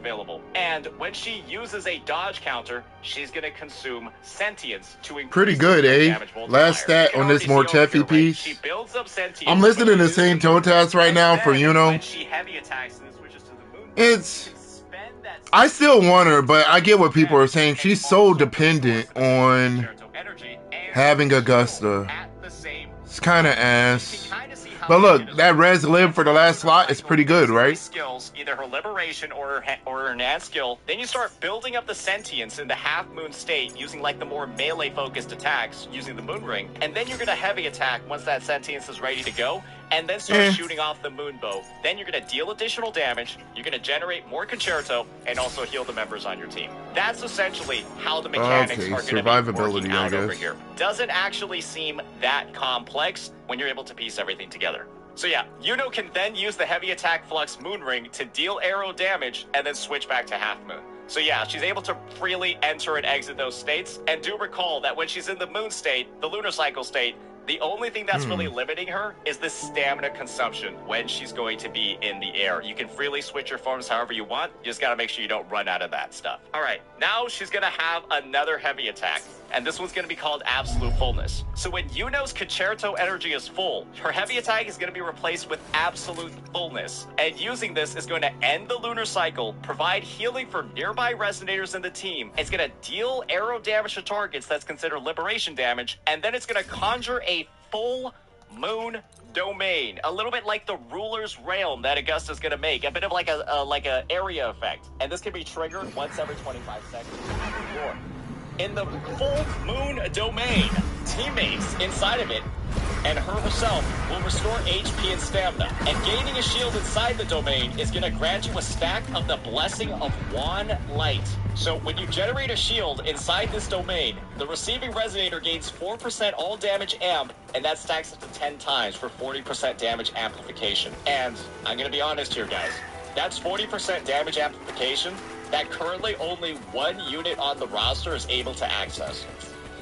available. And when she uses a dodge counter, she's going to consume sentience to increase pretty good, eh? Last stat on this Mortefi piece. She builds up sentience. I'm listening to Saint Totas right now for when she heavy attacks and switches to the moon. It's... I still want her, but I get what people are saying. She's so dependent on having Augusta. It's kind of ass. But look, that res lib for the last slot is pretty good, right? Skills, either her liberation or her enhanced skill. Then you start building up the sentience in the half moon state using like the more melee focused attacks using the moon ring. And then you're gonna heavy attack once that sentience is ready to go. And then start shooting off the moon bow. Then you're gonna deal additional damage. You're gonna generate more concerto and also heal the members on your team. That's essentially how the mechanics are gonna be working out over here. Doesn't actually seem that complex when you're able to piece everything together. So yeah, Yuno can then use the heavy attack flux moon ring to deal arrow damage and then switch back to half moon. So yeah, she's able to freely enter and exit those states. And do recall that when she's in the moon state, the lunar cycle state, the only thing that's really limiting her is the stamina consumption when she's going to be in the air. You can freely switch your forms however you want. You just got to make sure you don't run out of that stuff. All right, now she's going to have another heavy attack, and this one's going to be called Absolute Fullness. So when Yuno's Concerto energy is full, her heavy attack is going to be replaced with Absolute Fullness. And using this is going to end the lunar cycle, provide healing for nearby resonators in the team. It's going to deal arrow damage to targets that's considered liberation damage, and then it's going to conjure a full moon domain, a little bit like the ruler's realm that Augusta's going to make, a bit of like a area effect, and this can be triggered once every 25 seconds. In the full moon domain, teammates inside of it and her herself will restore HP and stamina, and gaining a shield inside the domain is going to grant you a stack of the Blessing of Wan Light. So when you generate a shield inside this domain, the receiving resonator gains 4% all damage amp, and that stacks up to 10 times for 40% damage amplification. And I'm going to be honest here, guys, that's 40% damage amplification that currently only one unit on the roster is able to access.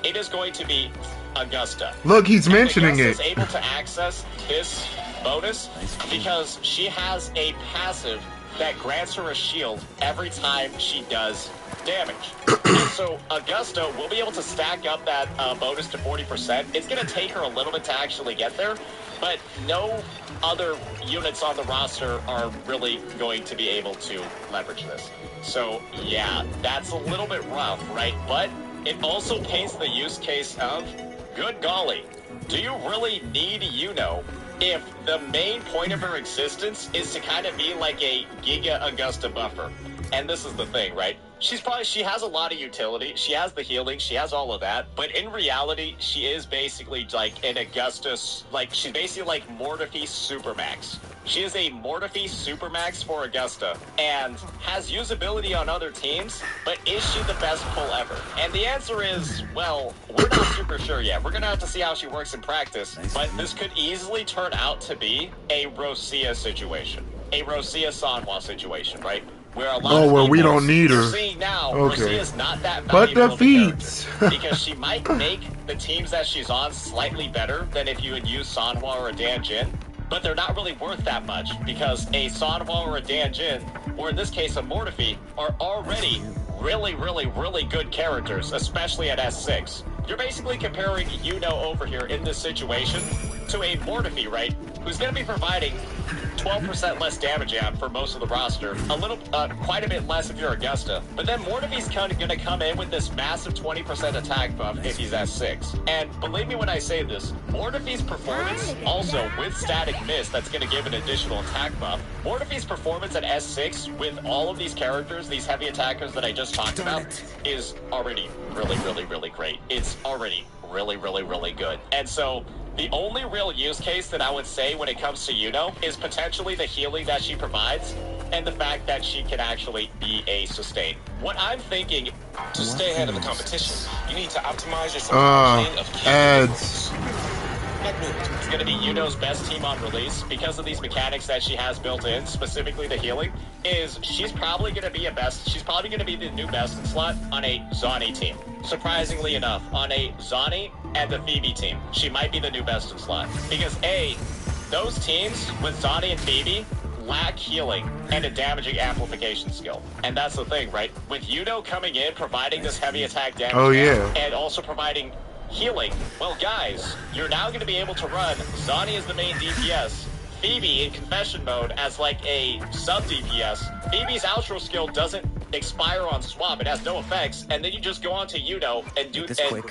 It is going to be Augusta. Look, he's mentioning it. Augusta is able to access this bonus because she has a passive that grants her a shield every time she does damage. And so Augusta will be able to stack up that bonus to 40%. It's going to take her a little bit to actually get there, but no other units on the roster are really going to be able to leverage this. So yeah, that's a little bit rough, right? But it also paints the use case of, good golly, do you really need Yuno if the main point of her existence is to kind of be like a Giga Augusta buffer? And this is the thing, right? She has a lot of utility. She has the healing. She has all of that. But in reality, she is basically like an Augustus, like she's basically like Mortefi Supermax. She is a Mortefi Supermax for Augusta and has usability on other teams, but is she the best pull ever? And the answer is, well, we're not super sure yet. We're going to have to see how she works in practice, but this could easily turn out to be a Rosia situation, a Rosia Sanhua situation, right? Where a lot where we don't need her. Seeing now, okay. Rosia's not that but valuable defeats because she might make the teams that she's on slightly better than if you had used Sanhua or a Danjin, but they're not really worth that much because a Sanhua or a Danjin, or in this case a Mortefi, are already really good characters, especially at S6. You're basically comparing Yuno over here in this situation to a Mortefi, right? Who's going to be providing 12% less damage amp for most of the roster, quite a bit less if you're Augusta. But then Mortefi's kind of going to come in with this massive 20% attack buff if he's S6. And believe me when I say this, Mortefi's performance, also with Static Mist, that's going to give an additional attack buff. Mortefi's performance at S6 with all of these characters, these heavy attackers that I just talked about, is already really great. It's already really good. And so the only real use case that I would say when it comes to Yuno is potentially the healing that she provides and the fact that she can actually be a sustain. What I'm thinking, to stay ahead of the competition, you need to optimize your supply chain of ads. It's going to be Yuno's best team on release because of these mechanics that she has built in, specifically the healing, is she's probably going to be the new best in slot on a Zani team. Surprisingly enough, on a Zani and the Phoebe team, she might be the new best in slot. Because A, those teams with Zani and Phoebe lack healing and a damaging amplification skill. And that's the thing, right? With Yuno coming in, providing this heavy attack damage and also providing healing, well, guys, you're now going to be able to run Zani as the main DPS, Phoebe in confession mode as like a sub DPS. Phoebe's outro skill doesn't expire on swap, it has no effects, and then you just go on to Yuno and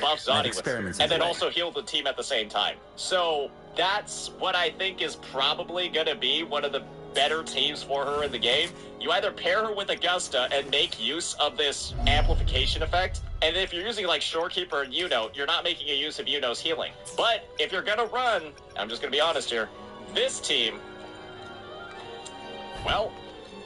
buff Zani with her, and then also heal the team at the same time. So that's what I think is probably going to be one of the better teams for her in the game. You either pair her with Augusta and make use of this amplification effect, and if you're using like Shorekeeper and Yuno, you're not making a use of Yuno's healing. But if you're going to run, I'm just going to be honest here, this team, well,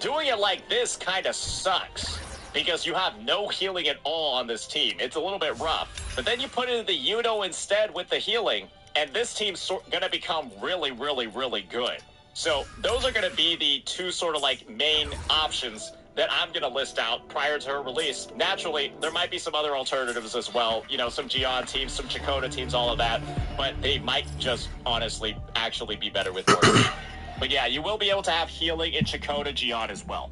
doing it like this kind of sucks because you have no healing at all on this team. It's a little bit rough. But then you put in the Yuno instead with the healing, and this team's going to become really, really, really good. So those are going to be the two sort of like main options that I'm going to list out prior to her release. Naturally, there might be some other alternatives as well. You know, some Gion teams, some Chakota teams, all of that. But they might just honestly actually be better with more healing. But yeah, you will be able to have healing in Chakota Gion as well.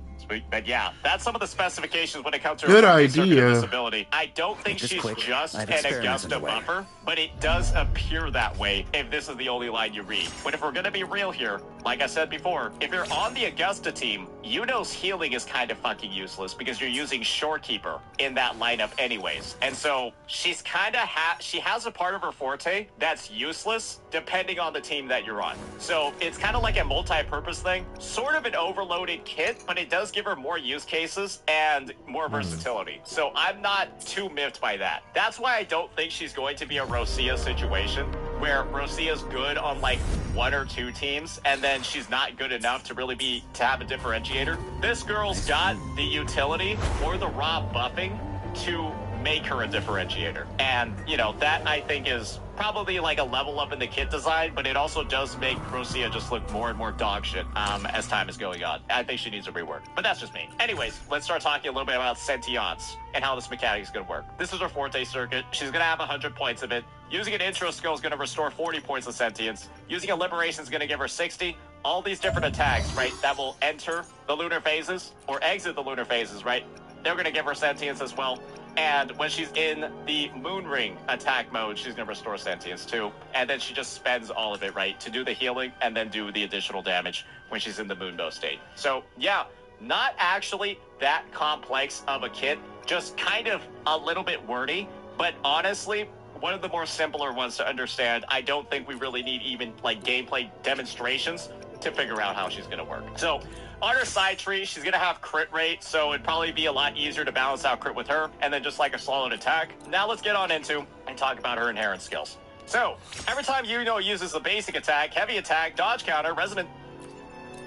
But yeah, that's some of the specifications when it comes to good her idea disability. I don't think she's just an Augusta buffer, but it does appear that way if this is the only line you read. But if we're going to be real here, like I said before, if you're on the Augusta team, Yuno's healing is kind of fucking useless because you're using Shorekeeper in that lineup anyways. And so she's kind of she has a part of her forte that's useless depending on the team that you're on. So it's kind of like a multi-purpose thing, sort of an overloaded kit, but it does give her more use cases and more versatility. So I'm not too miffed by that. That's why I don't think she's going to be a Rosia situation where Rosia's good on like one or two teams and then she's not good enough to really have a differentiator. This girl's got the utility or the raw buffing to make her a differentiator. And, you know, that I think is probably like a level up in the kit design, but it also does make Rosia just look more and more dog shit as time is going on. I think she needs a rework, but that's just me. Anyways, let's start talking a little bit about sentience and how this mechanic is going to work. This is her forte circuit. She's going to have 100 points of it. Using an intro skill is going to restore 40 points of sentience. Using a liberation is going to give her 60. All these different attacks, right, that will enter the lunar phases or exit the lunar phases, right, they're going to give her sentience as well. And when she's in the moon ring attack mode, she's going to restore sentience too. And then she just spends all of it, right, to do the healing and then do the additional damage when she's in the moonbow state. So yeah, not actually that complex of a kit, just kind of a little bit wordy, but honestly, one of the more simpler ones to understand. I don't think we really need even like gameplay demonstrations to figure out how she's going to work. So on her side tree, she's going to have crit rate, so it'd probably be a lot easier to balance out crit with her, and then just like a solid attack. Now let's get on into and talk about her inherent skills. So, every time Yuno uses the basic attack, heavy attack, dodge counter, resonant...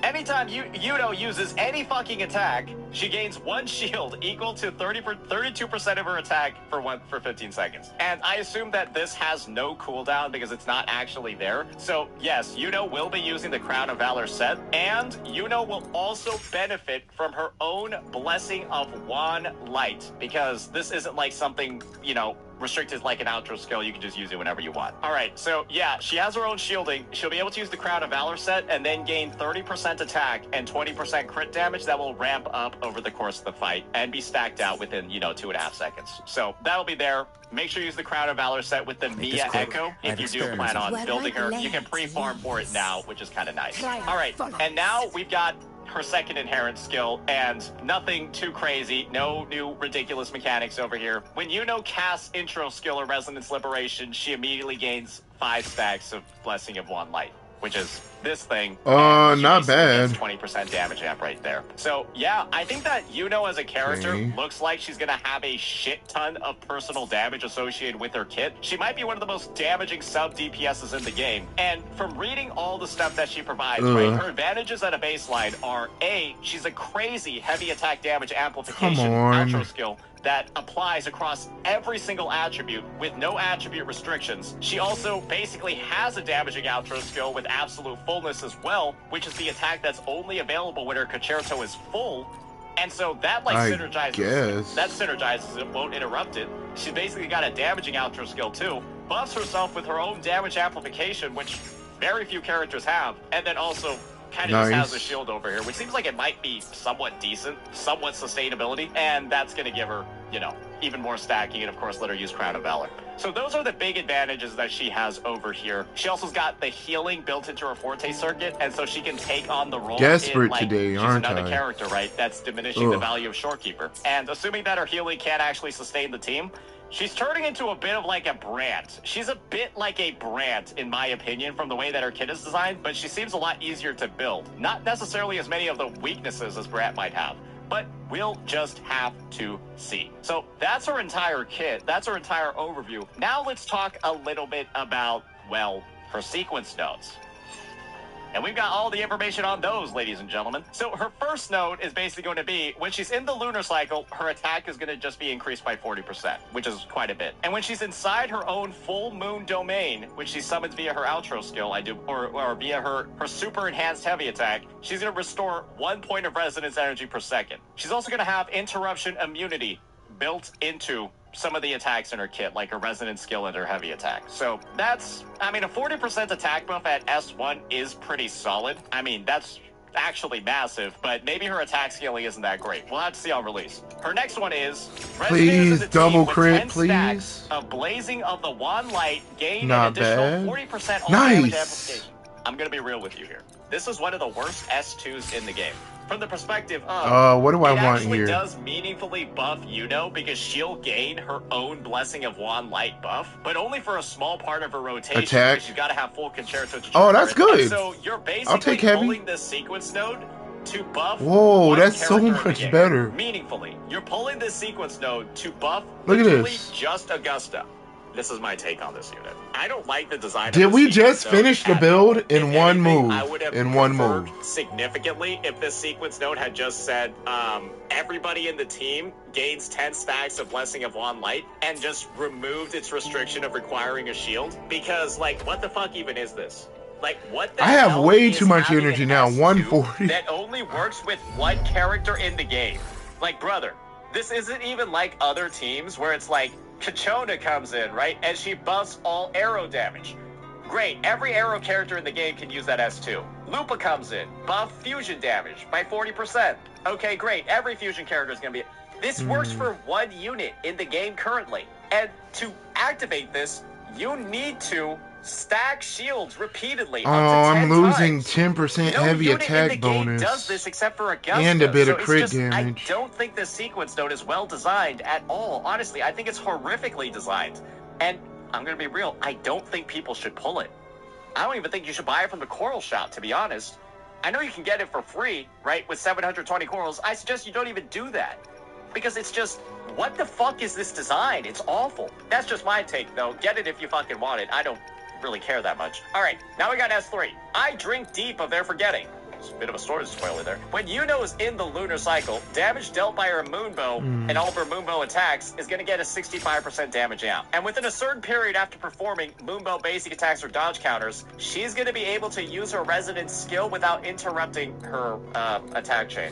Anytime Yuno uses any fucking attack, she gains one shield equal to 32% of her attack for 15 seconds. And I assume that this has no cooldown because it's not actually there. So yes, Yuno will be using the Crown of Valor set, and Yuno will also benefit from her own Blessing of Wan Light, because this isn't like something, you know, restricted like an outro skill. You can just use it whenever you want. All right, so yeah, she has her own shielding. She'll be able to use the Crown of Valor set and then gain 30% attack and 20% crit damage that will ramp up over the course of the fight and be stacked out within, you know, 2.5 seconds. So that'll be there. Make sure you use the Crown of Valor set with the Mia Echo if you do plan on building her. You can pre-farm for it now, which is kind of nice. All right, and now we've got her second inherent skill, and nothing too crazy, no new ridiculous mechanics over here. When Yuno casts intro skill or Resonance Liberation, she immediately gains 5 stacks of Blessing of Wan Light, which is this thing. Not bad. 20% damage amp right there. So yeah, I think that Yuno as a character looks like she's gonna have a shit ton of personal damage associated with her kit. She might be one of the most damaging sub DPSs in the game. And from reading all the stuff that she provides, right, her advantages at a baseline are A, she's a crazy heavy attack damage amplification outro skill that applies across every single attribute with no attribute restrictions. She also basically has a damaging outro skill with absolute fullness as well, which is the attack that's only available when her concerto is full. And so that like synergizes. That synergizes it, won't interrupt it. She's basically got a damaging outro skill too. Buffs herself with her own damage amplification, which very few characters have, and then also kind of just has a shield over here, which seems like it might be somewhat decent, somewhat sustainability, and that's going to give her, you know, even more stacking, and of course let her use Crown of Valor. So those are the big advantages that she has over here. She also's got the healing built into her Forte circuit, and so she can take on the role desperate in, like, today, she's aren't another I? character, right? That's diminishing the value of Shorekeeper. And assuming that her healing can't actually sustain the team, she's turning into a bit of like a Brant. She's a bit like a Brant, in my opinion, from the way that her kit is designed, but she seems a lot easier to build. Not necessarily as many of the weaknesses as Brant might have, but we'll just have to see. So that's her entire kit. That's her entire overview. Now let's talk a little bit about, well, her sequence nodes. And we've got all the information on those, ladies and gentlemen. So her first node is basically going to be, when she's in the lunar cycle, her attack is going to just be increased by 40%, which is quite a bit. And when she's inside her own full moon domain, which she summons via her outro skill, or via her super enhanced heavy attack, she's going to restore 1 point of resonance energy per second. She's also going to have interruption immunity built into some of the attacks in her kit, like her resonance skill and her heavy attack. So that's, I mean, a 40% attack buff at S1 is pretty solid. I mean, that's actually massive, but maybe her attack scaling isn't that great. We'll have to see on release. Her next one is, please double crit, please. A Blazing of the Wand Light gain not an additional bad. 40% all Nice. damage amplification. I'm gonna be real with you here. This is one of the worst S2s in the game. From the perspective of, what do I it want actually here? does meaningfully buff Yuno because she'll gain her own Blessing of Wand Light buff, but only for a small part of her rotation. Attack. Because you've got to have full concerto to Oh, that's trigger it. good. And so you're basically I'll take heavy. pulling this sequence node to buff. Whoa, one that's so character in the much game. better. Meaningfully, you're pulling this sequence node to buff. Look at literally this. just Augusta. This is my take on this unit. I don't like the design. Did of we this just sequence finish node the build at all. in If one anything, move? I would have In one preferred move. significantly if this sequence node had just said everybody in the team gains 10 stacks of Blessing of Wand Light and just removed its restriction of requiring a shield. Because, like, what the fuck even is this? Like, what the I have hell way is too much having energy an now, S2 140. that only works with one character in the game? Like, brother, this isn't even like other teams where it's like Kachona comes in, right? And she buffs all arrow damage. Great, every arrow character in the game can use that S2. Lupa comes in, buff fusion damage by 40%. Okay, great, every fusion character is going to be... This works for one unit in the game currently. And to activate this, you need to stack shields repeatedly. Oh, up to 10 I'm losing times. 10% No heavy unit in the attack game bonus. does this except for Augusta. And a bit of So crit it's just, damage. I don't think this sequence node is well designed at all. Honestly, I think it's horrifically designed. And I'm going to be real, I don't think people should pull it. I don't even think you should buy it from the coral shop, to be honest. I know you can get it for free, right, with 720 corals. I suggest you don't even do that. Because it's just, what the fuck is this design? It's awful. That's just my take, though. Get it if you fucking want it. I don't really care that much. All right, now we got S3. I drink deep of their forgetting. It's a bit of a storage spoiler there. When Yuno is in the lunar cycle, damage dealt by her moonbow and all of her moonbow attacks is going to get a 65% damage out. And within a certain period after performing moonbow basic attacks or dodge counters, she's going to be able to use her resonance skill without interrupting her attack chain.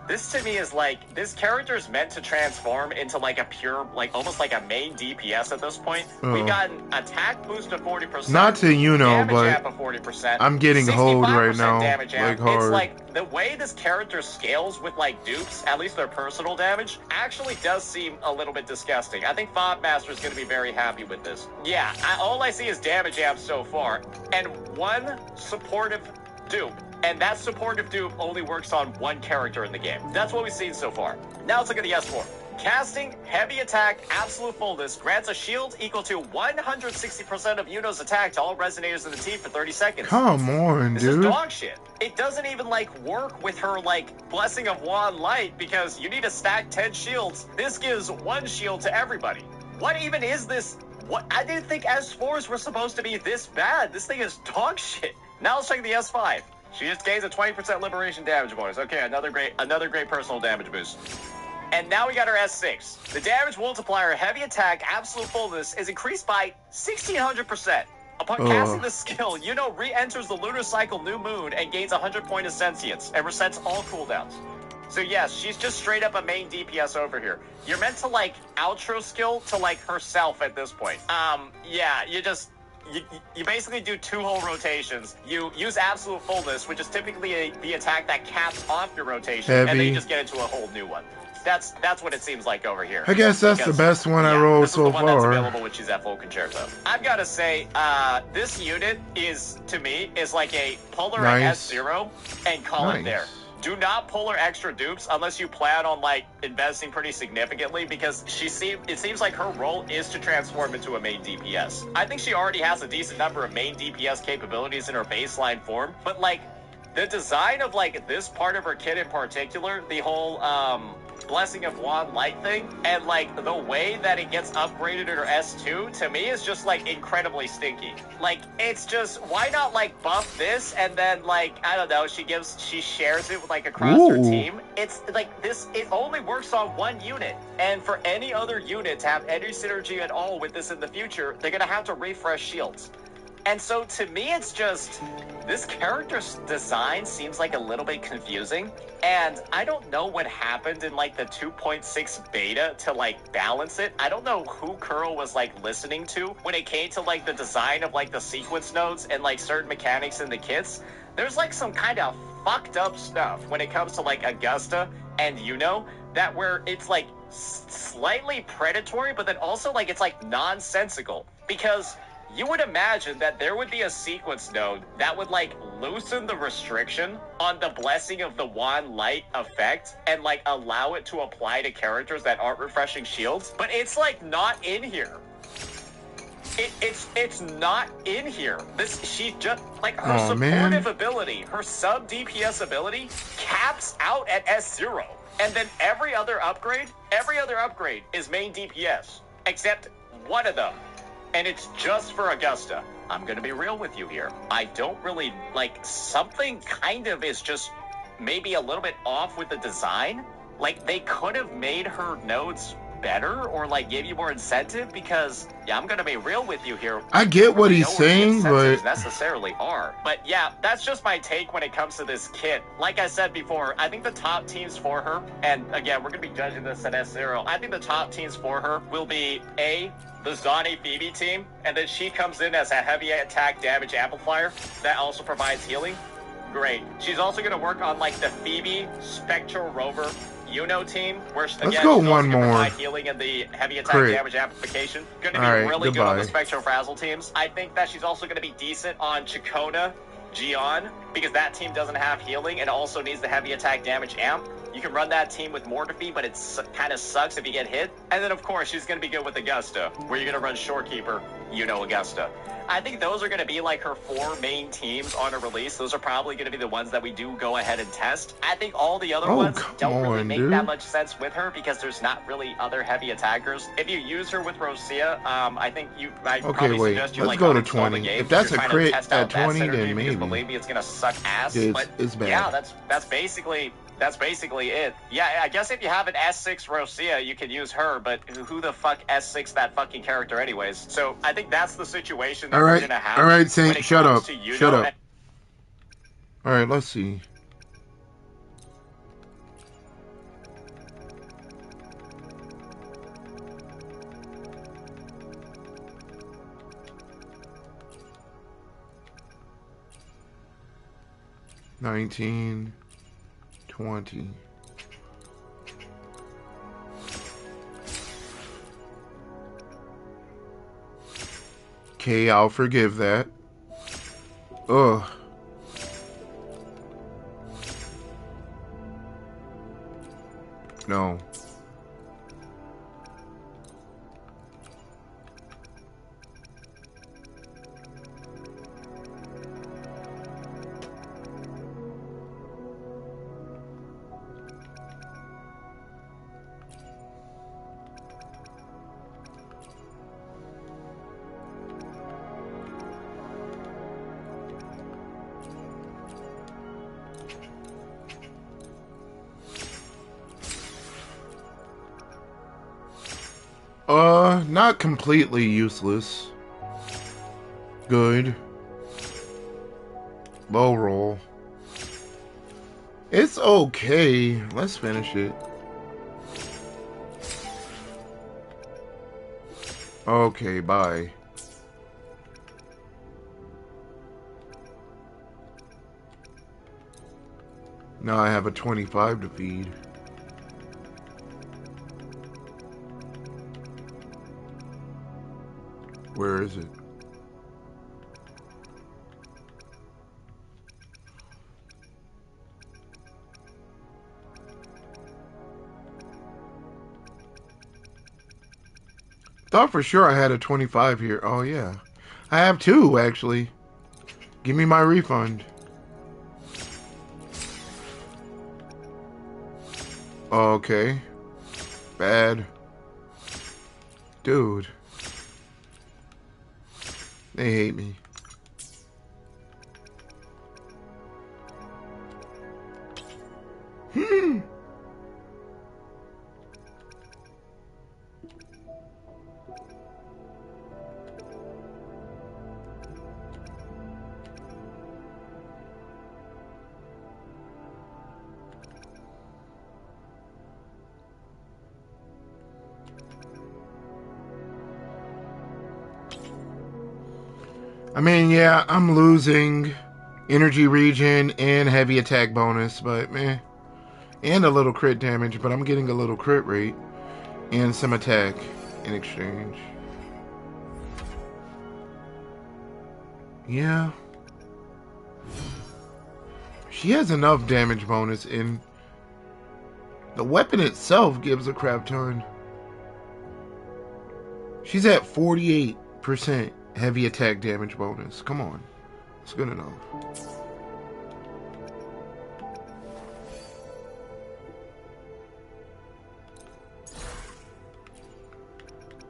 This to me is like, this character is meant to transform into like a pure, like almost like a main DPS at this point. We've got an attack boost of 40%. Not to damage but amp of 40%. I'm getting hold right 65% now, damage amp. like hard. It's like, the way this character scales with like dupes, at least their personal damage, actually does seem a little bit disgusting. I think Fob Master is going to be very happy with this. Yeah, all I see is damage amp so far. And one supportive dupe. And that supportive dupe only works on one character in the game. That's what we've seen so far. Now let's look at the S4. Casting heavy attack absolute fullness grants a shield equal to 160% of Yuno's attack to all resonators in the team for 30 seconds. Come on, This dude. is dog shit. It doesn't even like work with her like Blessing of Wand Light because you need to stack 10 shields. This gives one shield to everybody. What even is this? What? I didn't think S4s were supposed to be this bad. This thing is dog shit. Now let's check the S5. She just gains a 20% liberation damage bonus. Okay, another great personal damage boost. And now we got our S6. The damage multiplier heavy attack absolute fullness is increased by 1600%. Upon casting this skill, Yuno re-enters the lunar cycle new moon and gains 100 points of sentience and resets all cooldowns. So yes, she's just straight up a main DPS over here. You're meant to like outro skill to like herself at this point. Yeah, you just you basically do 2 whole rotations. You use absolute fullness, which is typically the attack that caps off your rotation, Heavy. and then you just get into a whole new one. That's what it seems like over here. I guess that's the best one I rolled so far. This is the one that's available when she's at full concerto. I've got to say, this unit is, to me, is like a pull her at S0 and call it there. Do not pull her extra dupes unless you plan on like investing pretty significantly, because it seems like her role is to transform into a main DPS. I think she already has a decent number of main DPS capabilities in her baseline form, but like the design of like this part of her kit in particular, the whole Blessing of Wand Light thing, and like the way that it gets upgraded in her S2, to me is just like incredibly stinky. Like, it's just, why not like buff this and then like, I don't know, she shares it with like across her team. It's like this, it only works on one unit, and for any other unit to have any synergy at all with this in the future, they're gonna have to refresh shields. And so to me, it's just, this character's design seems like a little bit confusing, and I don't know what happened in like the 2.6 beta to like balance it. I don't know who Kuro was like listening to when it came to like the design of like the sequence nodes and like certain mechanics in the kits. There's like some kind of fucked up stuff when it comes to like Augusta and that where it's like slightly predatory, but then also like it's like nonsensical, because you would imagine that there would be a sequence node that would like loosen the restriction on the Blessing of the Wand Light effect and like allow it to apply to characters that aren't refreshing shields, but it's like not in here. It's not in here. She just like her supportive ability, her sub DPS ability caps out at S0, and then every other upgrade is main DPS except one of them. And it's just for Augusta. I'm going to be real with you here. I don't really, like, something kind of is just maybe a little bit off with the design. Like, they could have made her nodes better or, like, gave you more incentive, because, yeah, I'm going to be real with you here. I get what he's saying, but necessarily are. But, yeah, that's just my take when it comes to this kit. Like I said before, I think the top teams for her, and, again, we're going to be judging this at S0, I think the top teams for her will be, the Zani Phoebe team, and then she comes in as a heavy attack damage amplifier that also provides healing. Great. She's also going to work on like the Phoebe Spectral Rover team, where again, let's go one more. Provide healing and the heavy attack damage amplification. Going to be really good on the Spectral Frazzle teams. I think that she's also going to be decent on Chikona, Gion, because that team doesn't have healing and also needs the heavy attack damage amp. You can run that team with Mortafee, but it kind of sucks if you get hit. And then, of course, she's going to be good with Augusta, where you're going to run Shorekeeper, Augusta. I think those are going to be like her 4 main teams on a release. Those are probably going to be the ones that we do go ahead and test. I think all the other ones don't really make that much sense with her, because there's not really other heavy attackers. If you use her with Rosia, I think I probably suggest you let's go to 20. If that's a crit at 20, then maybe. Believe me, it's going to suck ass. It's bad. Yeah, that's basically it. Yeah, I guess if you have an S6 Rosia, you can use her, but who the fuck S6 that fucking character anyways? So I think that's the situation that we're gonna have. All right, Saint, shut up. Shut up. All right, let's see. $19, $20. Okay, I'll forgive that. Ugh. No. Not completely useless. Good. Low roll. It's okay. Let's finish it. Okay, bye. Now I have a 25 to feed. Where is it? Thought for sure I had a 25 here. Oh yeah. I have two actually. Give me my refund. Okay. Bad. Dude. They hate me. I mean, yeah, I'm losing energy regen and heavy attack bonus, but meh. And a little crit damage, but I'm getting a little crit rate and some attack in exchange. Yeah. She has enough damage bonus, and the weapon itself gives a crap ton. She's at 48% heavy attack damage bonus. Come on. It's good enough.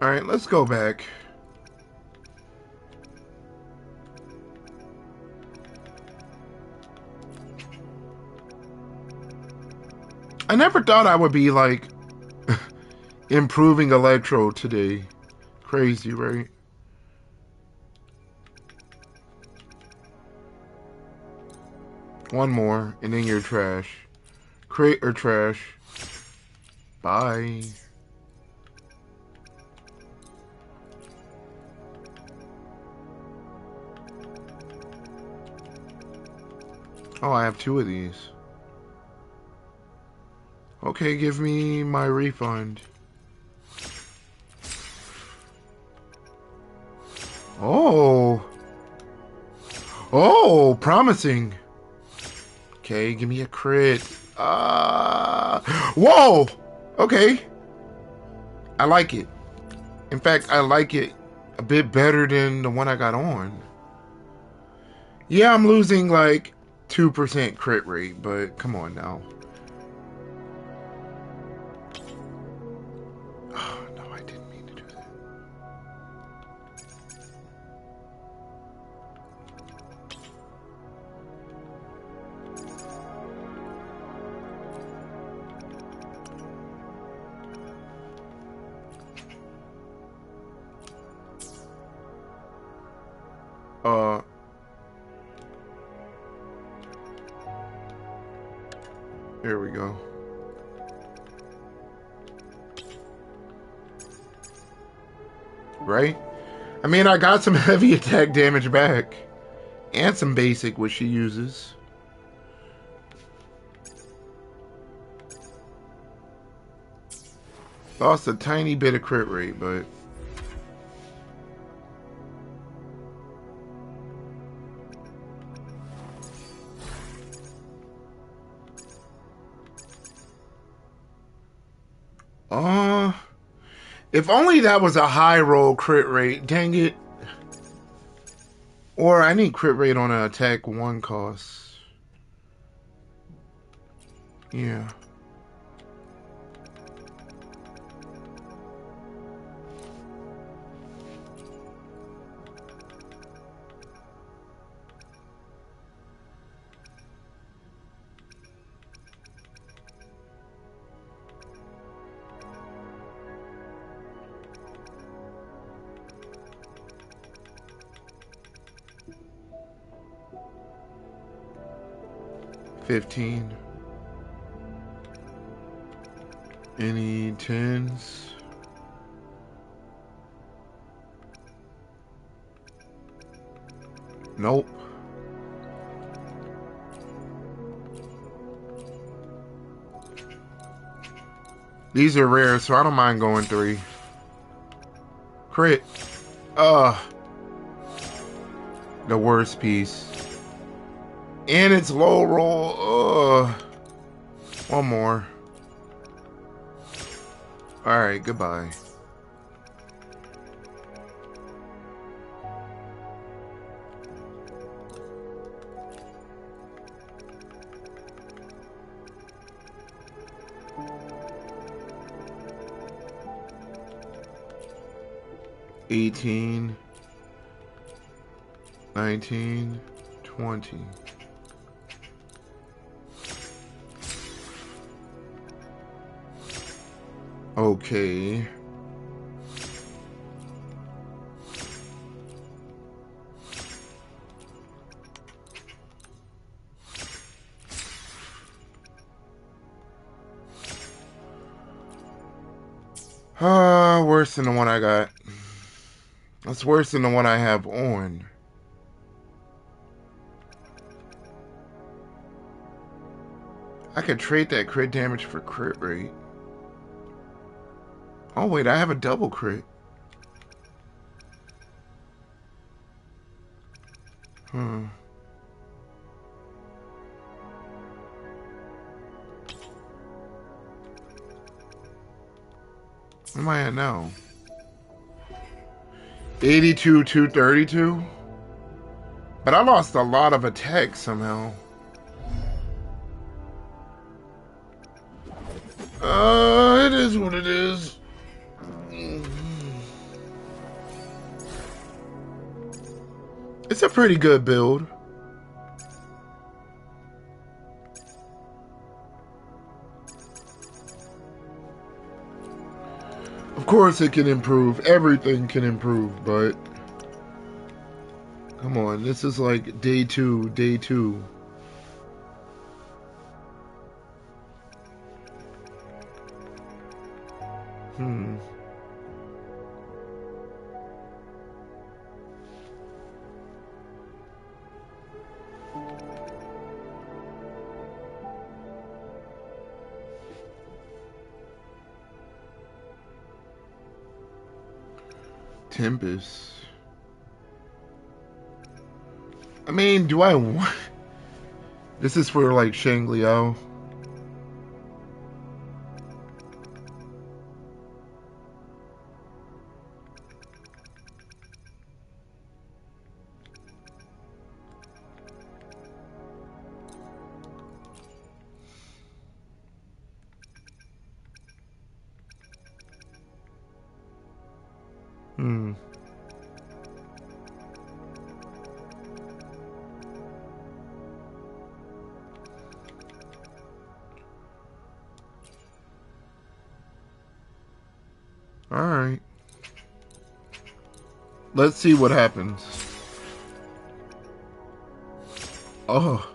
Alright, let's go back. I never thought I would be, like, improving Electro today. Crazy, right? One more, and then you're trash. Crate or trash. Bye. Oh, I have two of these. Okay, give me my refund. Oh. Oh, promising. Okay, give me a crit. Whoa! Okay. I like it. In fact, I like it a bit better than the one I got on. Yeah, I'm losing like 2% crit rate, but come on now. Oh, no, I didn't mean to do that. There we go. Right? I mean, I got some heavy attack damage back. And some basic, which she uses. Lost a tiny bit of crit rate, but... if only that was a high roll crit rate. Dang it. Or I need crit rate on an attack 1 cost. Yeah. $15. Any 10s? Nope. These are rare, so I don't mind going 3. Crit. The worst piece. And it's low roll. One more. Alright, goodbye. $18, $19, $20. Okay. Worse than the one I got. That's worse than the one I have on. I could trade that crit damage for crit rate. Oh wait, I have a double crit. Hmm. What am I at now? 82, 232? But I lost a lot of attack somehow. It is what it is. It's a pretty good build. Of course it can improve. Everything can improve, but come on, this is like day 2, day 2. Tempest. I mean, do I want... This is for, like, Shangliao. Alright. Let's see what happens. Oh.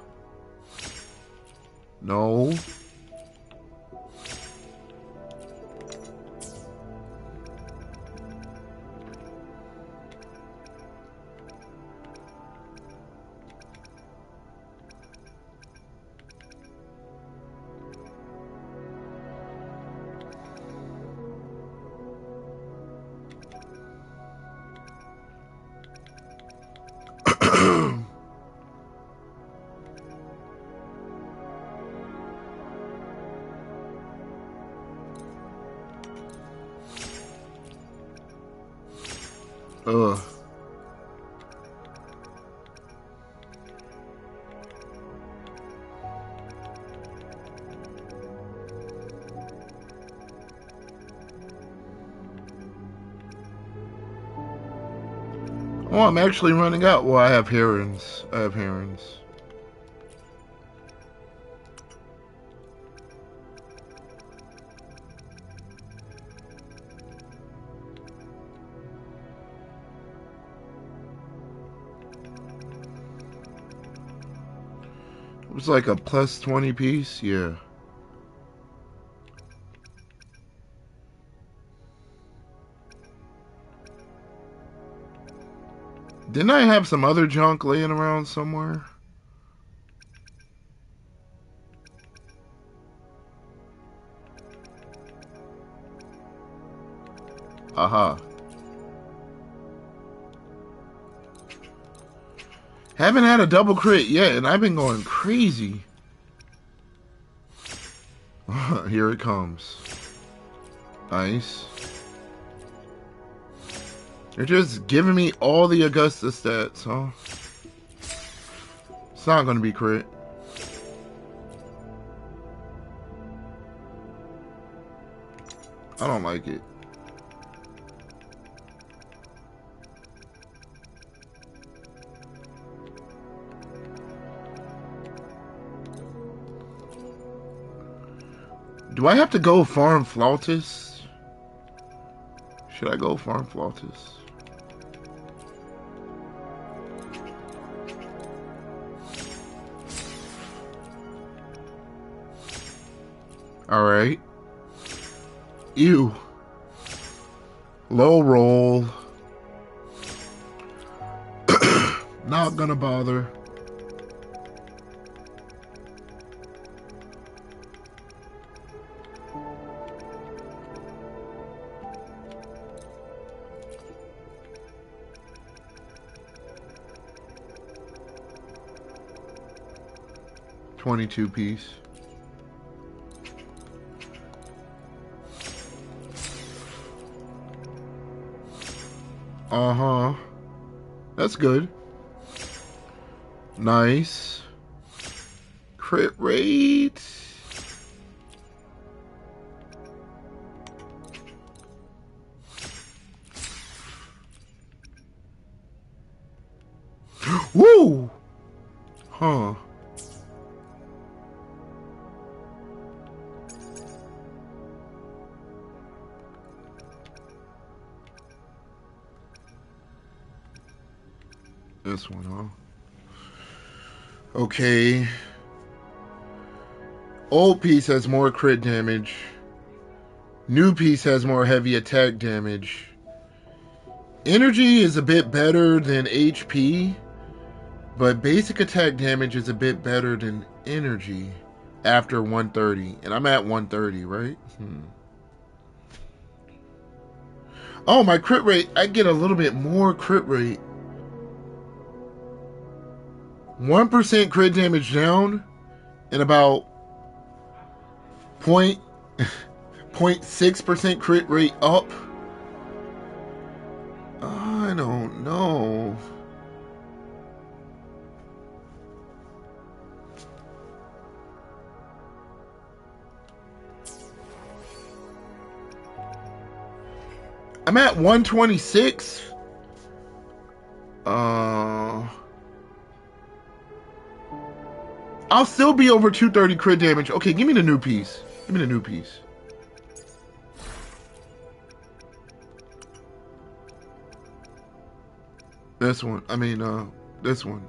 No. Ugh. Oh, I'm actually running out. Well, I have herons. It was like a plus 20 piece, yeah. Didn't I have some other junk laying around somewhere? Aha. Haven't had a double crit yet, and I've been going crazy. Here it comes. Nice. They're just giving me all the Augusta stats, huh? It's not going to be crit. I don't like it. Do I have to go farm Flautus? Should I go farm Flautus? Alright. Ew. Low roll. Not gonna bother. $22 piece. Uh-huh. That's good. Nice. Crit rate. Woo! Huh. This one, huh? Okay. Old piece has more crit damage. New piece has more heavy attack damage. Energy is a bit better than HP, but basic attack damage is a bit better than energy after 130. And I'm at 130, right? Oh, my crit rate, I get a little bit more crit rate. 1% crit damage down and about 0.6% crit rate up. I don't know. I'm at 126. I'll still be over 230 crit damage. Okay, give me the new piece. Give me the new piece. This one. I mean, this one.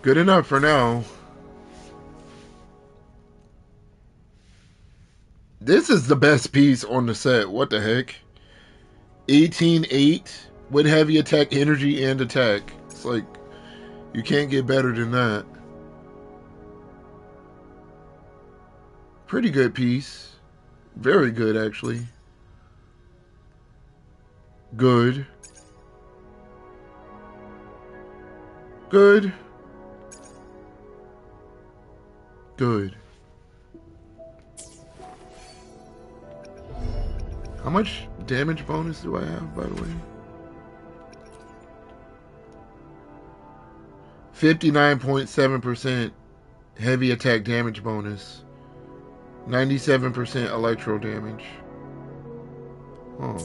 Good enough for now. This is the best piece on the set. What the heck? 18-8 with heavy attack, energy, and attack. It's like, you can't get better than that. Pretty good piece. Very good, actually. Good. Good. Good. How much damage bonus do I have, by the way? 59.7% heavy attack damage bonus. 97% electro damage. Oh.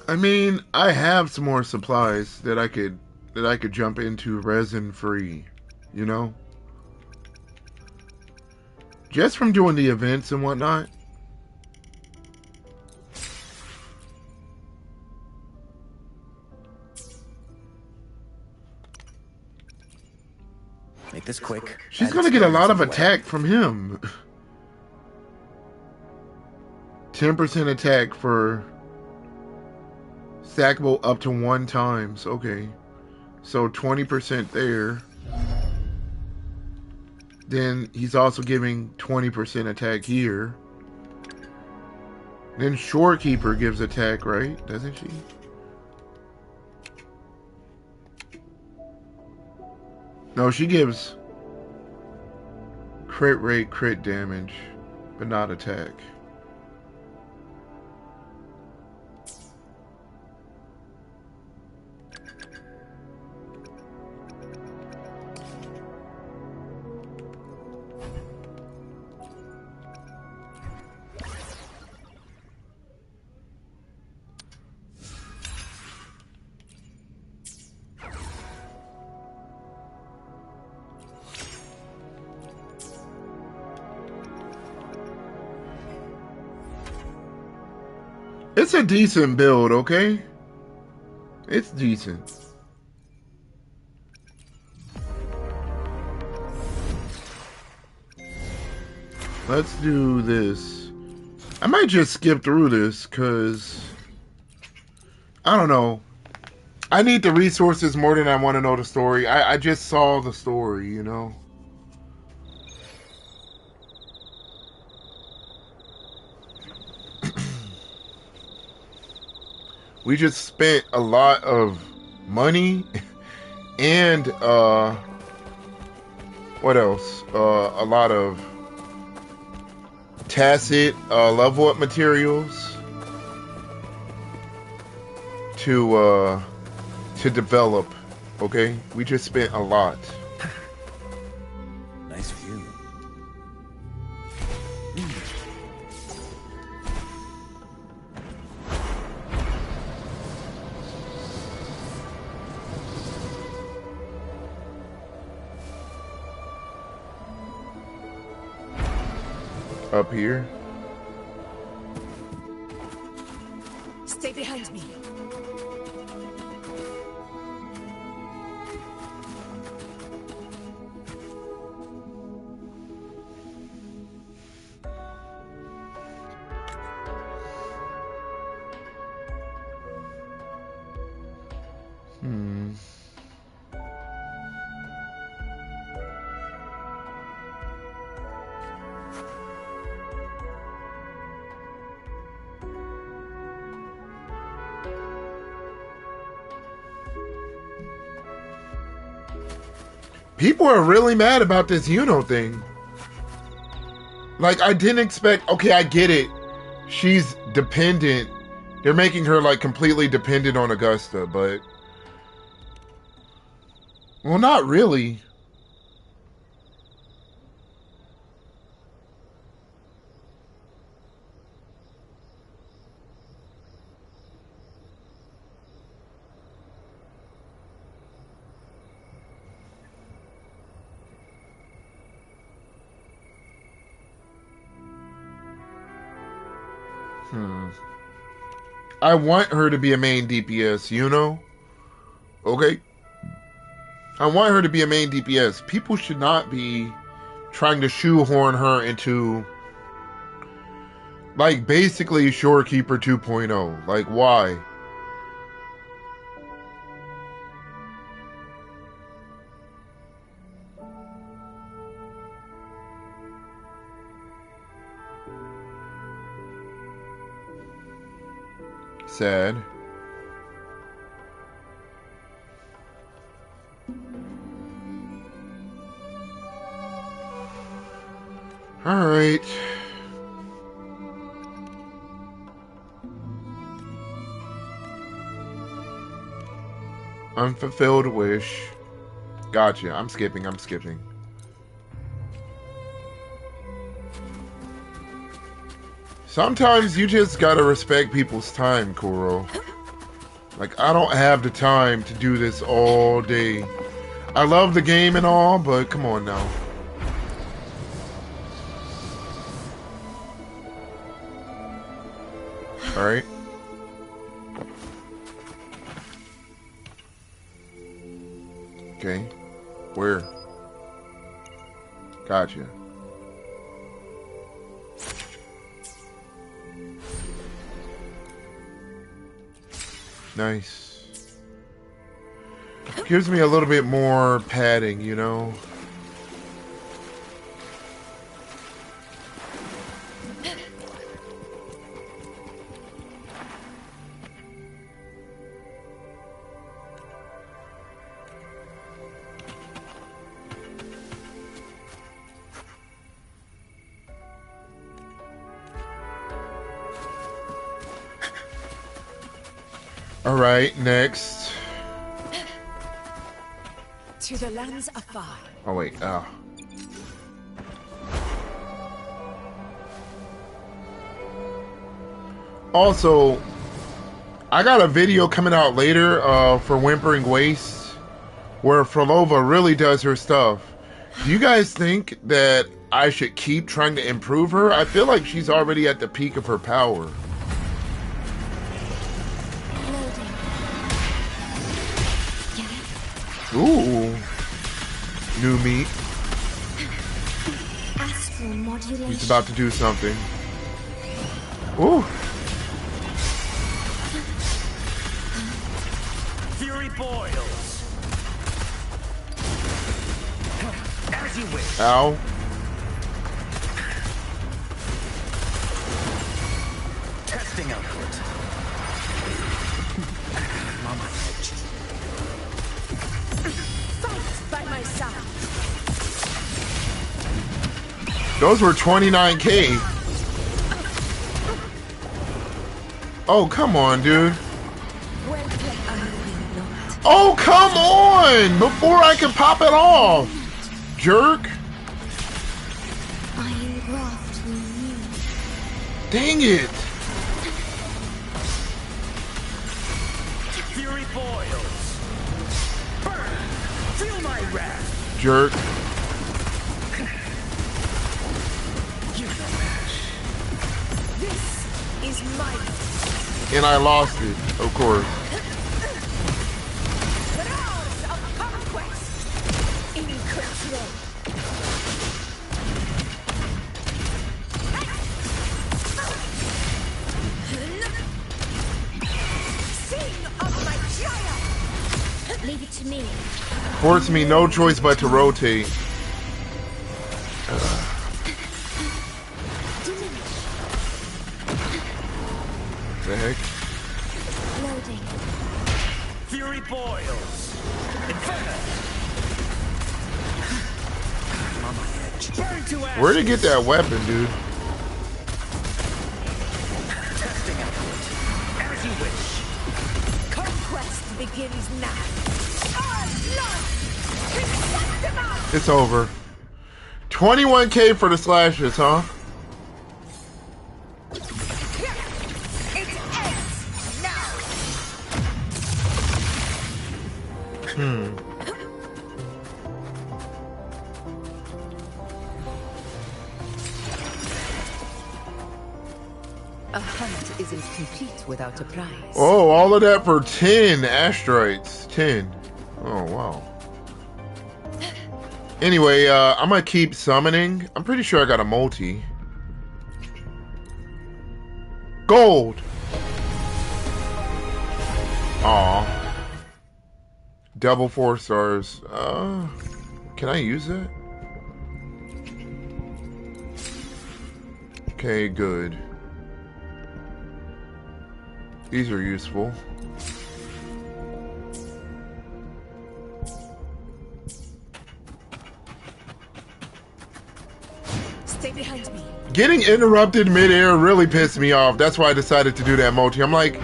I mean, I have some more supplies that I could that I could jump into resin free, you know? Just from doing the events and whatnot. Make this quick. She's gonna get a lot of attack from him. 10% attack for stackable up to 1 times. Okay. So 20% there. Then he's also giving 20% attack here. Then Shorekeeper gives attack, right? Doesn't she? No, she gives crit rate, crit damage, but not attack. It's a decent build, okay? It's decent. Let's do this. I might just skip through this, because I don't know. I need the resources more than I want to know the story. I just saw the story, you know? We just spent a lot of money and what else? A lot of tacit level up materials to develop. Okay, we just spent a lot. Nice view. Up here. Stay behind me. People are really mad about this Yuno thing. Like, I didn't expect... Okay, I get it. She's dependent. They're making her, like, completely dependent on Augusta, but... Well, not really. I want her to be a main DPS, you know? Okay? I want her to be a main DPS. People should not be trying to shoehorn her into, like, basically Shorekeeper 2.0. Like, why? Sad. All right. Unfulfilled wish. Gotcha. I'm skipping. Sometimes you just gotta respect people's time, Kuro. Like, I don't have the time to do this all day. I love the game and all, but come on now. Alright. Okay. Where? Gotcha. Nice. Gives me a little bit more padding, you know? Alright, next. To the lands afar. Oh wait, Also, I got a video coming out later for Whimpering Waste where Frolova really does her stuff. Do you guys think that I should keep trying to improve her? I feel like she's already at the peak of her power. Ooh, new meat. Astral modulation. He's about to do something. Ooh. Fury boils. As you wish. Ow. Testing output. Mama edge. By my side. Those were 29K. Oh, come on, dude. Oh, come on! Before I can pop it off. Jerk. I engraft in you. Dang it. Fury boils. Burn. Feel my wrath. Jerk. You're no match. This is my And I lost it, of course. Roars of conquest. In control. Sing of my triumph. Leave it to me. Forced me no choice but to rotate. The heck? Loading. Fury boils. Inferno. Mama edge. Burn to ashes. Where'd he get that weapon, dude? Testing output. As you wish. Conquest begins now. Love. It's over. 21K for the slashes, huh? It ends now. A hunt isn't complete without a prize. Oh, all of that for 10 asteroids. 10. Oh, wow. Anyway, I'm gonna keep summoning. I'm pretty sure I got a multi. Gold! Aw. Double 4 stars. Can I use that? Okay, good. These are useful. Stay behind me. Getting interrupted midair really pissed me off. That's why I decided to do that multi. I'm like,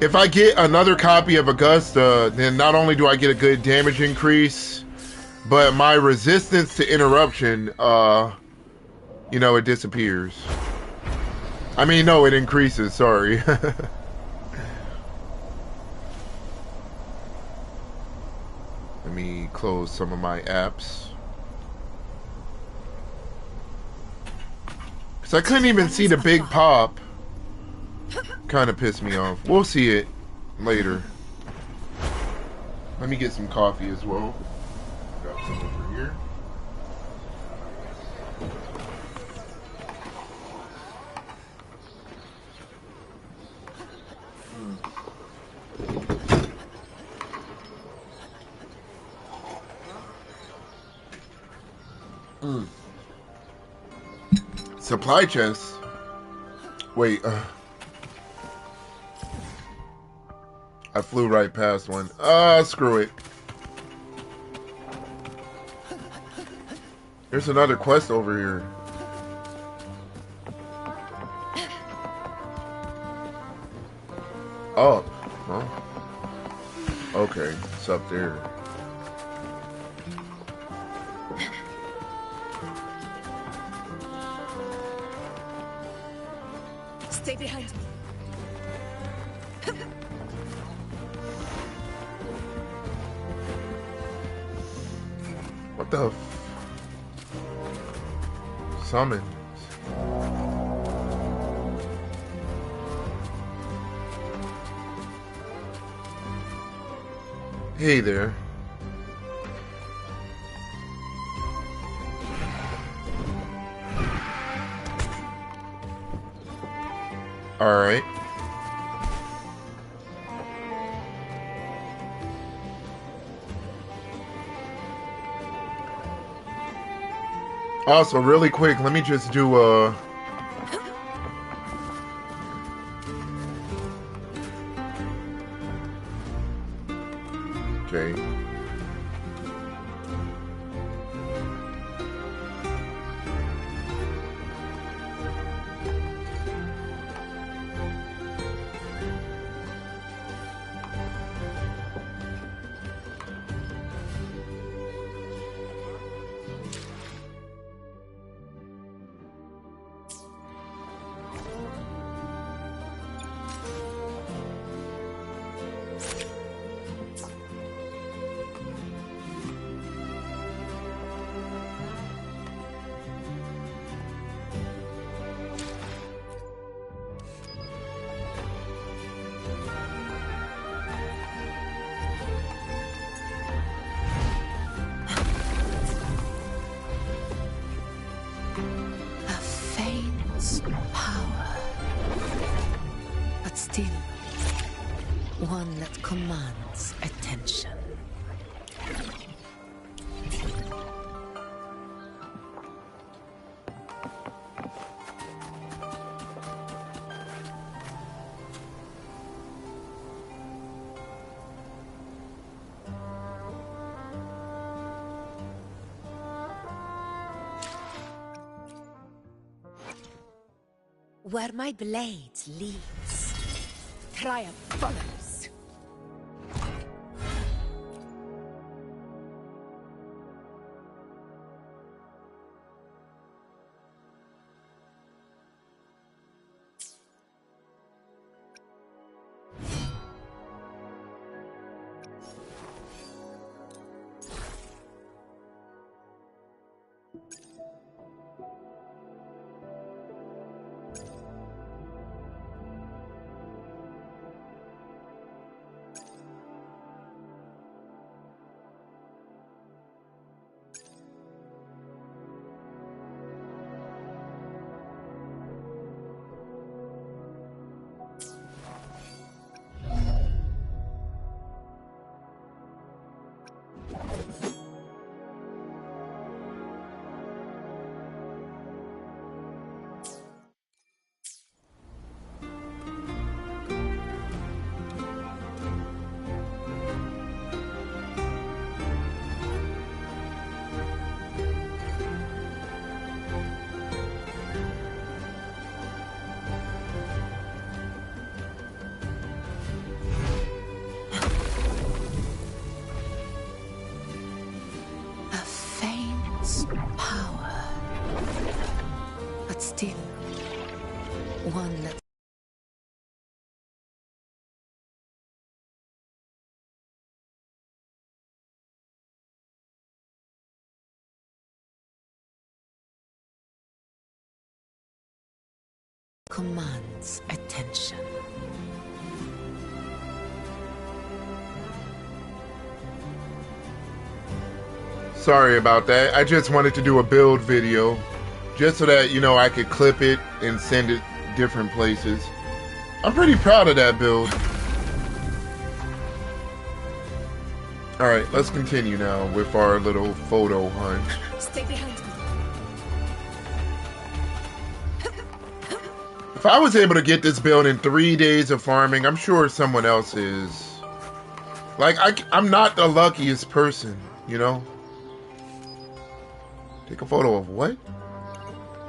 if I get another copy of Augusta, then not only do I get a good damage increase, but my resistance to interruption, you know, it disappears. I mean, no, it increases, sorry. Let me close some of my apps. Because I couldn't even see the big pop. Kind of pissed me off. We'll see it later. Let me get some coffee as well. Got some over here. Supply chest. Wait, I flew right past one. Screw it. There's another quest over here. Up. Huh? Okay, it's up there. Stay behind me. What the summons? Hey there. All right. Also, really quick, let me just do okay. Still, one that commands attention. Where my blade leads, triumph follows. Power, but still one that commands attention. Sorry about that. I just wanted to do a build video just so that, you know, I could clip it and send it different places. I'm pretty proud of that build. Alright, let's continue now with our little photo hunt. Stay behind me. If I was able to get this build in 3 days of farming, I'm sure someone else is. Like, I'm not the luckiest person, you know? Take a photo of what?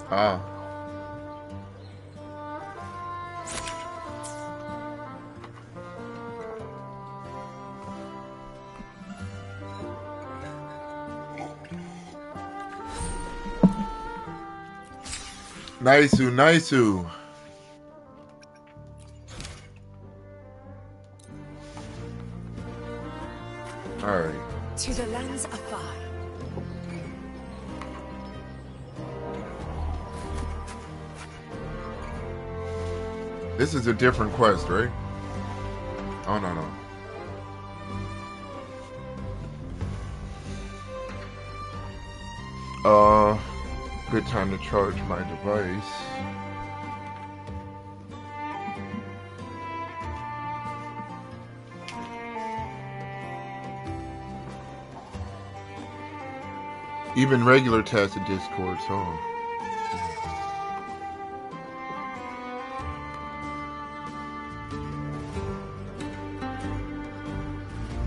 Ah. Nice-oo. Alright. To the lands afar. This is a different quest, right? Oh, no. Good time to charge my device. Even regular tabs of Discord, so.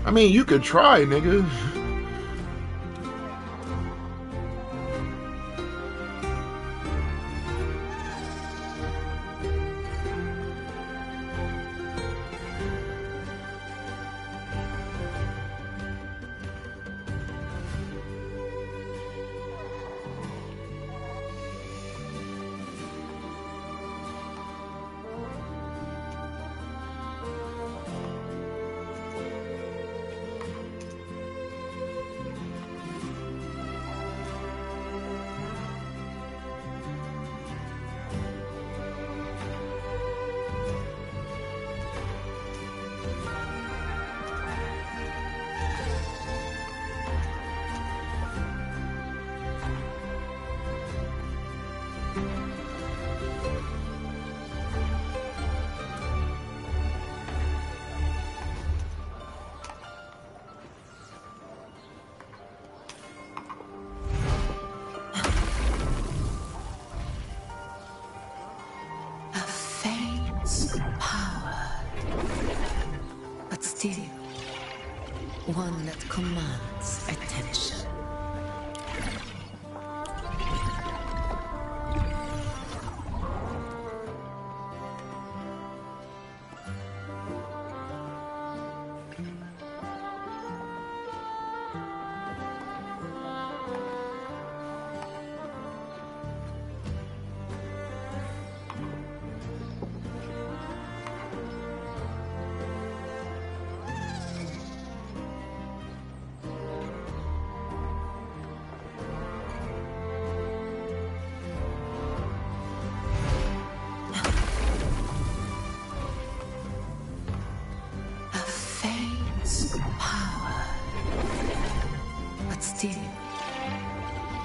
I mean, you could try, nigga. One that commands attention.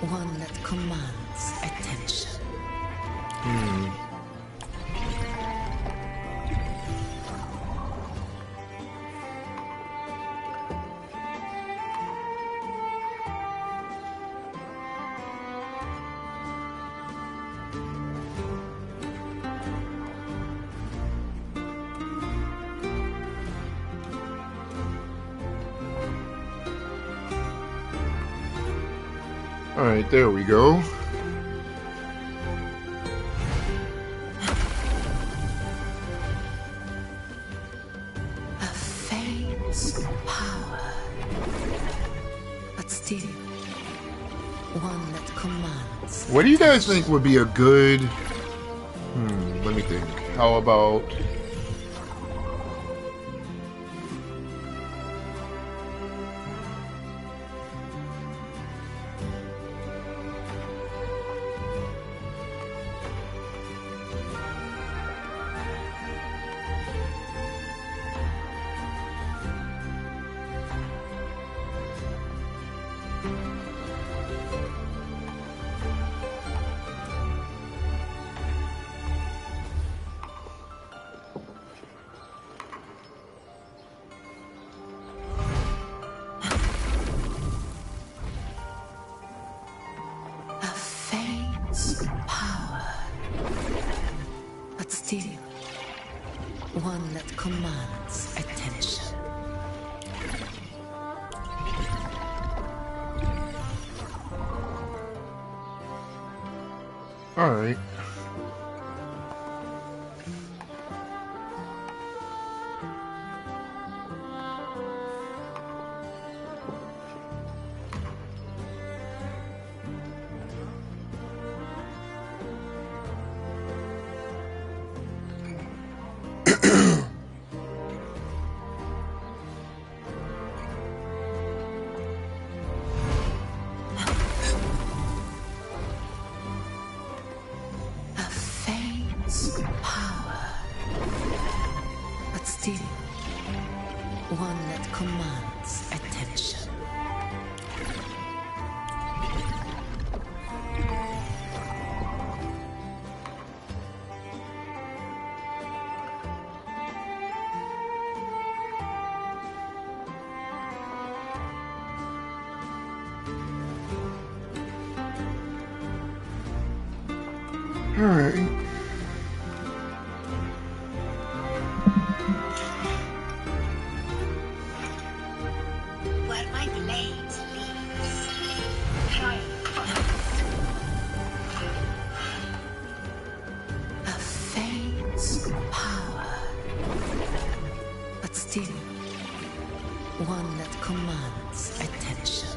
One that commands attention. All right, there we go. A faint power, but still one that commands. What do you guys think would be a good? Let me think. How about? still one that commands attention. All right. All right. Where my blade leads. A faint power, but still one that commands attention.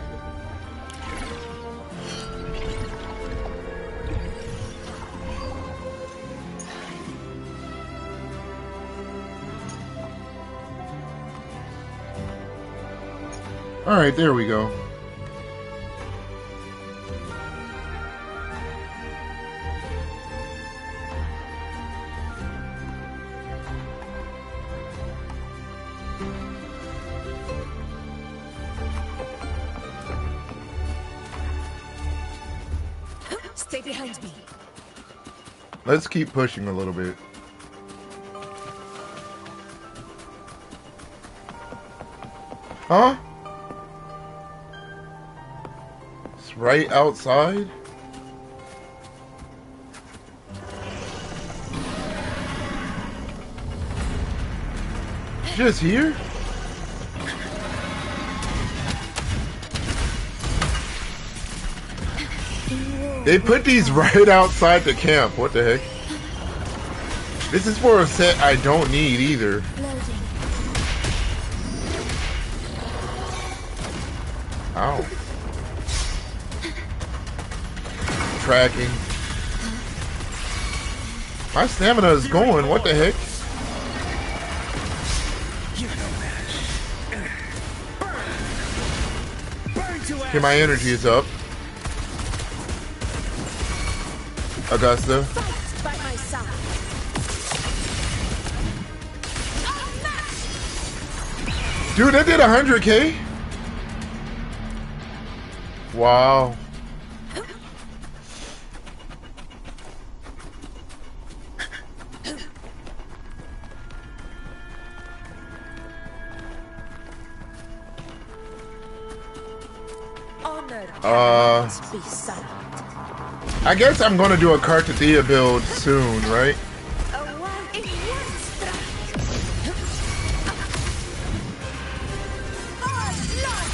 All right, there we go. Stay behind me. Let's keep pushing a little bit. Huh? It's right outside? Just here? They put these right outside the camp. What the heck? This is for a set I don't need either. Loading. Ow. Tracking. My stamina is going. What the heck? Okay, my energy is up. Augusta. Fight by my side. Dude, that did 100K? Wow. Honor must be silent. I guess I'm gonna do a Cartathea build soon, right? A one in one strike. All blood.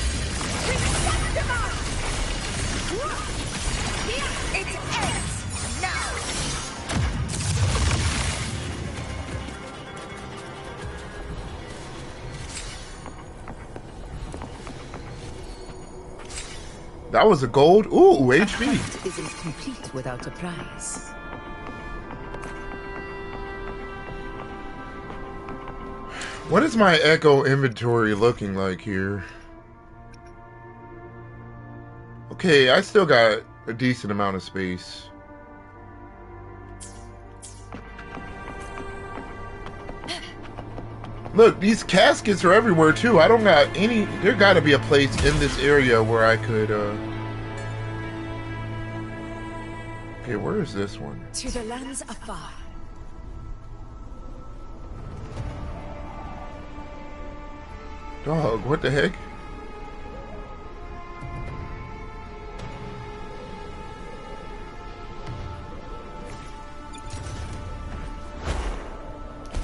Reset them all. Here it ends now. That was a gold. Ooh, HP. Fight isn't complete without a prize. What is my Echo inventory looking like here? Okay, I still got a decent amount of space. Look, these caskets are everywhere too. I don't got any. There got to be a place in this area where I could. Okay, where is this one? To the lands afar. Dog, what the heck?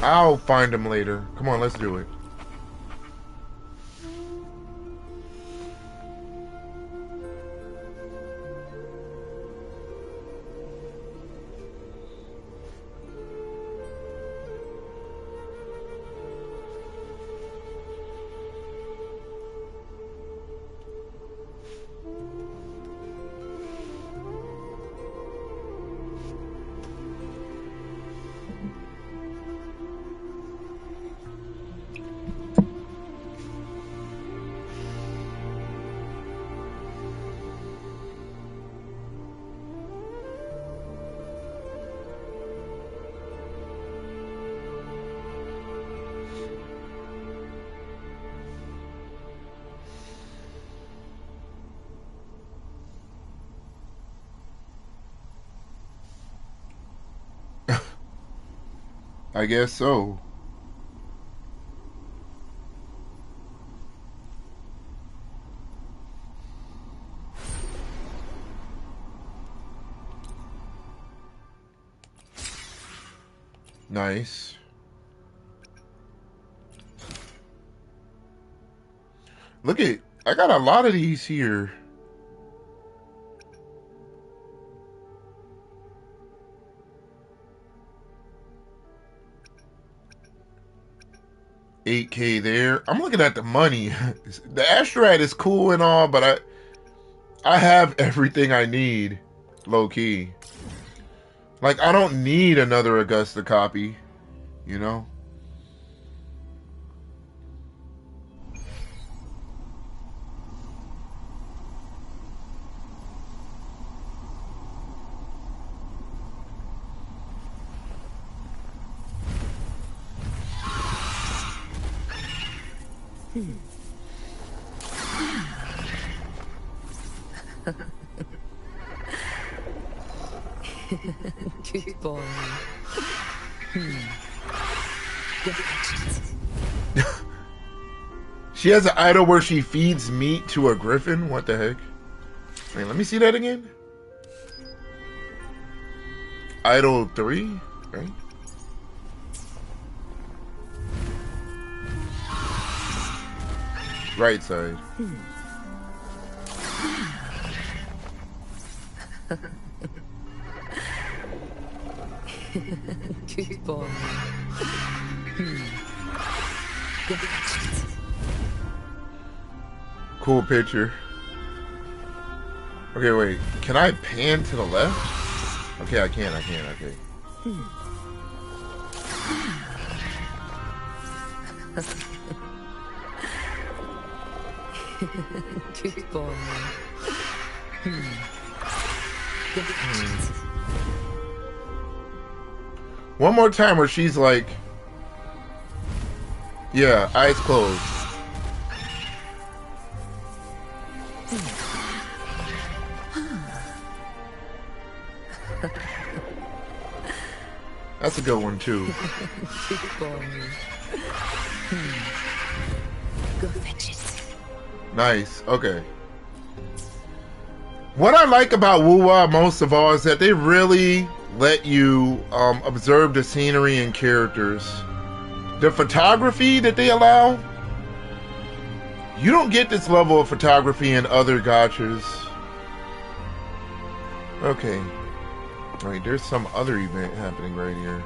I'll find them later. Come on, let's do it. I guess so. Nice. Look at, I got a lot of these here. $8K there. I'm looking at the money. The Astrad is cool and all, but I have everything I need, low key. Like, I don't need another Augusta copy, you know? Good boy. She has an idol where she feeds meat to a griffin? What the heck? Wait, let me see that again. Idol 3, right? Right side. Good boy. Cool picture. Okay, wait. Can I pan to the left? Okay, I can, okay. Good boy. One more time where she's like, yeah, eyes closed. That's a good one too. Good boy. Go fetch it. Nice. Okay. What I like about Wuwa most of all is that they really let you observe the scenery and characters. The photography that they allow, you don't get this level of photography in other gachas. Okay. Wait, there's some other event happening right here.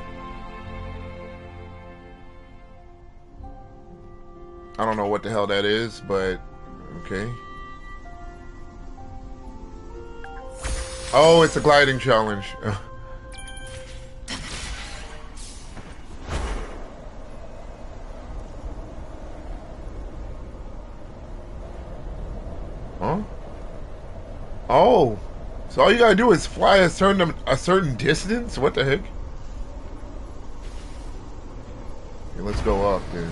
I don't know what the hell that is, but okay. Oh, it's a gliding challenge. Huh? Oh, so all you gotta do is fly a certain distance? What the heck? Okay, let's go up then.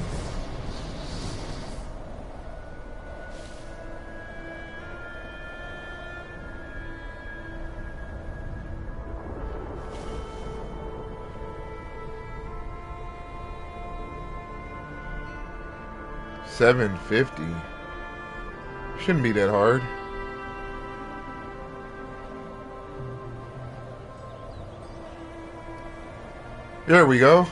$750. Shouldn't be that hard. There we go.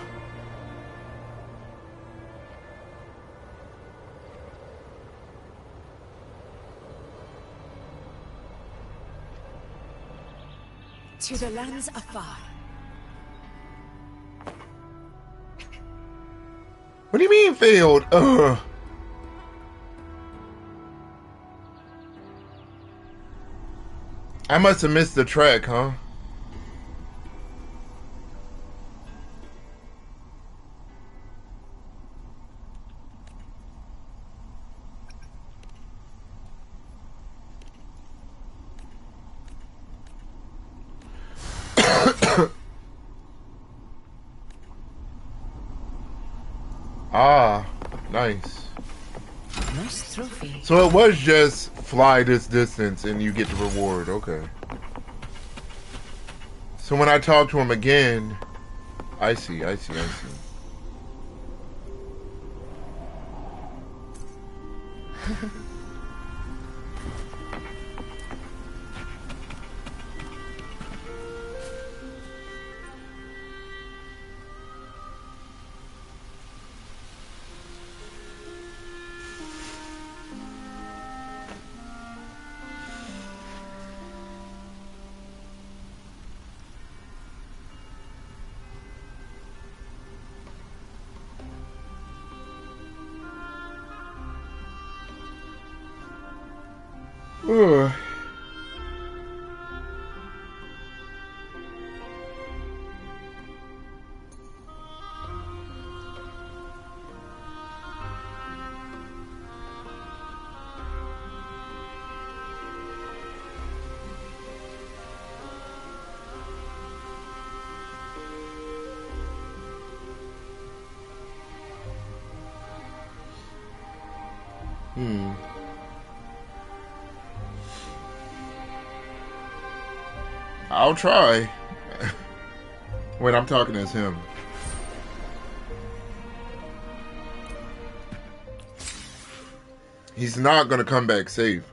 To the lands afar. What do you mean failed? Ugh. I must have missed the track, huh? Ah, nice. Nice trophy. So it was just fly this distance and you get the reward. Okay. So when I talk to him again, I see. Ugh. I'll try. When I'm talking as him. He's not gonna come back safe.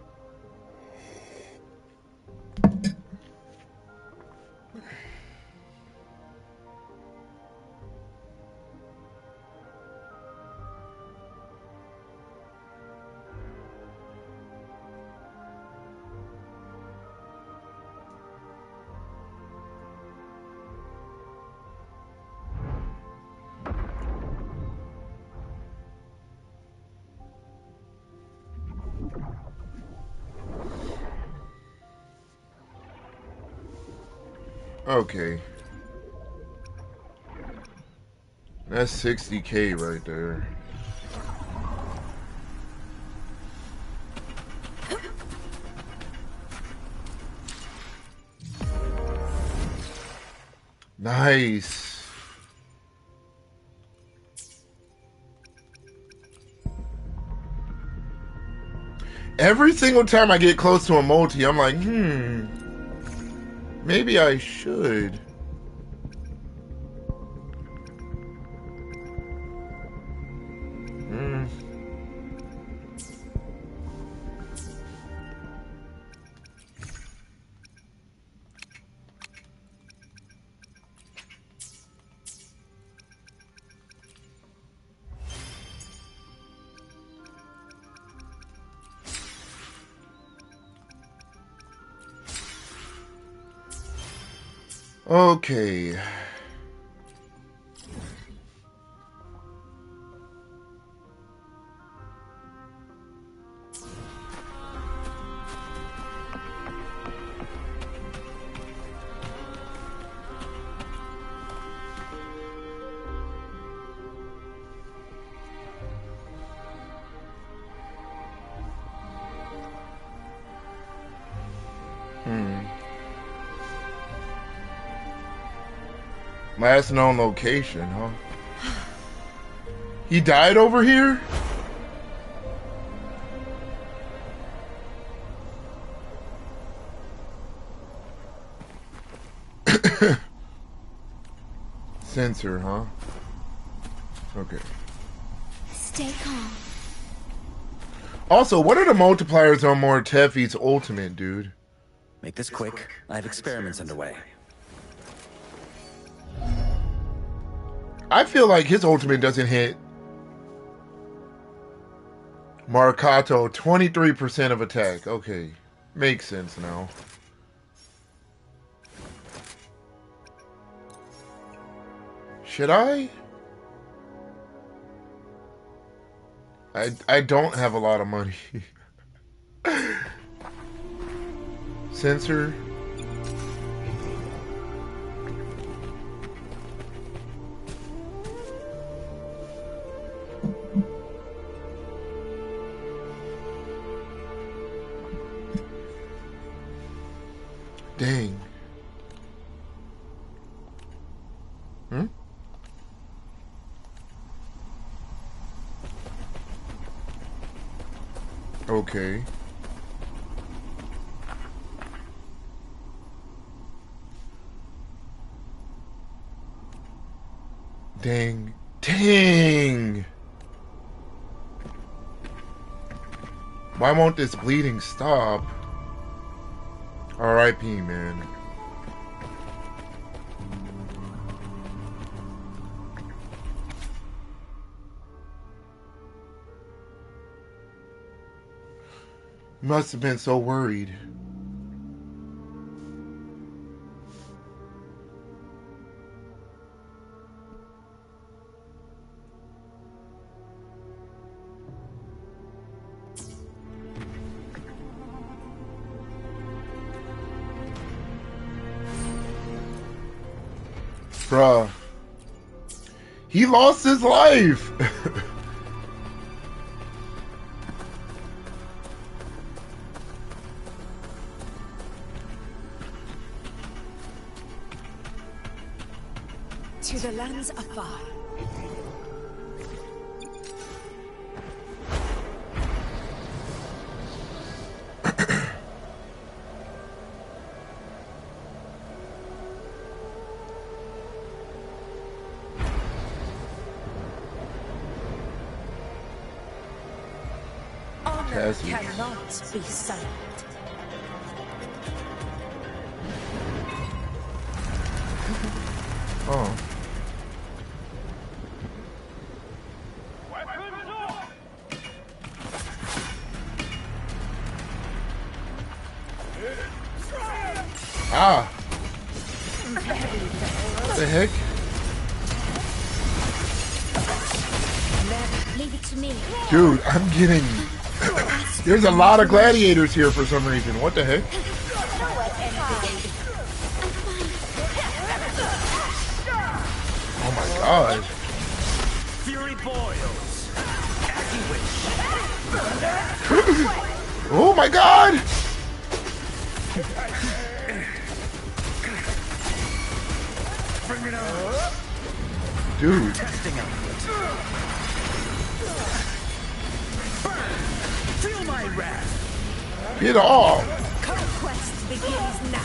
Okay. That's 60K right there. Nice. Every single time I get close to a multi, I'm like, maybe I should. Okay. Last known location, huh? He died over here? Sensor, huh? Okay. Stay calm. Also, what are the multipliers on Morteffi's ultimate, dude? Make this quick. I have experiments underway. I feel like his ultimate doesn't hit Marcato 23% of attack. Okay. Makes sense now. Should I? I don't have a lot of money. Sensor. Dang. Hmm? Okay. Dang. Dang! Why won't this bleeding stop? R.I.P., man. Must have been so worried. Bruh. He lost his life! To the lands afar. Honor cannot be silent. Oh. Ah! What the heck? Leave it to me. Dude, I'm getting... There's a lot of gladiators here for some reason. What the heck? Oh my god. Fury boils. As you wish. Oh my god! Bring it on. Dude. Testing output. Burn. Feel my wrath. Get off! Conquest begins now.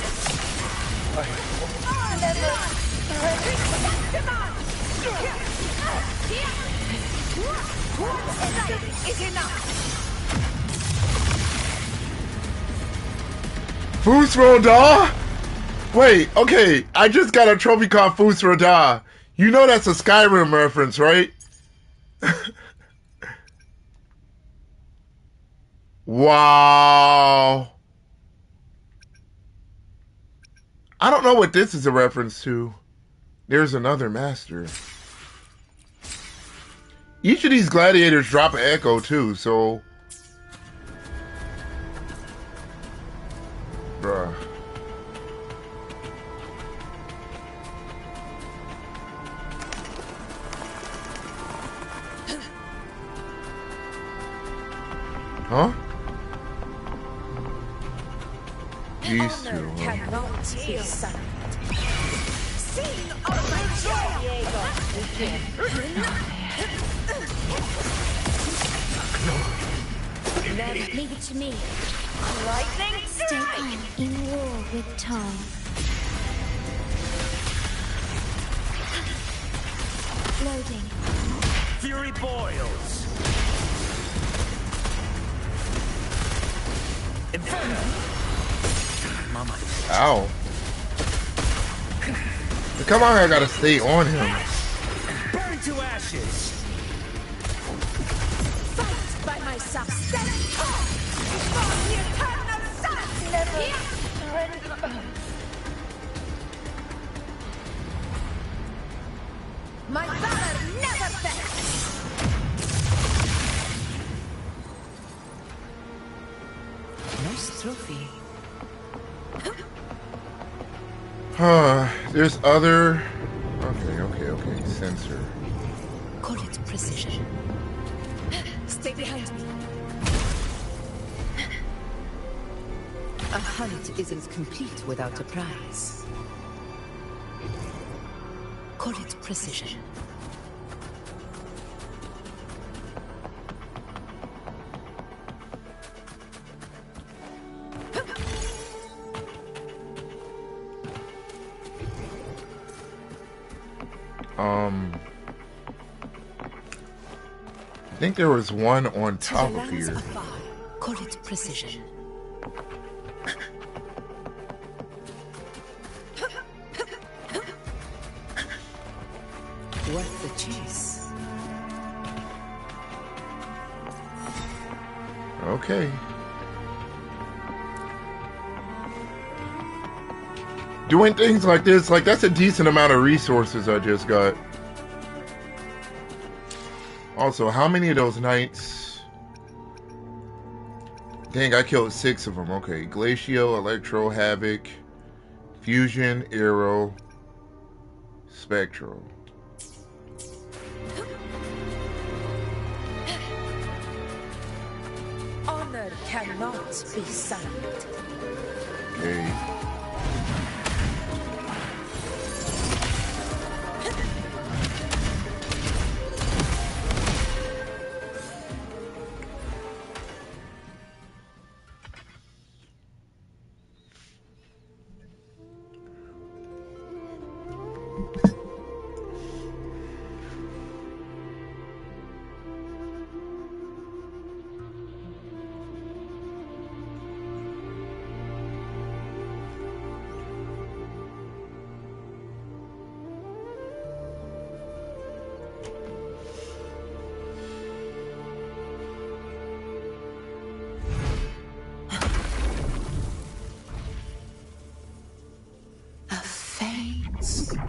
Is enough. Fusroda? Wait, okay. I just got a trophy called Fusroda. You know that's a Skyrim reference, right? Wow. I don't know what this is a reference to. There's another master. Each of these gladiators drop an echo too, so... Bruh. Huh? These two. Honor cannot be silent. Sing of my Leave it to me. Lightning stay calm in war with time. Loading. Fury boils. Inferno. Mama. Ow. Come on, I gotta stay on him. Burn to ashes. Fight by my side. Stand tall before the eternal sun. Never surrender. My valor never fails! Nice trophy. There's other... Okay. Sensor. Call it precision. Stay behind me. A hunt isn't complete without a prize. Call it precision. I think there was one on top of here. Call it precision. Worth the chase. Okay. Doing things like this, like that's a decent amount of resources I just got. Also, how many of those knights? Dang, I killed 6 of them. Okay, Glacio, Electro, Havoc, Fusion, Arrow, Spectral. Honor cannot be silent. Okay.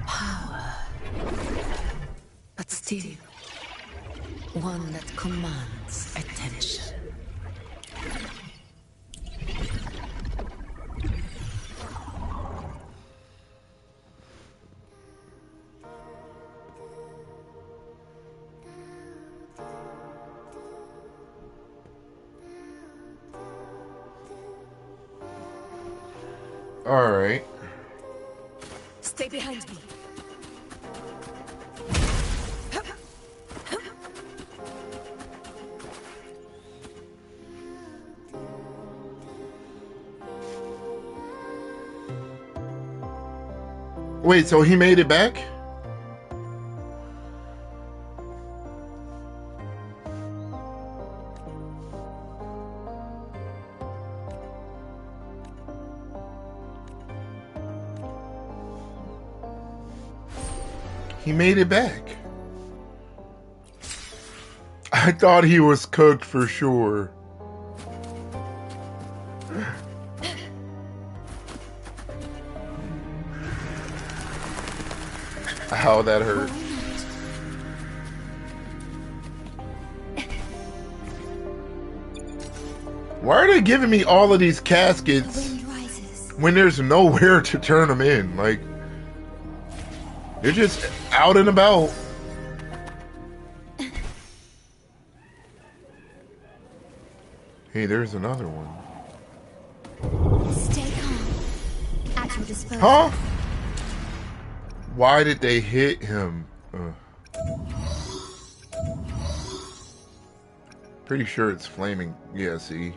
Power. But still, one that commands attention. All right. Stay behind me. Wait, so he made it back? He made it back. I thought he was cooked for sure. How that hurt. Why are they giving me all of these caskets when there's nowhere to turn them in? Like, they're just out and about. Hey, there's another one. Stay calm. At your disposal. Huh? Why did they hit him? Pretty sure it's flaming. Yeah, see?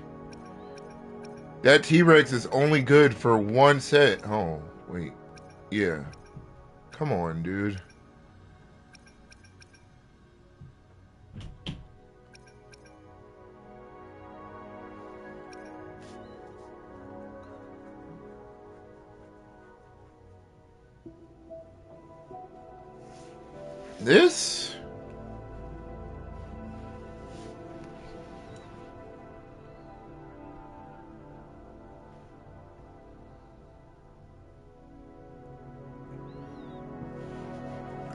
That T-Rex is only good for one set. Oh, wait. Yeah. Come on, dude. This?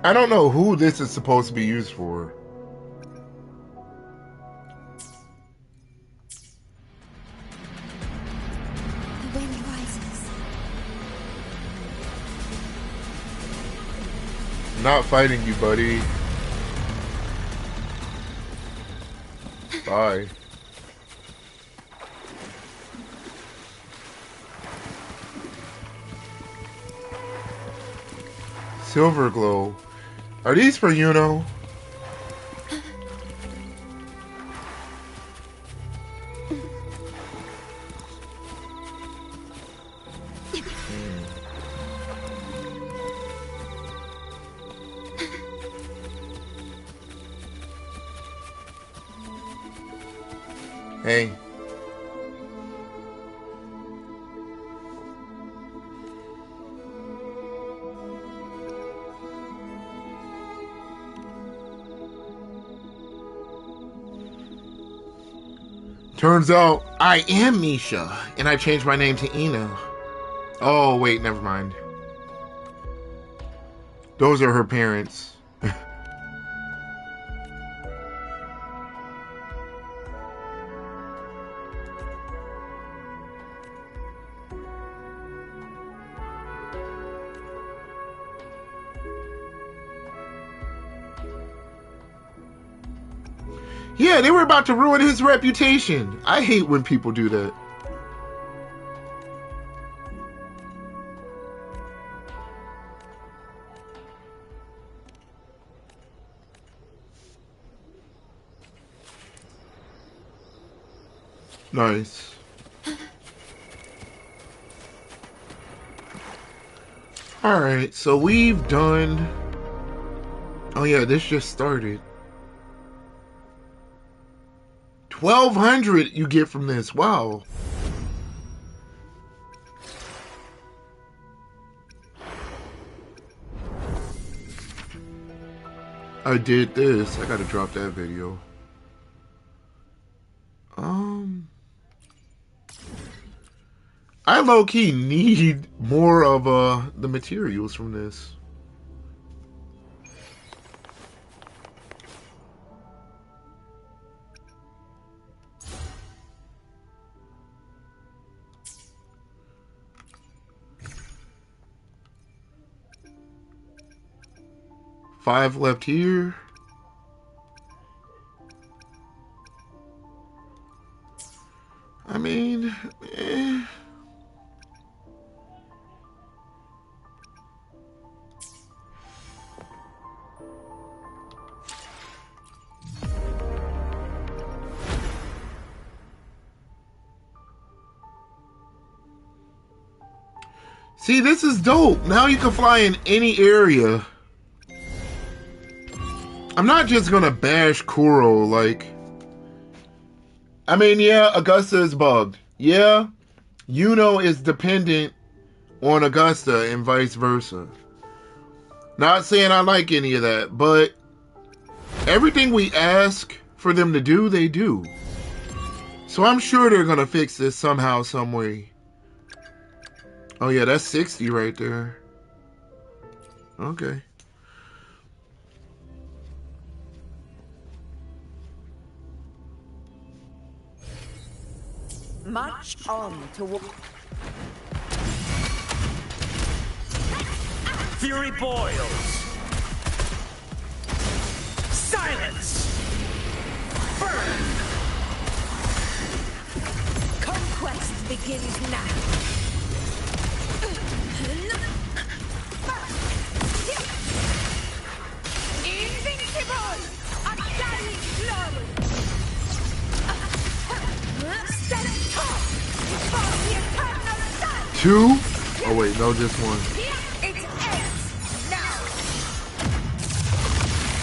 I don't know who this is supposed to be used for. The wind rises. I'm not fighting you, buddy. Bye. Silver glow. Are these for Yuno? Hey. Turns out I am Misha, and I changed my name to Ina. Oh, wait, never mind. Those are her parents. Yeah, they were about to ruin his reputation. I hate when people do that. Nice. Alright, so we've done... Oh yeah, this just started. 1,200 you get from this. Wow. I did this. I gotta drop that video. I low-key need more of the materials from this. Five left here. I mean, See, this is dope. Now you can fly in any area. I'm not just gonna bash Kuro, like... I mean, yeah, Augusta is bugged. Yeah, Yuno is dependent on Augusta and vice versa. Not saying I like any of that, but everything we ask for them to do, they do. So I'm sure they're gonna fix this somehow, some way. Oh yeah, that's 60 right there. Okay. March on to Fury boils. Silence. Burn. conquest begins now. Invincible! Undying glory! Stand tall before the eternal sun! 2? Oh wait, no, just 1. It ends now!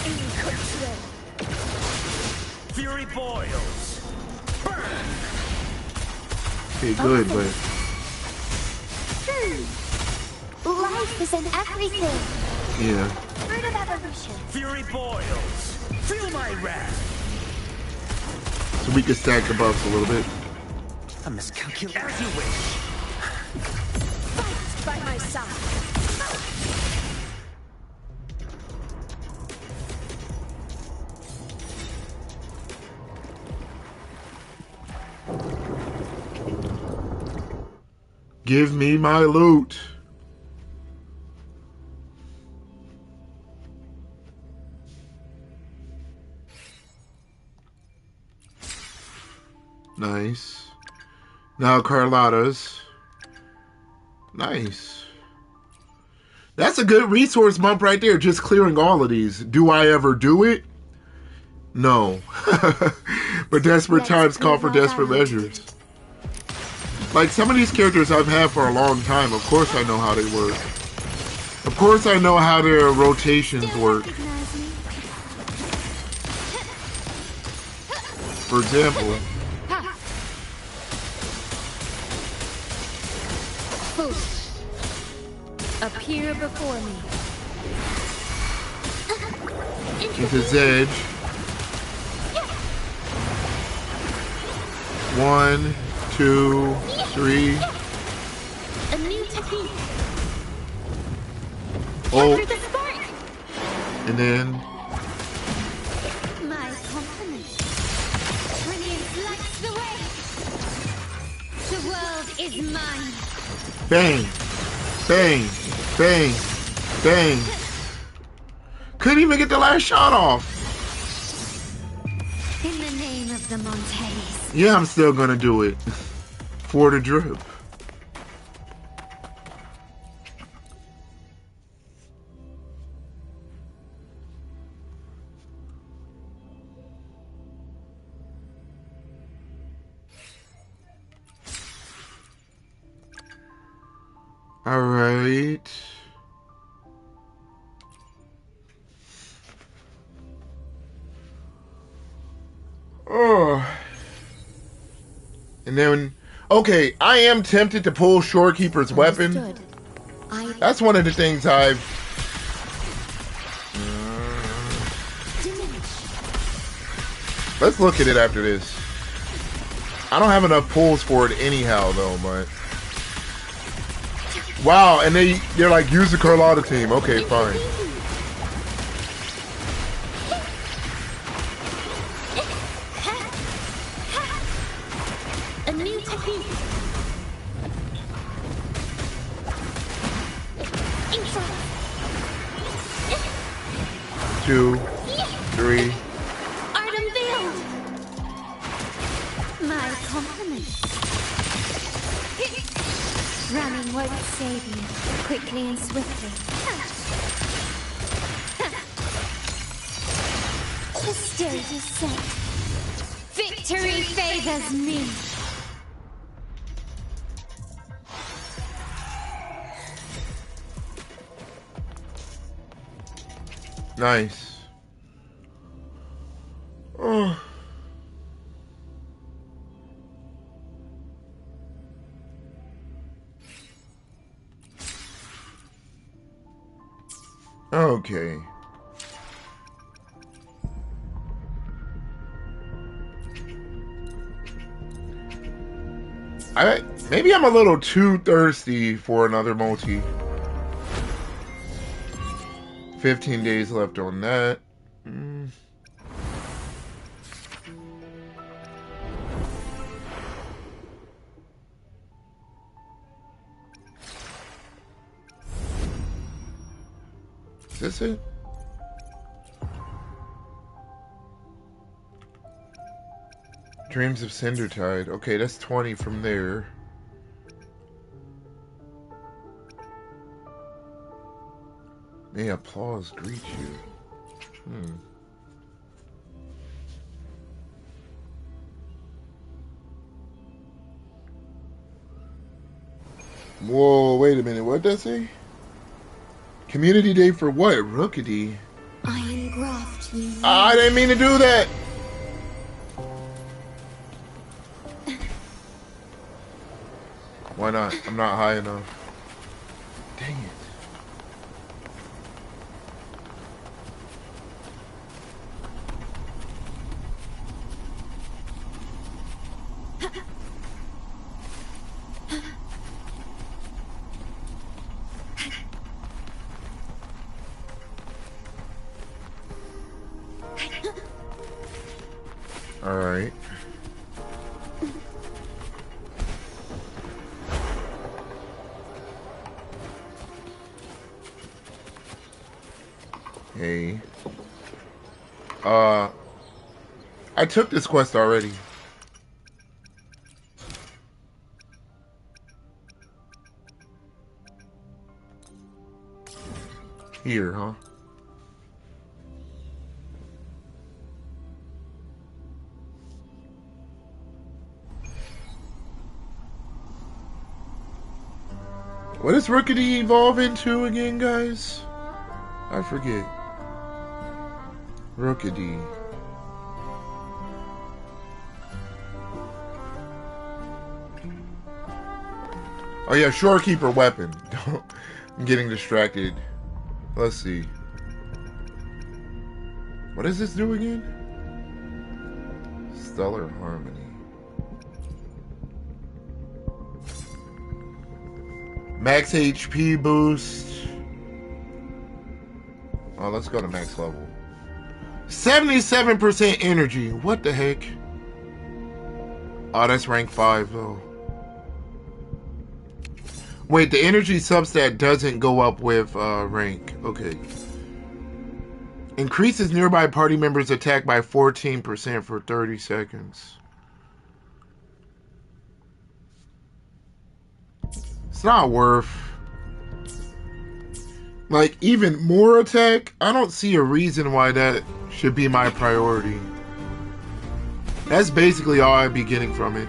In control. Fury boils. Burn. Okay, good, but... Life is in everything. Yeah. Fruit of evolution. Fury boils. Feel my wrath. So we can stack the buffs a little bit. A miscalculation. As you wish. Fight by my side. Give me my loot. Nice. Now Carlotta's. Nice. That's a good resource bump right there, just clearing all of these. Do I ever do it? No. But desperate times call for desperate measures. Like, some of these characters I've had for a long time, of course I know how they work. Of course I know how their rotations work. For example... Appear before me. Into Zedge. 1, 2, 3. A new technique. Oh. Capture the spark. And then... My compliments. Brilliance lights the way. The world is mine. Bang. Bang. Bang. Bang. Couldn't even get the last shot off. In the name of the Montes. Yeah, I'm still gonna do it. For the drip. All right. Oh. And then, okay, I am tempted to pull Shorekeeper's weapon. That's one of the things I've... Let's look at it after this. I don't have enough pulls for it anyhow, though, but... Wow, and they're like, use the Carlotta team. Okay, fine. A new technique. 2, 3. Art unveiled. My compliments. Running won't save you, quickly and swiftly. The stage is set. Victory favors me. Nice. Oh. Okay. Maybe I'm a little too thirsty for another multi. 15 days left on that. Is this it? Dreams of Cindertide. Okay, that's 20 from there. May applause greet you. Whoa, wait a minute. What does that say? Community day for what? Rookity. I engraft you. I didn't mean to do that. Why not? I'm not high enough. Dang it. All right. Okay. I took this quest already. Here, huh? What does Rookity evolve into again, guys? I forget. Rookity. Oh yeah, Shorekeeper weapon. I'm getting distracted. Let's see. What does this do again? Stellar Harmony. Max HP boost. Oh, let's go to max level. 77% energy. What the heck? Oh, that's rank 5 though. Wait, the energy substat doesn't go up with rank. Okay. Increases nearby party members' attack by 14% for 30 seconds. It's not worth. Like, even more attack? I don't see a reason why that should be my priority. That's basically all I'd be getting from it.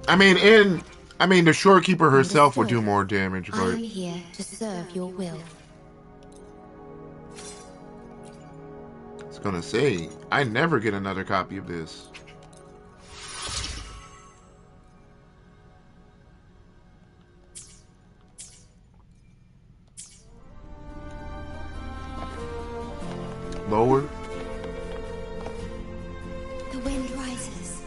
I mean, the Shorekeeper herself would do more damage, but... I am here to serve your will. I was gonna say, I never get another copy of this. Lower. The wind rises.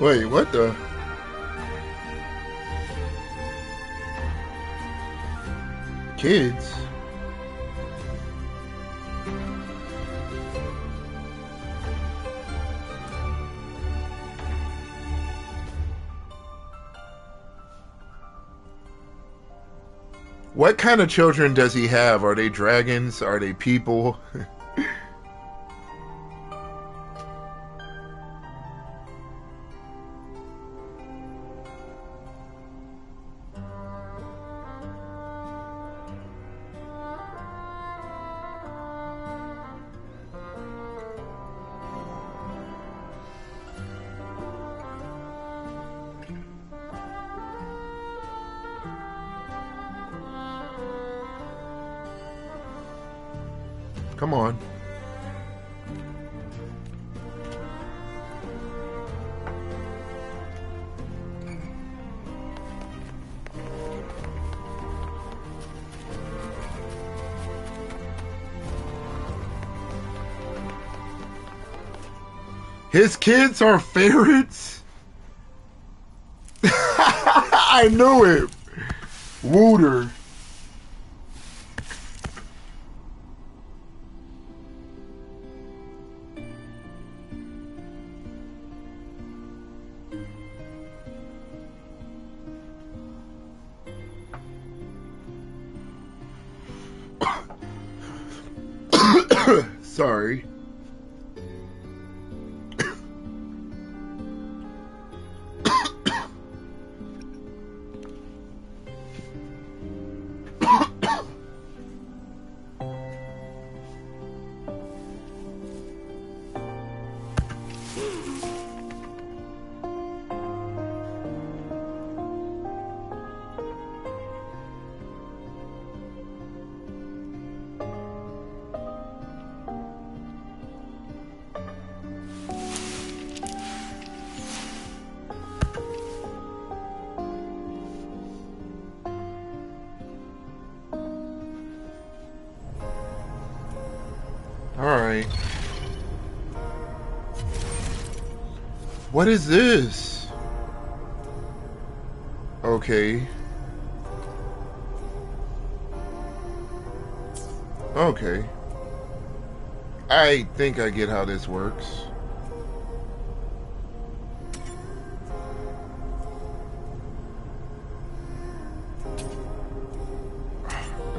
Wait, what the? Kids? What kind of children does he have? Are they dragons? Are they people? Come on. His kids are ferrets? I knew it. Wooter. Sorry. Alright. What is this? Okay. Okay. I think I get how this works.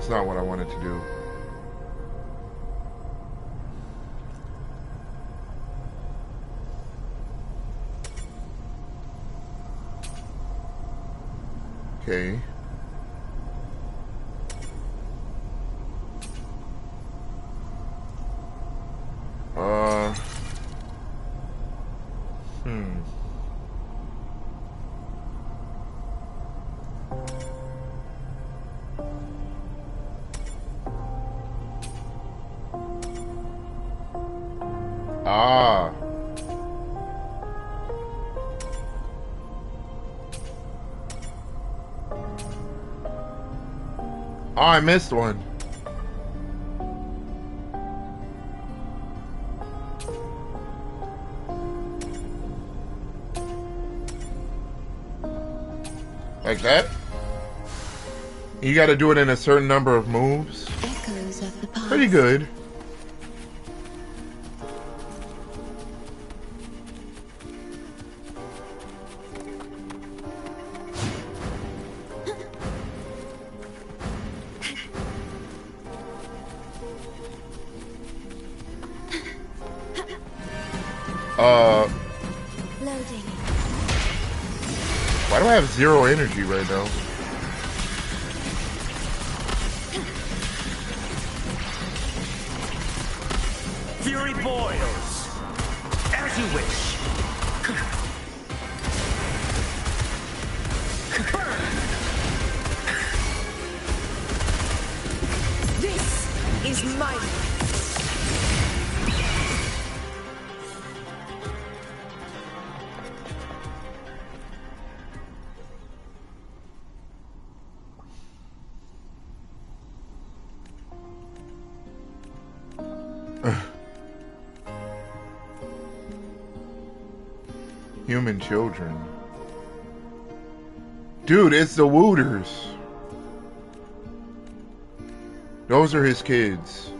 That's not what I wanted to do. Okay. Ah. Oh, I missed one. Like that? You gotta do it in a certain number of moves. Echoes of the past. Pretty good. Loading. Why do I have 0 energy right now? Fury boils. As you wish. This is my Human children. Dude, it's the Wooters. Those are his kids.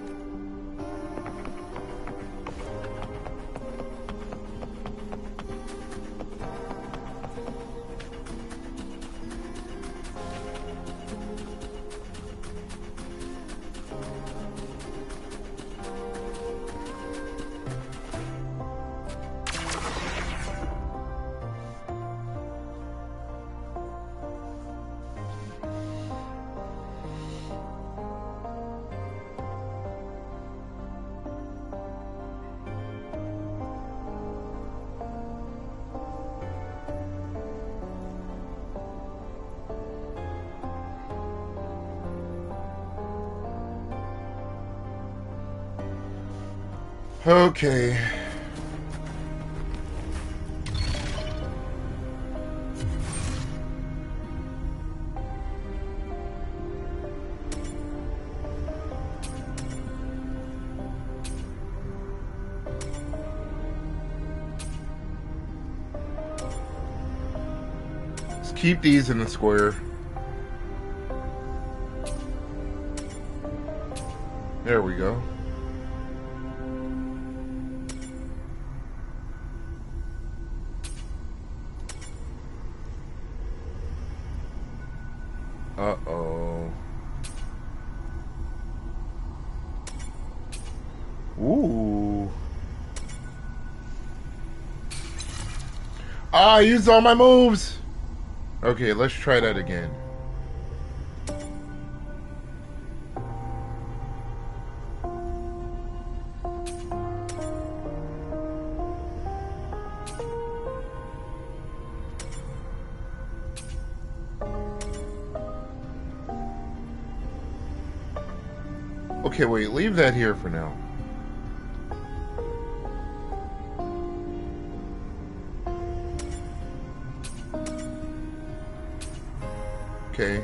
Okay. Let's keep these in the square. There we go. Uh-oh. Ooh. Ah, I used all my moves! Okay, let's try that again. Okay, wait, leave that here for now. Okay.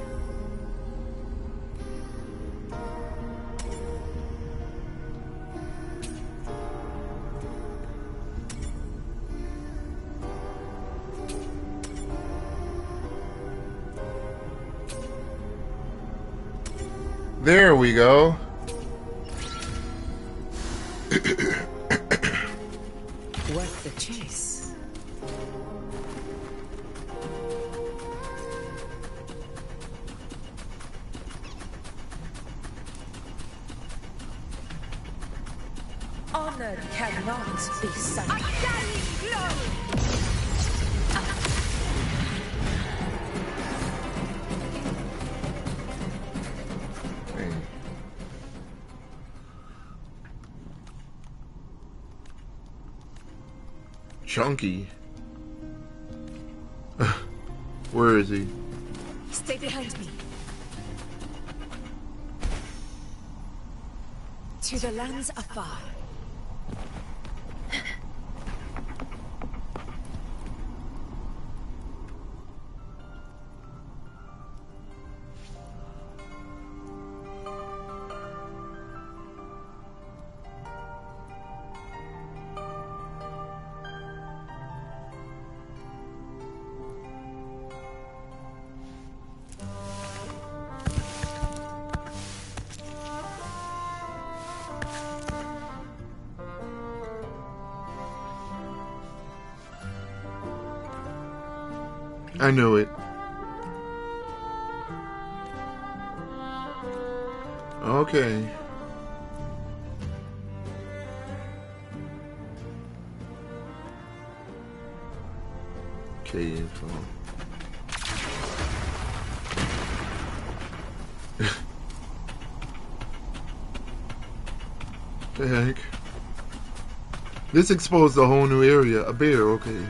There we go. Worth the chase. cannot be sunk. A dying glory! Chunky. Where is he? Stay behind me. To the lands afar. I knew it. Okay. Okay, info. The heck? This exposed a whole new area. A bear, okay.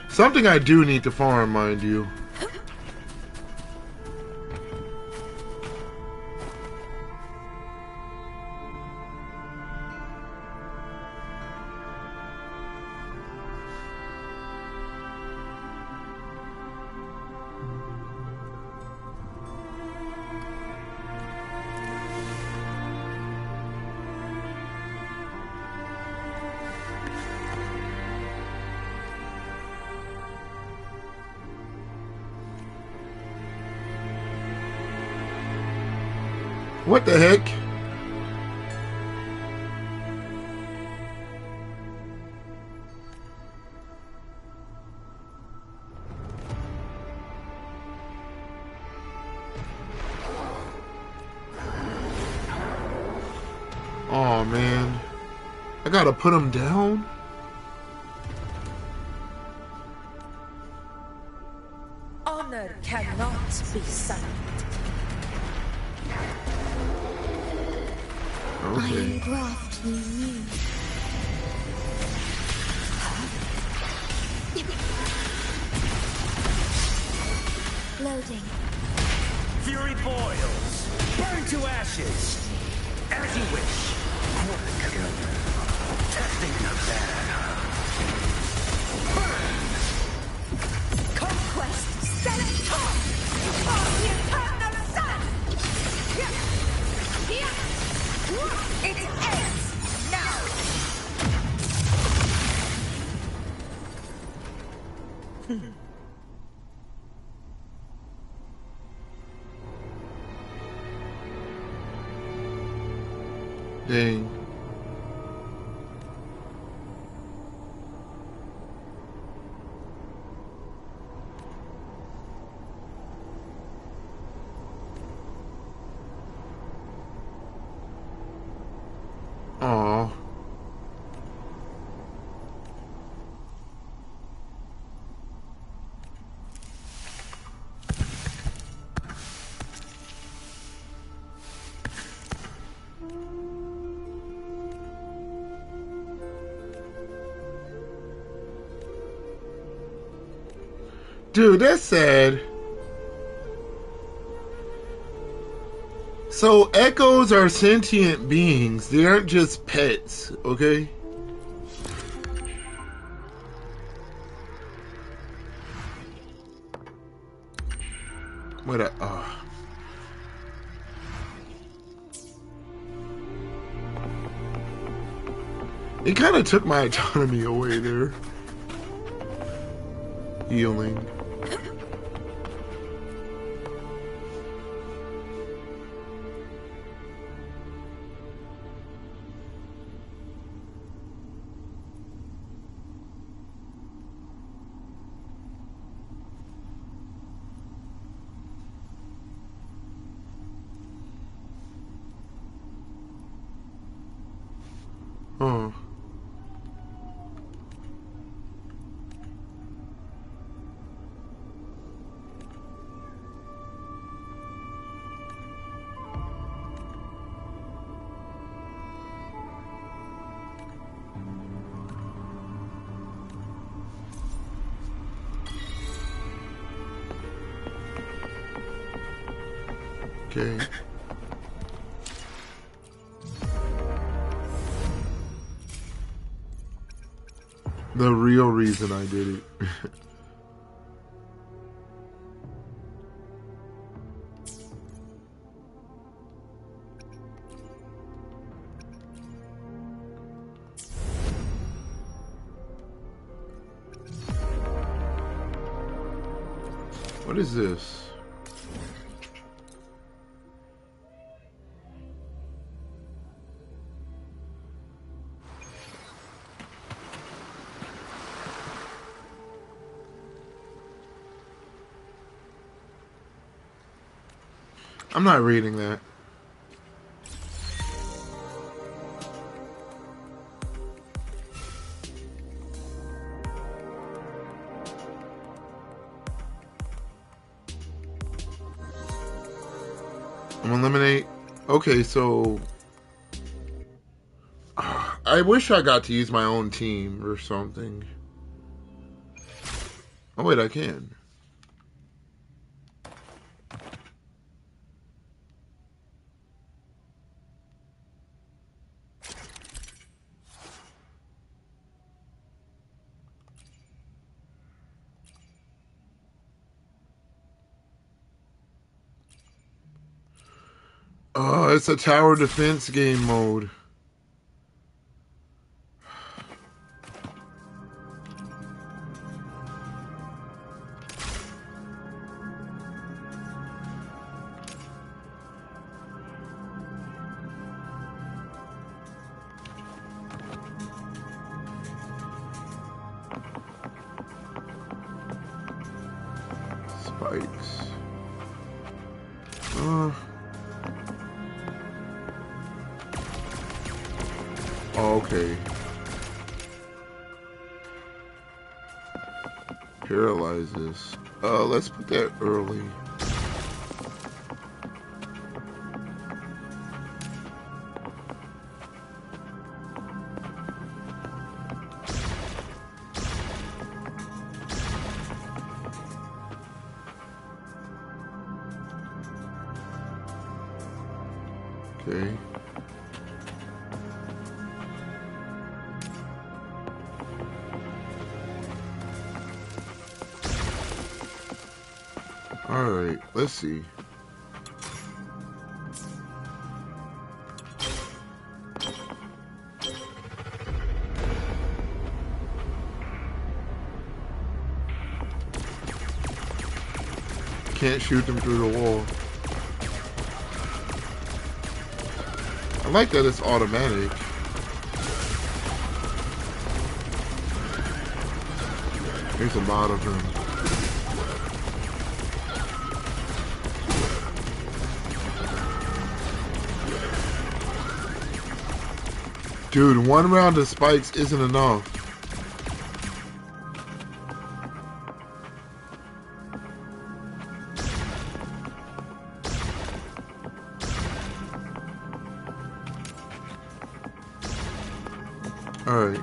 Something I do need to farm, mind you. What the heck? Oh man, I gotta put him down? Honor cannot be sunk. I Okay. engraft me new. Loading. Fury boils. Burn to ashes. As you wish. Testing the bad. Burn. Conquest, stand tall! For the eternal sun! It ends now! Dang. Aw. Dude, that's sad. So, echoes are sentient beings. They aren't just pets, okay? What a... It kind of took my autonomy away there. Healing. Huh. Okay. The real reason I did it. What is this? I'm not reading that. I'm eliminate. Okay, so I wish I got to use my own team or something. Oh wait, I can. Oh, it's a tower defense game mode. Spikes. Okay. Paralyzes. Let's put that early. Okay. Alright, let's see. Can't shoot them through the wall. I like that it's automatic. There's a lot of them. Dude, one round of spikes isn't enough. Alright.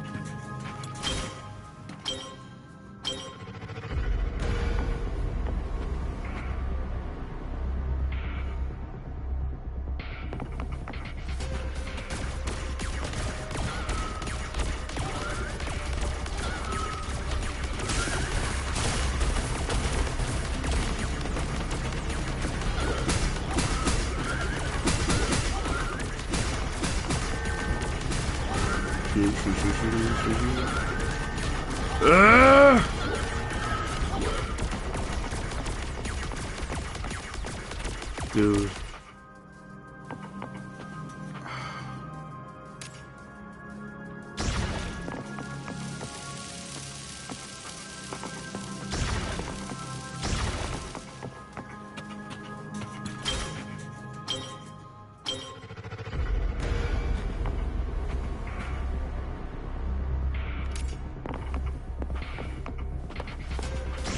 Dude.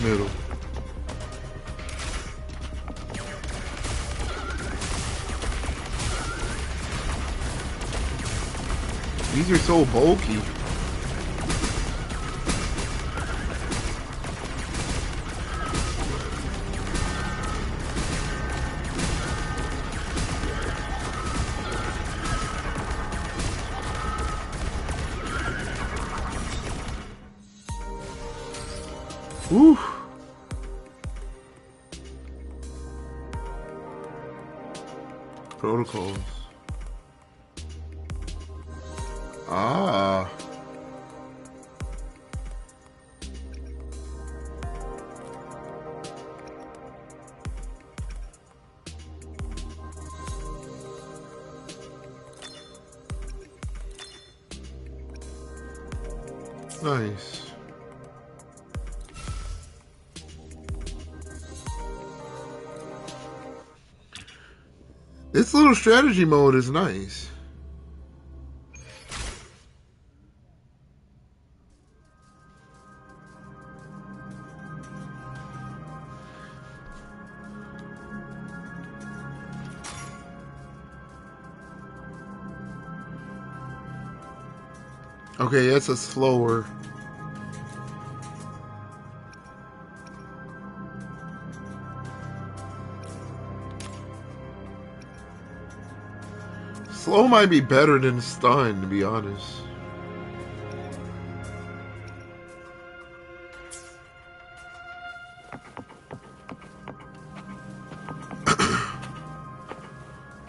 Middle. These are so bulky. Whew. Protocols. Ah. Nice. This little strategy mode is nice. Okay, that's a slower. Slow might be better than stun, to be honest.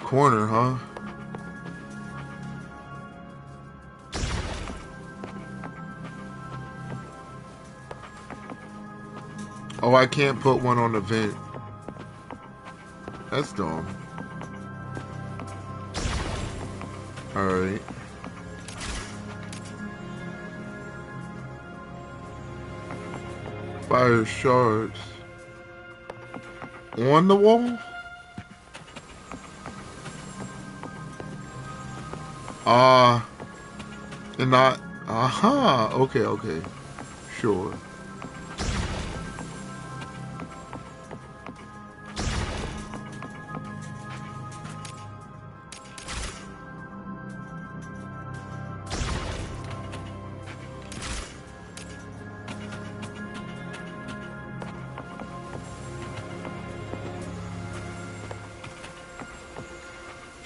Corner, huh? Oh, I can't put one on the vent. That's dumb. Alright. Fire shards. On the wall? And not... Aha! Okay, okay. Sure.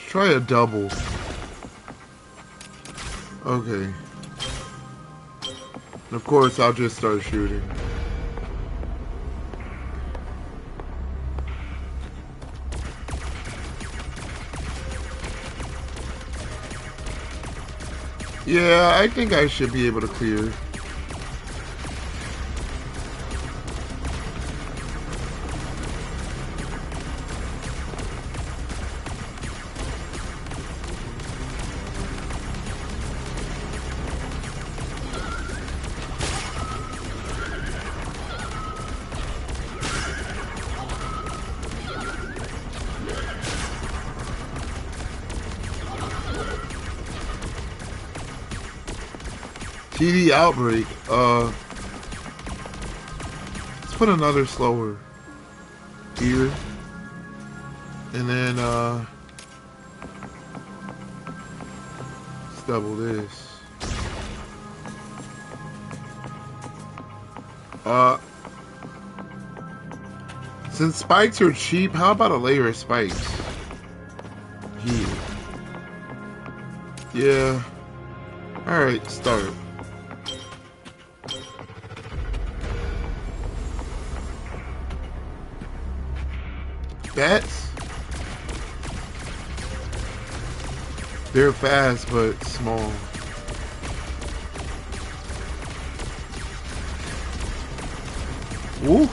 Try a double. Okay. And of course, I'll just start shooting. Yeah, I think I should be able to clear. TD outbreak. Let's put another slower here, and then let's double this. Since spikes are cheap, how about a layer of spikes here? Yeah. All right, start. Bats? They're fast but small. Ooh.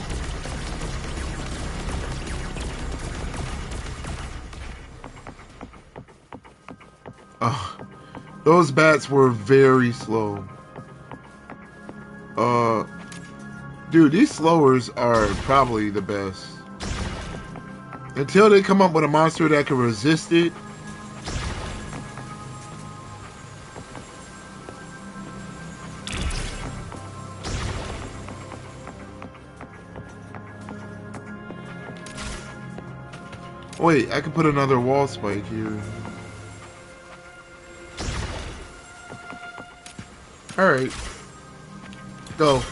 Those bats were very slow. Dude, these slowers are probably the best. Until they come up with a monster that can resist it. Wait, I could put another wall spike here. Alright. Go.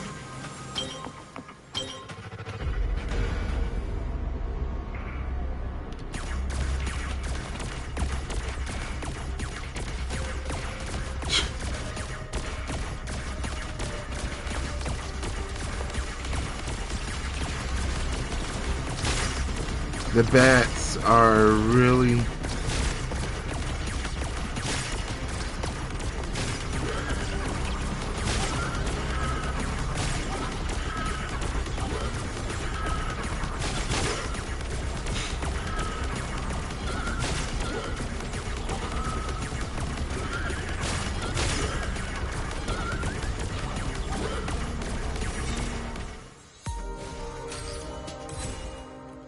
The bats are really...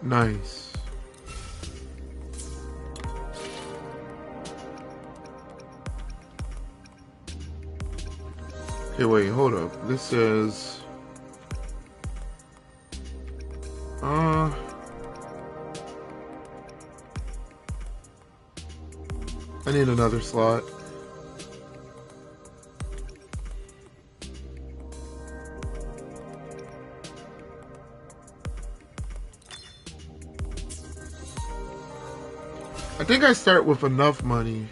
Nice. Okay, wait, hold up. This says... I need another slot. I think I start with enough money.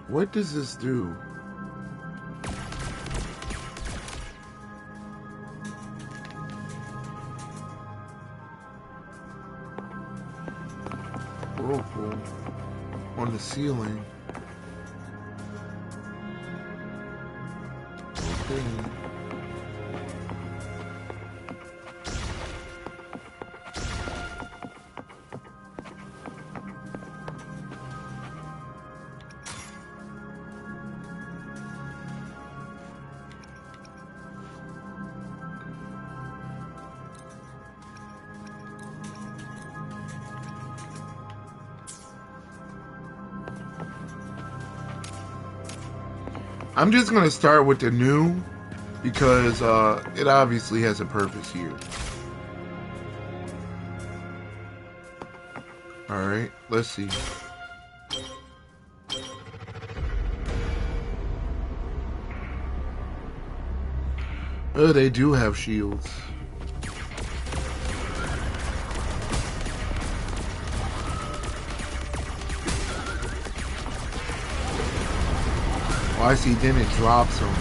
What does this do? Whirlpool on the ceiling. Okay. I'm just going to start with the new because it obviously has a purpose here. Alright, let's see. Oh, they do have shields. I see, then it drops them.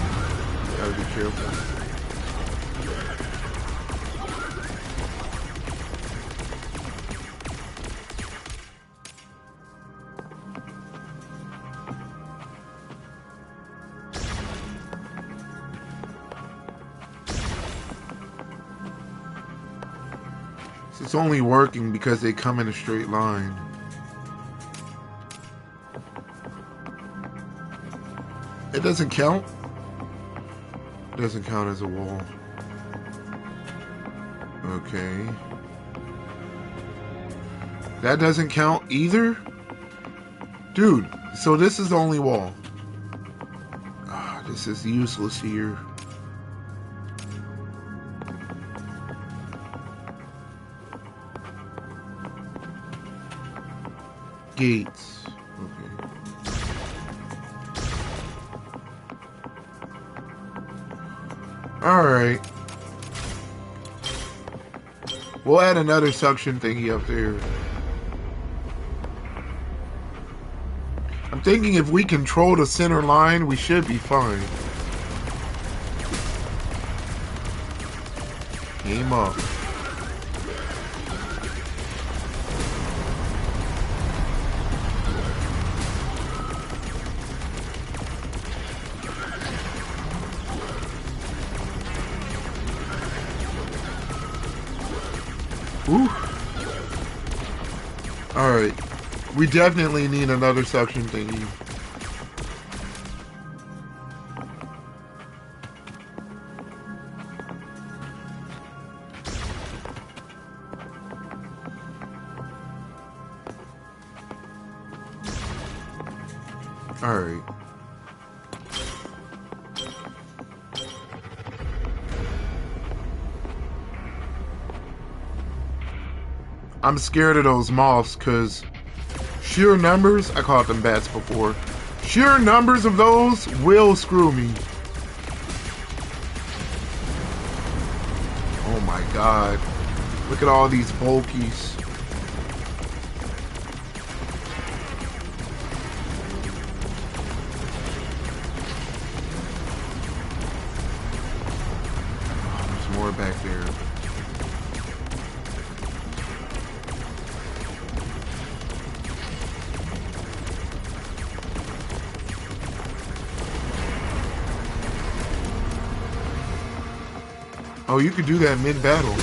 Gotta be careful. It's only working because they come in a straight line. It doesn't count? It doesn't count as a wall. Okay. That doesn't count either? Dude, so this is the only wall. Ah, this is useless here. Gates. Alright. We'll add another suction thingy up there. I'm thinking if we control the center line, we should be fine. Game up. Ooh. Alright. We definitely need another suction thingy. Alright. I'm scared of those moths because sheer numbers, I called them bats before, sheer numbers of those will screw me. Oh my god. Look at all these bulkies. Oh, there's more back there. Oh, you could do that mid-battle.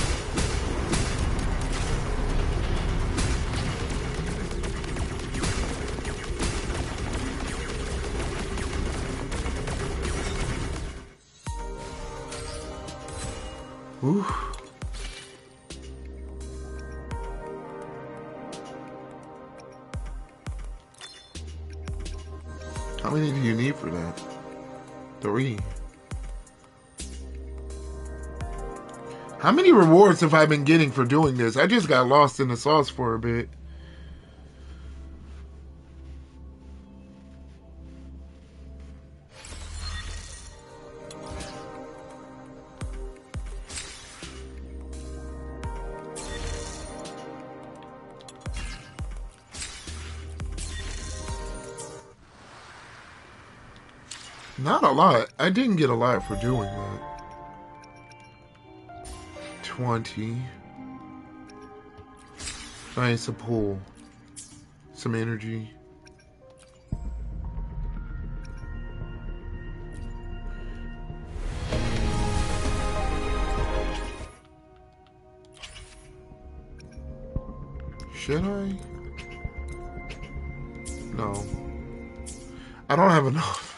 Ooh. How many do you need for that? 3. How many rewards have I been getting for doing this? I just got lost in the sauce for a bit. Not a lot. I didn't get a lot for doing that. 20. Nice, a pull. Some energy. Should I? No. I don't have enough.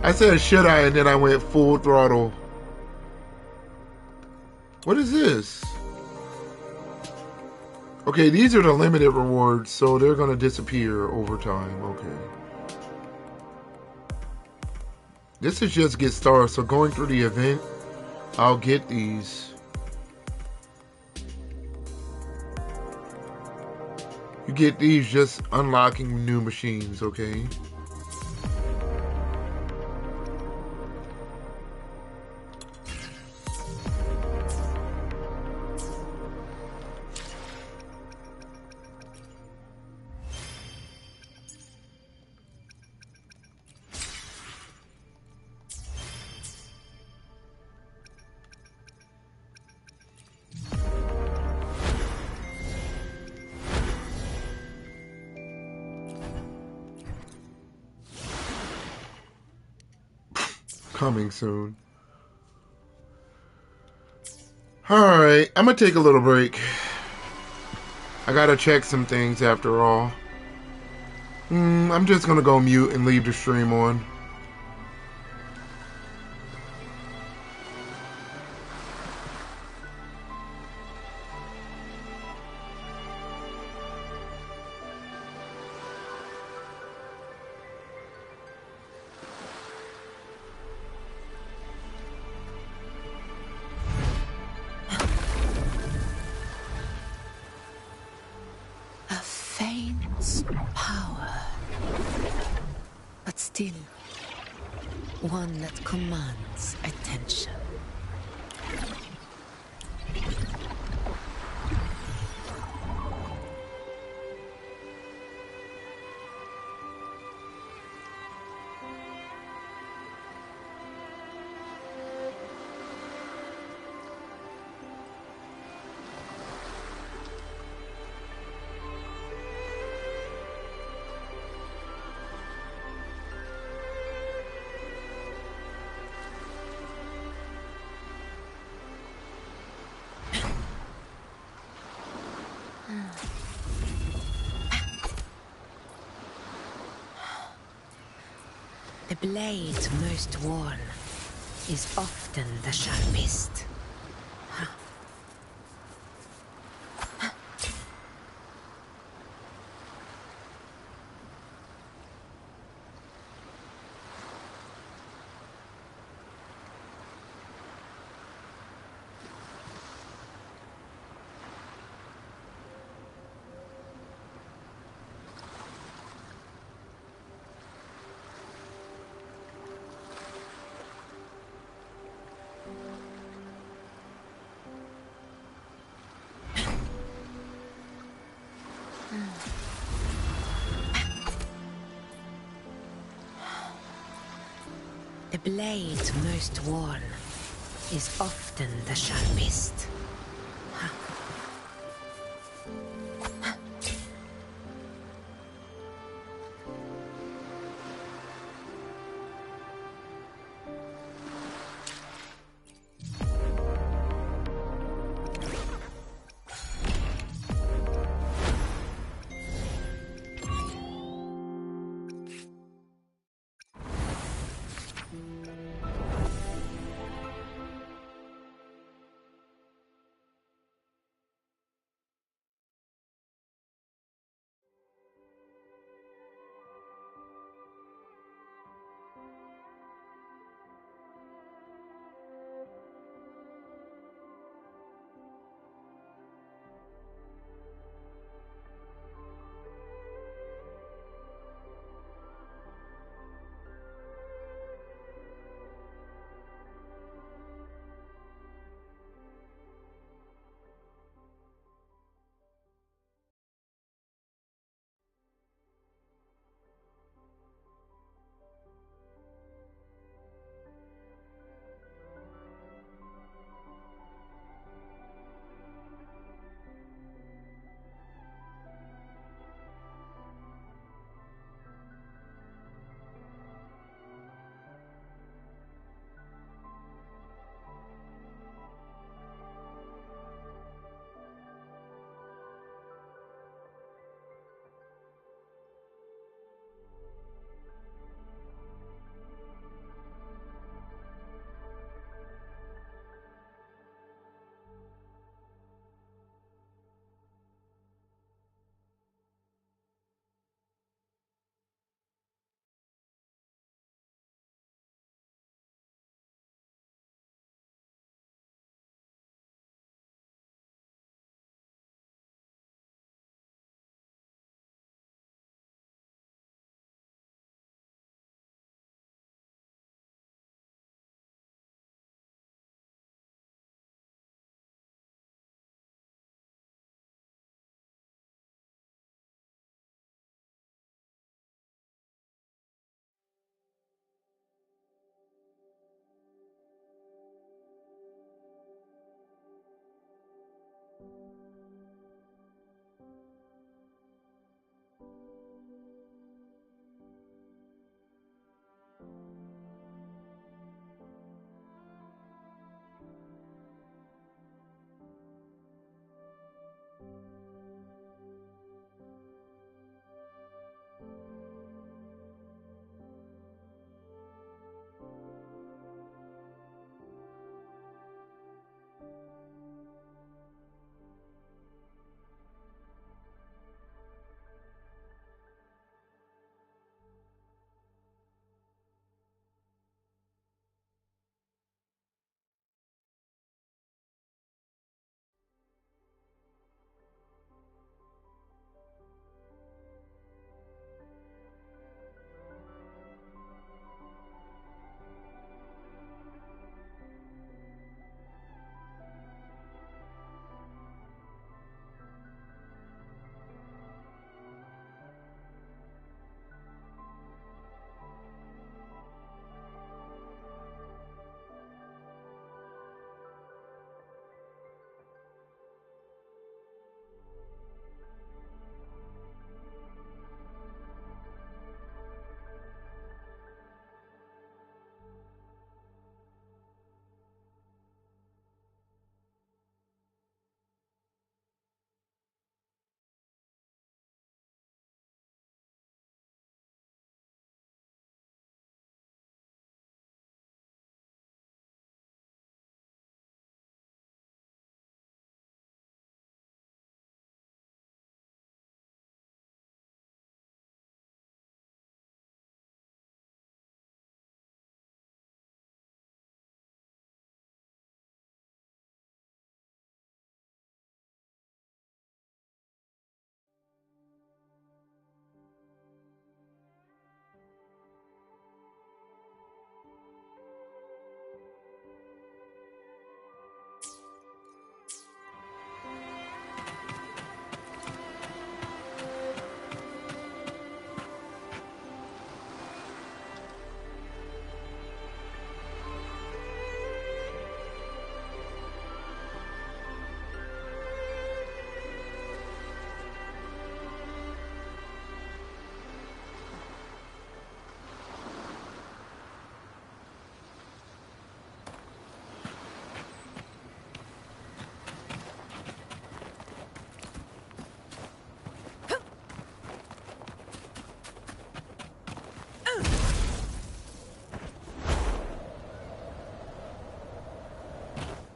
I said should I, and then I went full throttle. What is this? Okay, these are the limited rewards, so they're gonna disappear over time. Okay. This is just get stars, so going through the event, I'll get these. You get these just unlocking new machines, okay? Coming soon. Alright, I'm gonna take a little break. I gotta check some things after all. I'm just gonna go mute and leave the stream on. One that commands attention. The blade most worn is often the sharpest. The blade most worn is often the sharpest.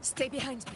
Stay behind me.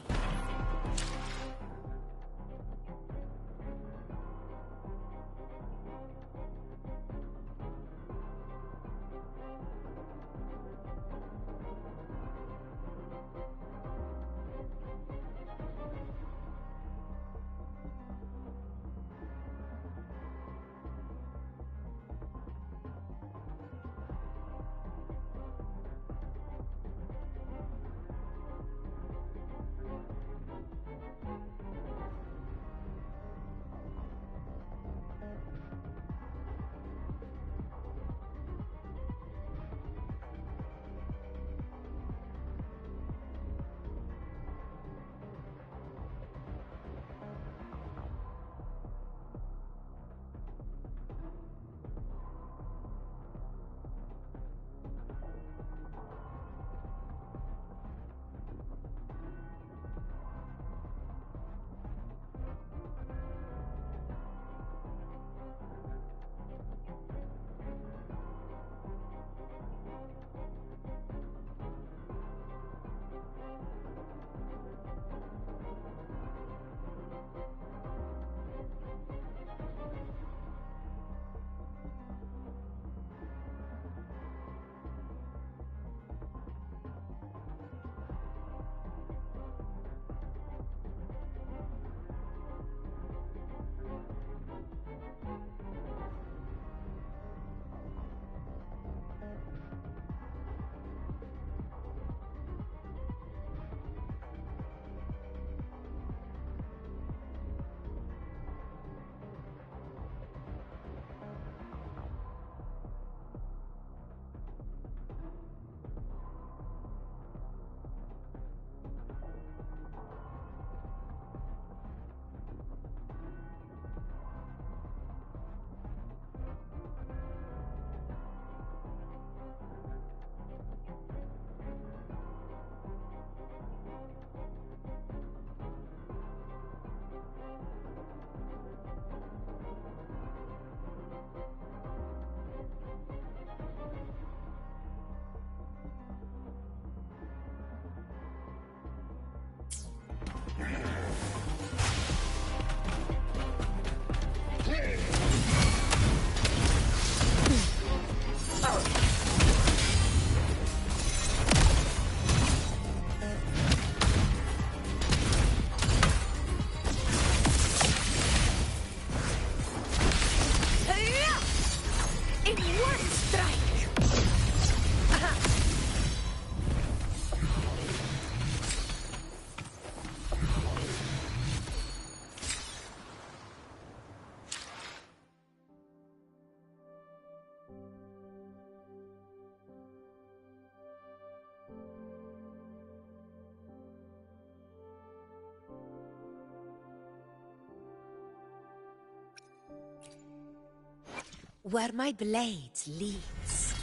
Where my blade leads.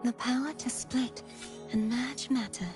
The power to split and merge matter.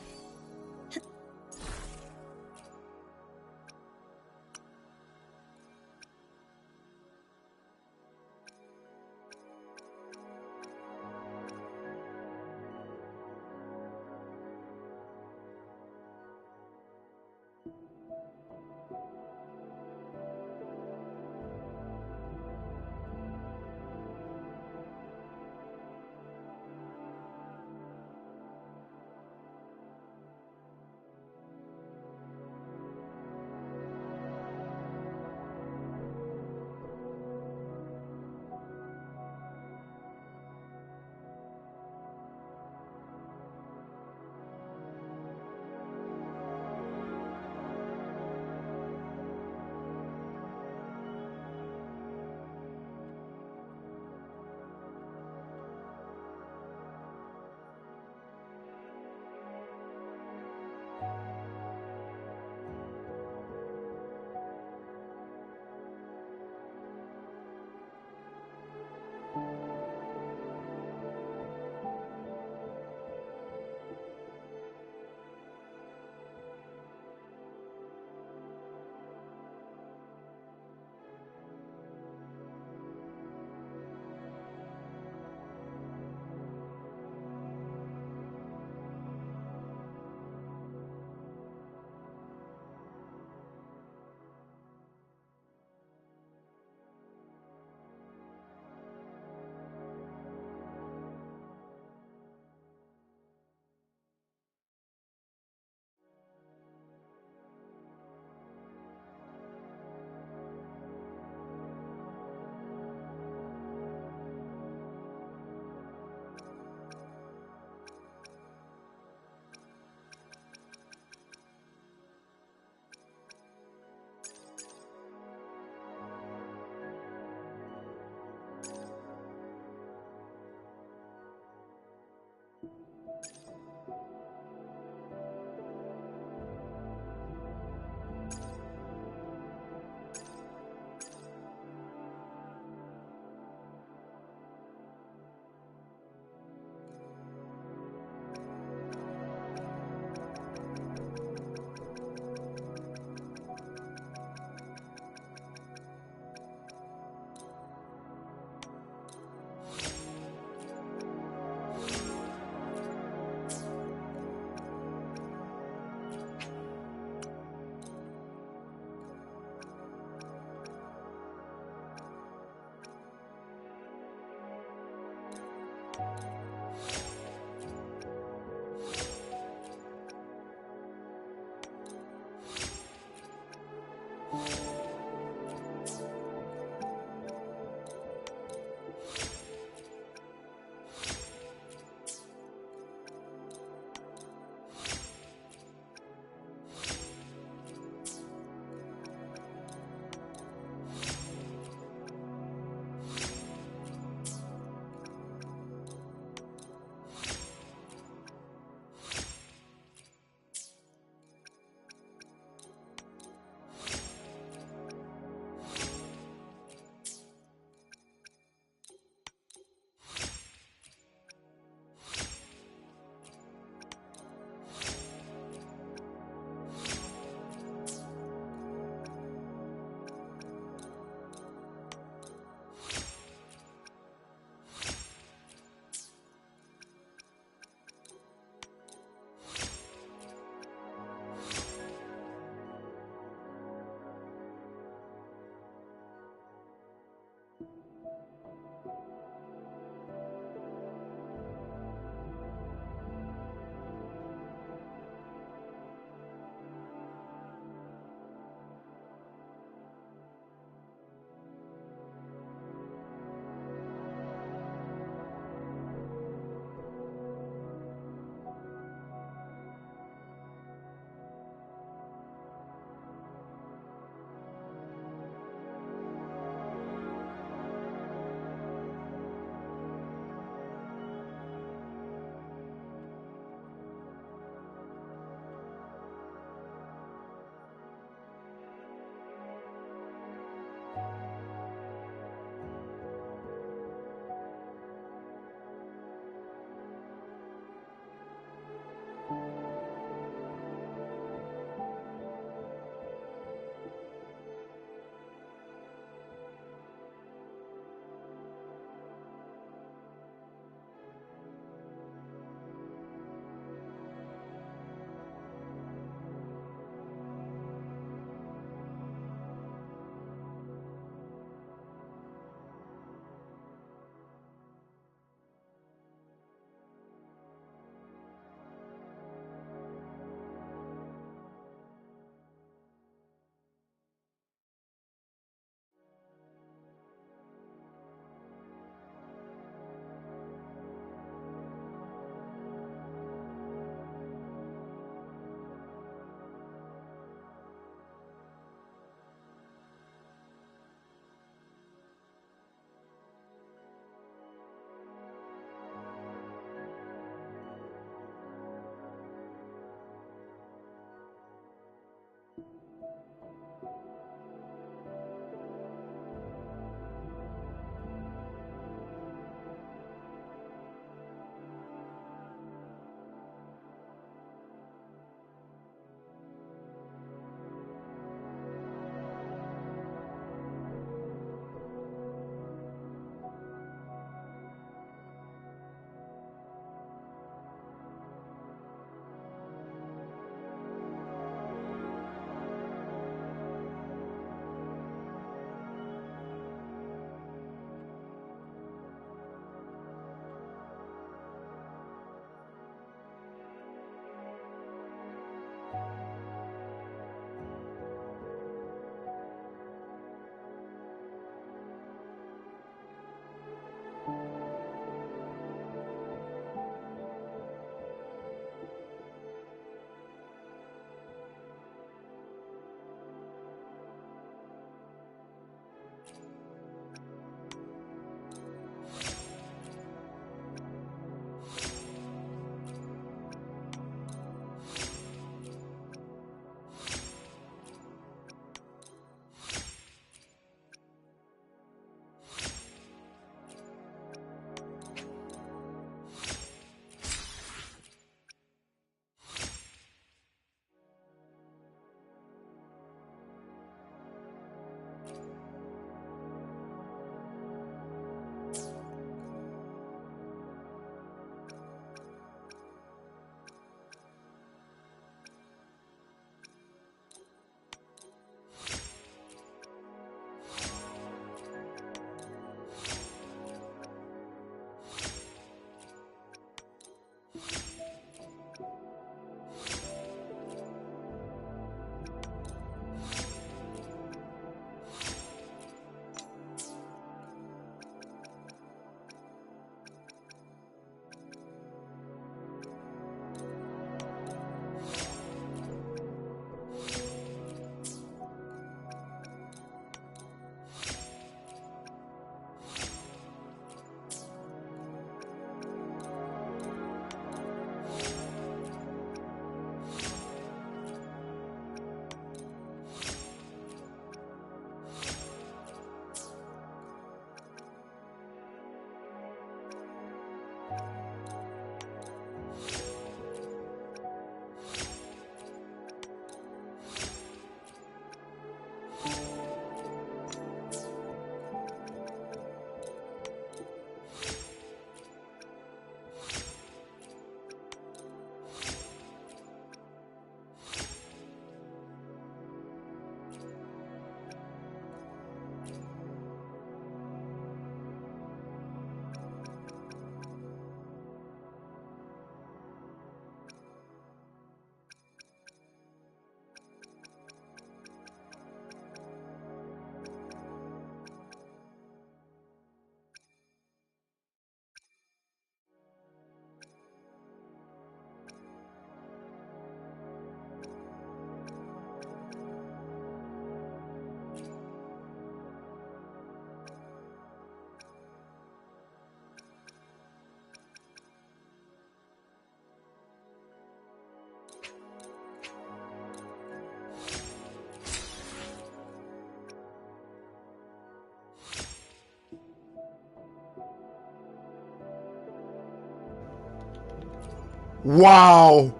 Wow.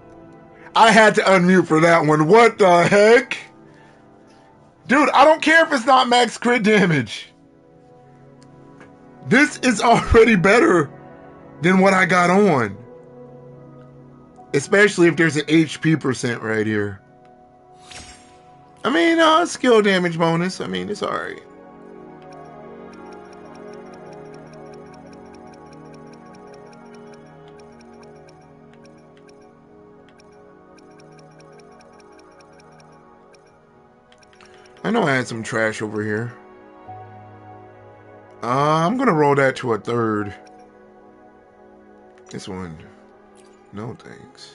I had to unmute for that one. What the heck? Dude, I don't care if it's not max crit damage. This is already better than what I got on. Especially if there's an HP percent right here. I mean, skill damage bonus. I mean, it's alright. I know I had some trash over here. I'm gonna roll that to a third. This one. No thanks.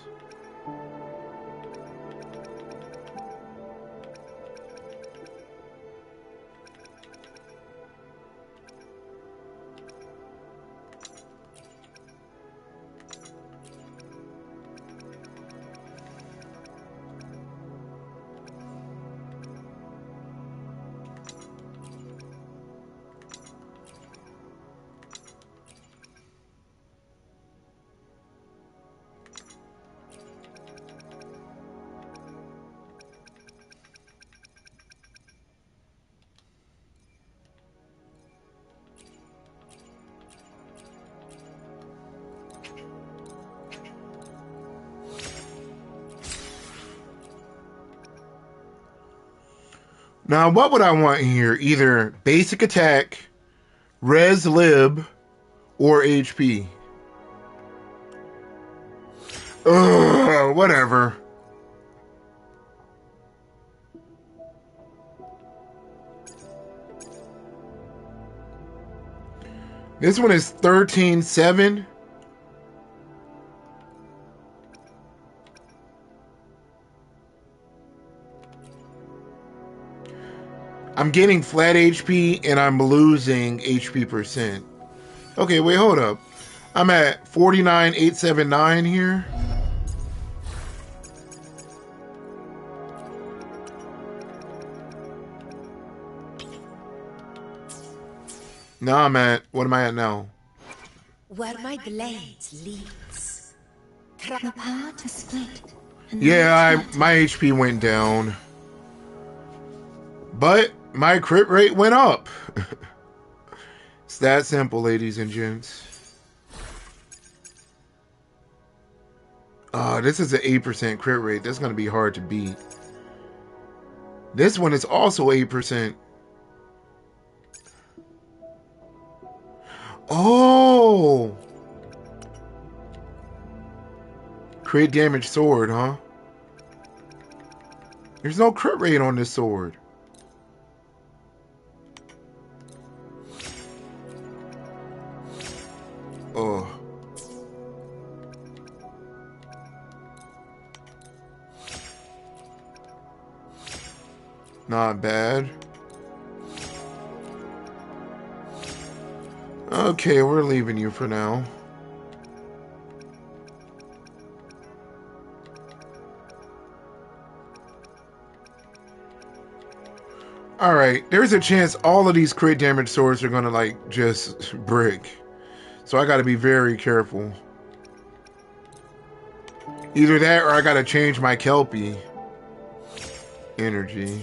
Now, what would I want here? Either basic attack, res lib, or HP. Ugh, whatever. This one is 13.7. I'm getting flat HP and I'm losing HP percent. Okay, wait, hold up. I'm at 49,879 here. Now I'm at, what am I at now? Where my blade leads. The power to split. Yeah, my HP went down. But my crit rate went up. It's that simple, ladies and gents. This is an 8% crit rate. That's going to be hard to beat. This one is also 8%. Oh! Crit damage sword, huh? There's no crit rate on this sword. Oh. Not bad. Okay, we're leaving you for now. Alright, there's a chance all of these crit damage swords are gonna like just brick. So I gotta be very careful. Either that or I gotta change my Kelpie energy.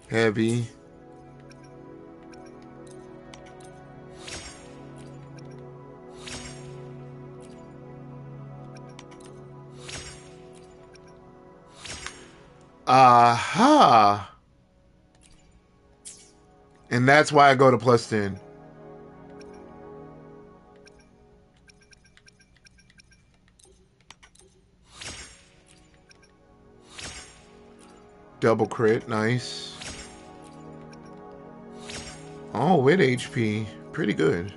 Heavy. Aha. And that's why I go to +10. Double crit, nice. Oh, with HP. Pretty good.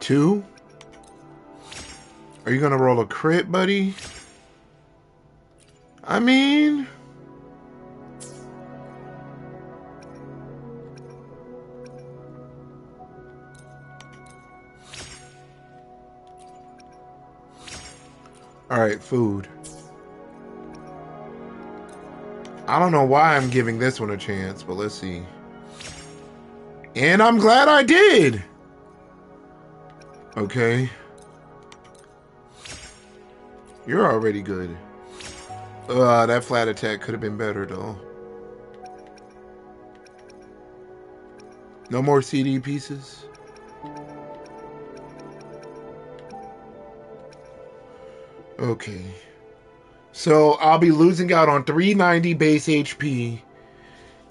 Two? Are you gonna roll a crit, buddy? I mean... Alright, food. I don't know why I'm giving this one a chance, but let's see. And I'm glad I did! Okay. You're already good. That flat attack could have been better, though. No more CD pieces? Okay. So, I'll be losing out on 390 base HP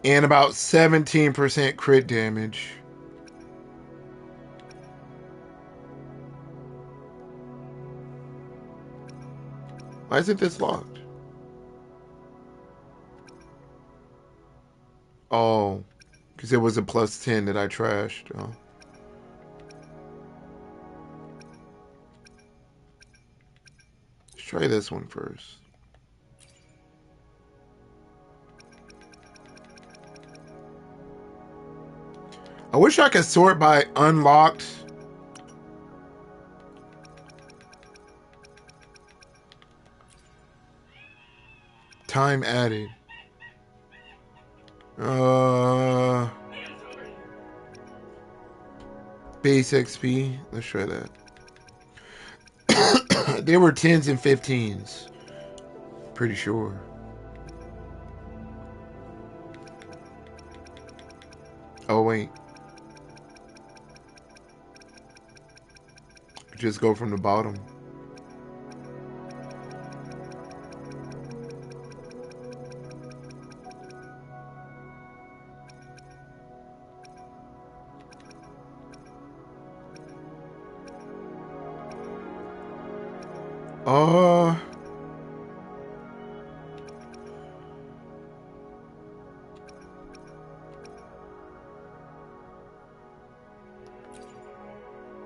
and about 17% crit damage. Why isn't this locked? Oh, because it was a +10 that I trashed. Oh. Let's try this one first. I wish I could sort by unlocked. Time added. Base XP. Let's try that. They were 10s and 15s. Pretty sure. Oh, wait. Just go from the bottom.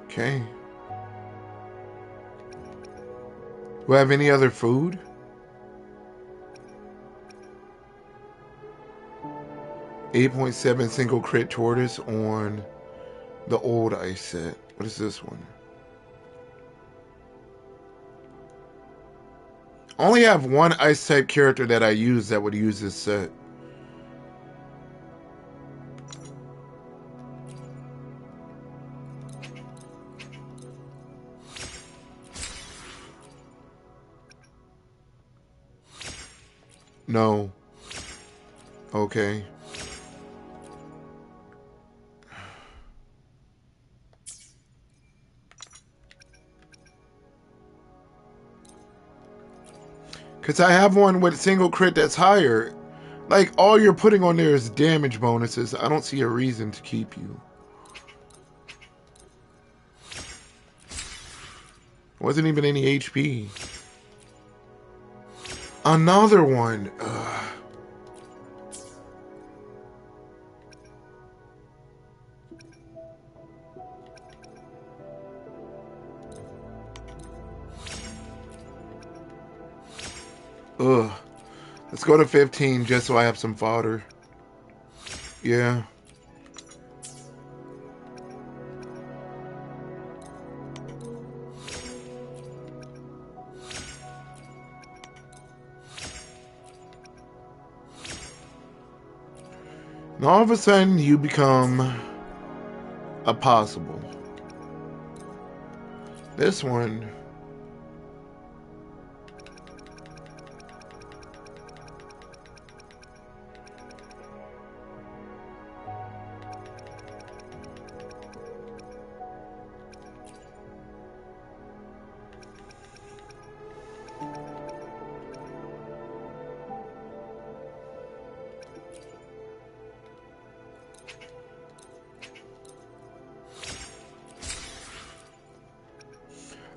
Okay. Do I have any other food? .7 single crit tortoise on the old ice set. What is this one? I only have one ice type character that I use that would use this set. No. Okay. Because I have one with single crit that's higher. Like, all you're putting on there is damage bonuses. I don't see a reason to keep you. Wasn't even any HP. Another one. Ugh. Ugh. Let's go to 15 just so I have some fodder. Yeah. And all of a sudden you become a possible. This one.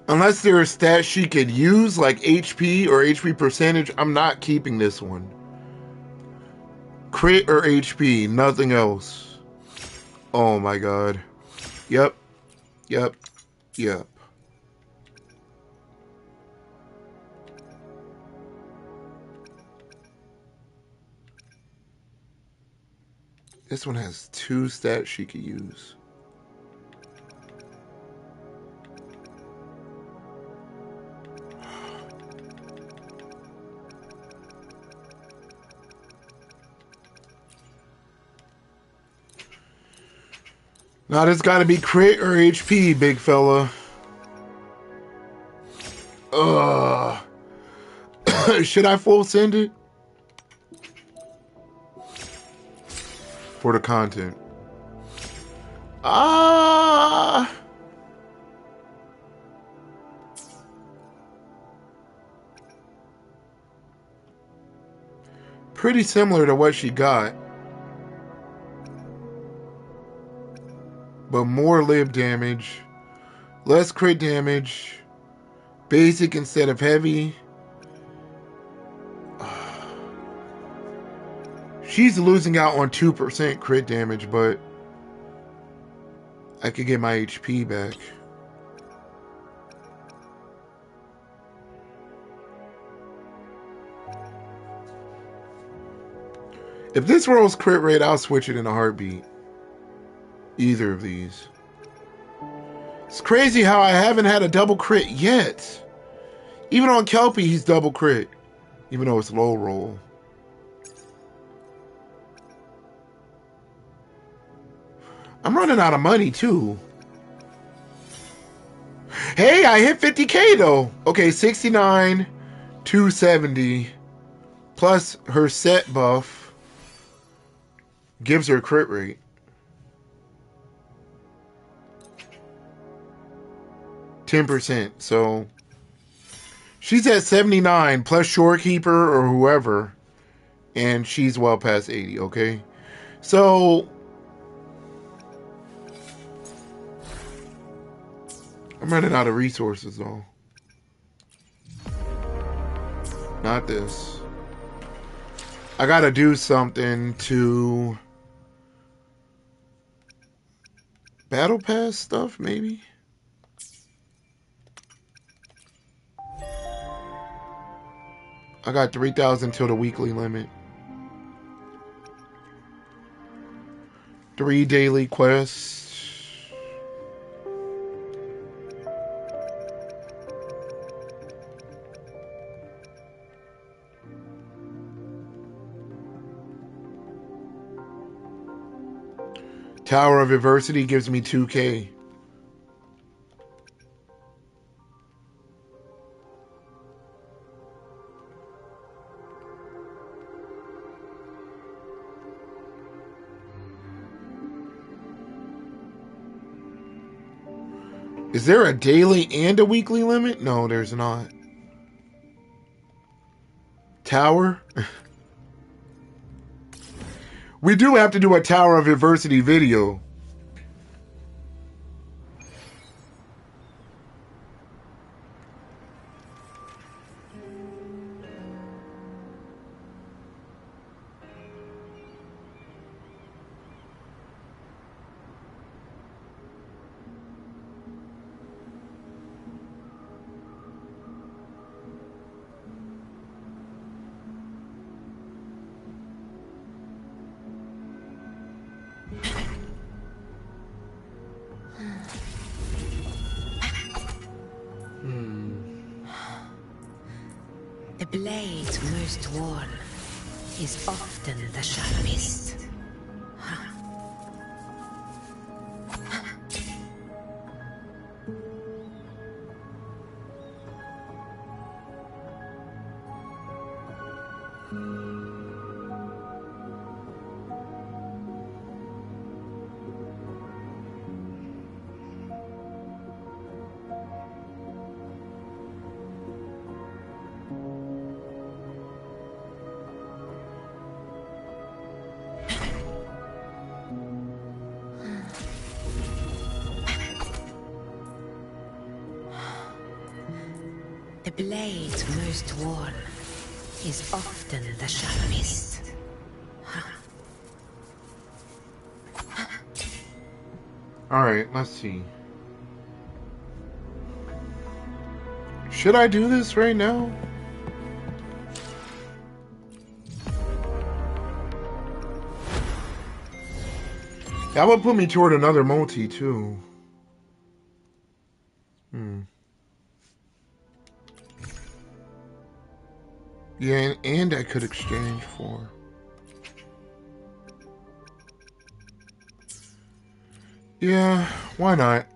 Unless there are stats she could use, like HP or HP percentage, I'm not keeping this one. Crit or HP, nothing else. Oh my god. Yep. Yep. Yep. This one has 2 stats she could use. Now there's got to be crit or HP, big fella. Ugh. Should I full send it? For the content. Ah. Pretty similar to what she got. But more lib damage. Less crit damage. Basic instead of heavy. She's losing out on 2% crit damage, but I could get my HP back. If this rolls crit rate, I'll switch it in a heartbeat. Either of these. It's crazy how I haven't had a double crit yet. Even on Kelpie, he's double crit. Even though it's low roll. I'm running out of money too. Hey, I hit 50k though. Okay, 69, 270. Plus her set buff gives her crit rate. %. So she's at 79 plus Shorekeeper or whoever. And she's well past 80, okay? So I'm running out of resources though. Not this. I gotta do something to battle pass stuff, maybe. I got 3,000 till the weekly limit. 3 daily quests. Tower of Adversity gives me 2k. Is there a daily and a weekly limit? No, there's not. Tower? We do have to do a Tower of Adversity video. The blade most worn is often the sharpest. The blade most worn is often the sharpest. Alright, let's see. Should I do this right now? That would put me toward another multi, too. Yeah, and I could exchange for... Yeah, why not?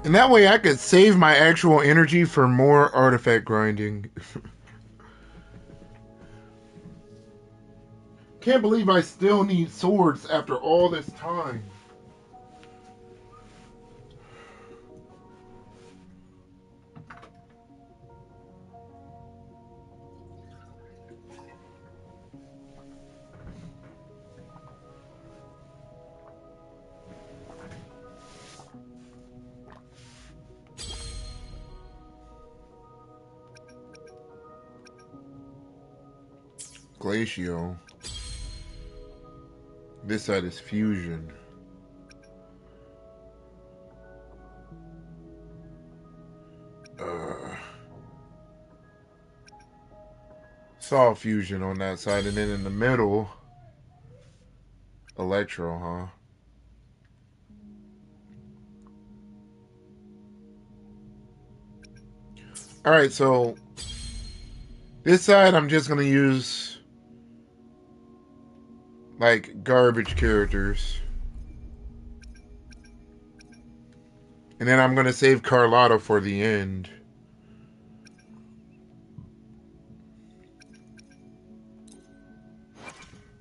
And that way I could save my actual energy for more artifact grinding. Can't believe I still need swords after all this time. Glacio. This side is fusion. Saw fusion on that side, and then in the middle, electro, huh? Alright, so this side I'm just gonna use like garbage characters. And then I'm gonna save Carlotta for the end.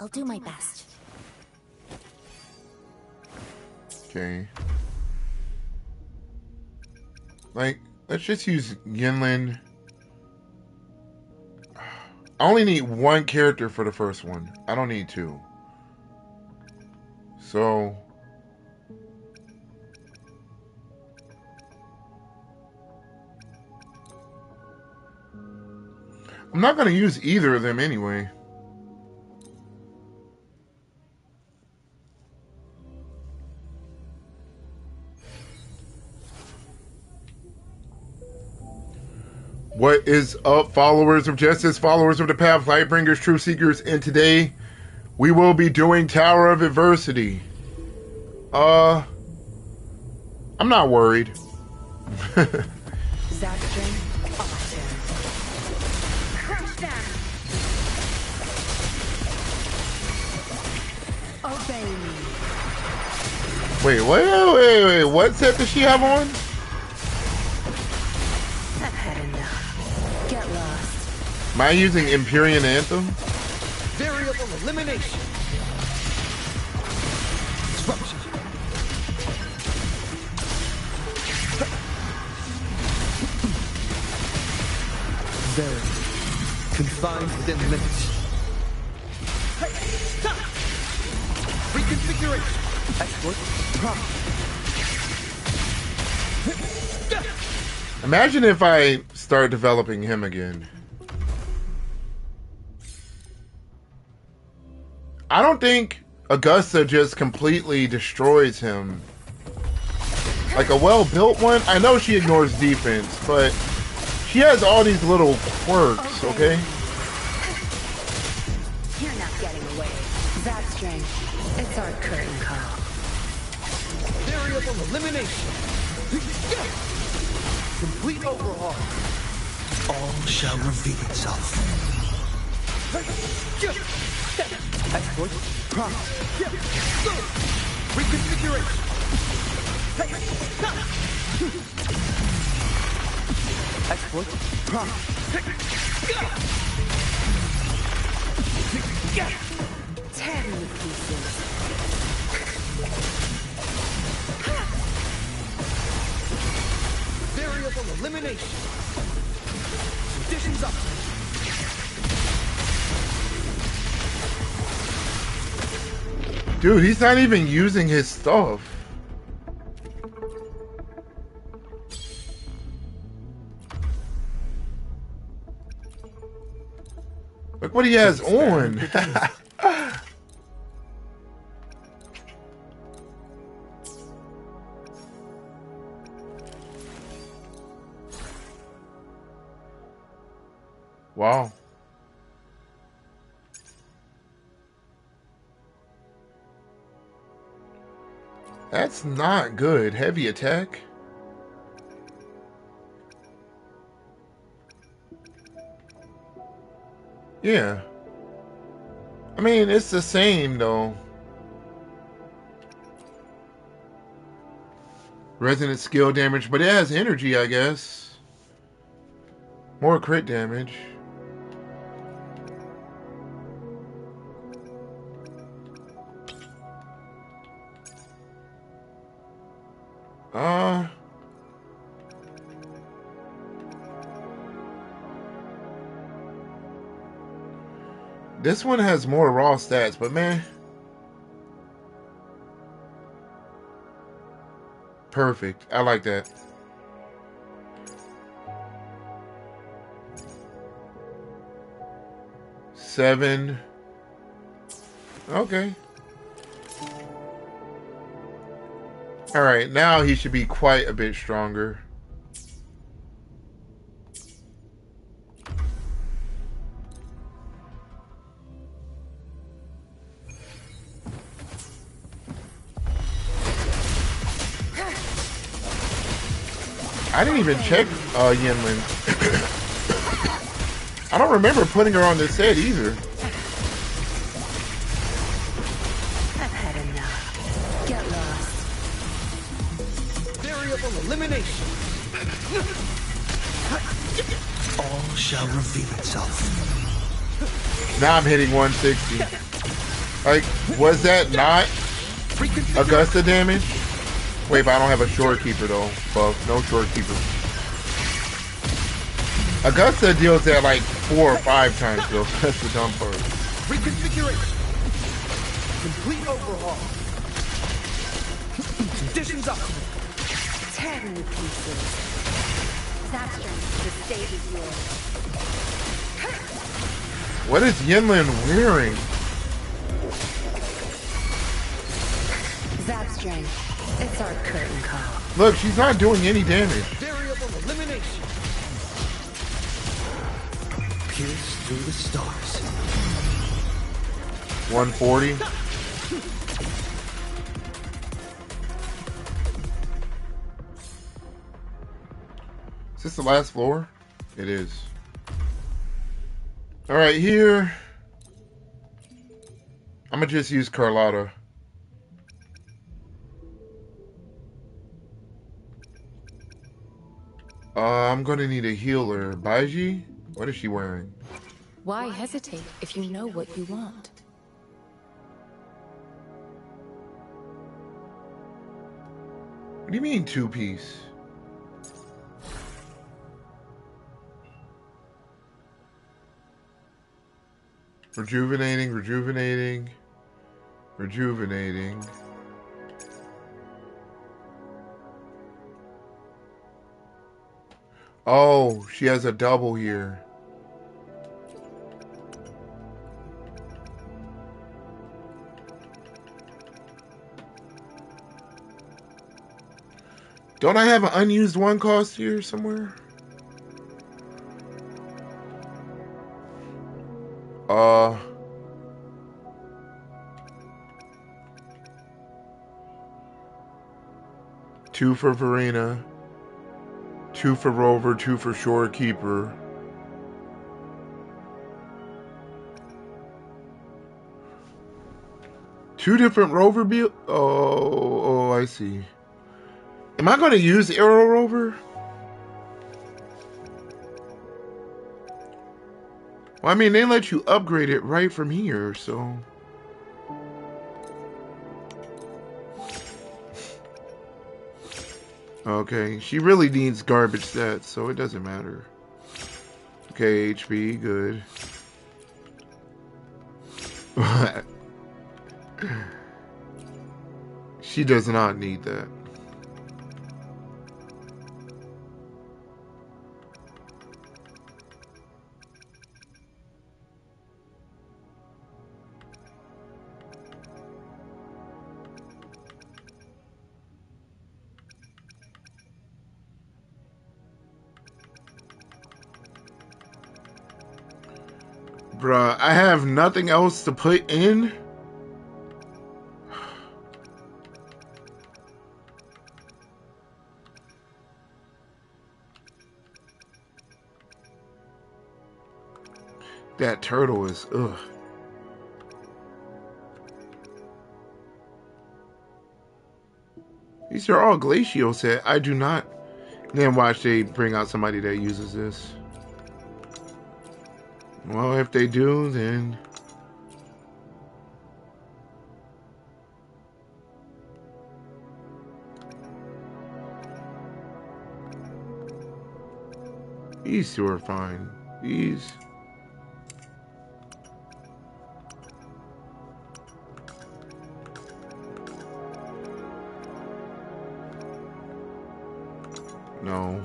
I'll do my best. Okay. Like, let's just use Yinlin. I only need one character for the first one. I don't need two. So... I'm not going to use either of them anyway. What is up, followers of justice, followers of the path, lightbringers, truth seekers, and today we will be doing Tower of Adversity. I'm not worried. Wait, what set does she have on? I've had enough. lost. Am I using Empyrean Anthem? Variable elimination. Disruption. Very confined within limits. Reconfiguration. Exploit. Prompt. Imagine if I start developing him again. I don't think Augusta just completely destroys him. Like a well-built one, I know she ignores defense, but she has all these little quirks, okay? You're not getting away. That strength. It's our curtain call. Variable elimination. Complete overhaul. All shall reveal itself. Exploit. Prompt. Reconfiguration. Exploit. Prompt. 10 pieces. Variable elimination. Conditions up. Dude, he's not even using his stuff. Look what he has on. Wow. That's not good. Heavy attack. Yeah. I mean, it's the same though. Resonant skill damage, but it has energy, I guess. More crit damage. This one has more raw stats, but man. Perfect. I like that. Seven. Okay. Alright, now he should be quite a bit stronger. I didn't even check Yinlin. I don't remember putting her on this set either. I've had enough. Get lost. Variable elimination. All shall reveal itself. Now I'm hitting 160. Like, was that not Augusta damage? Wait, but I don't have a shorekeeper though. Buff, no shorekeeper. Augusta deals that like 4 or 5 times though. That's the dumb part. Reconfiguration. Complete overhaul. Conditions up. 10 pieces. That strength. The stage is yours. What is Yinlin wearing? That strength. It's our curtain call. Look, she's not doing any damage. Variable elimination. Pierce through the stars. 140. Is this the last floor? It is. Alright, here. I'm gonna just use Carlotta. I'm gonna need a healer. Baiji? What is she wearing? Why hesitate if you know what you want? What do you mean two-piece? Rejuvenating, rejuvenating, rejuvenating. Oh, she has a double here. Don't I have an unused one cost here somewhere? Two for Verena, 2 for Rover, 2 for Shorekeeper. Two different Rover build. Oh, I see. Am I going to use Arrow Rover? Well, I mean, they let you upgrade it right from here, so. Okay, she really needs garbage stats, so it doesn't matter. Okay, HP, good. She does not need that. Bruh, I have nothing else to put in. That turtle is, ugh. These are all Glacial set. I do not. Then watch they bring out somebody that uses this. Well, if they do, then... These two are fine. These... No.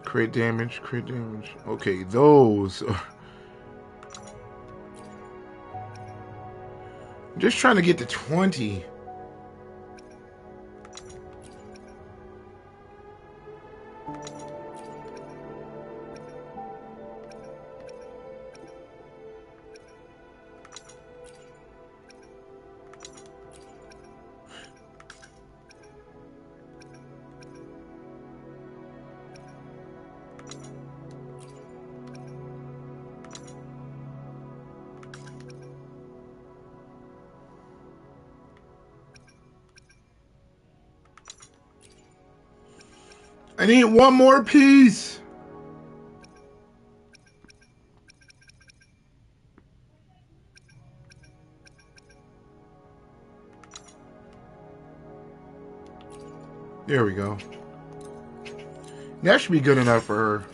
Crit damage, crit damage. Okay, those. I'm just trying to get to 20. I need one more piece. There we go. That should be good enough for her.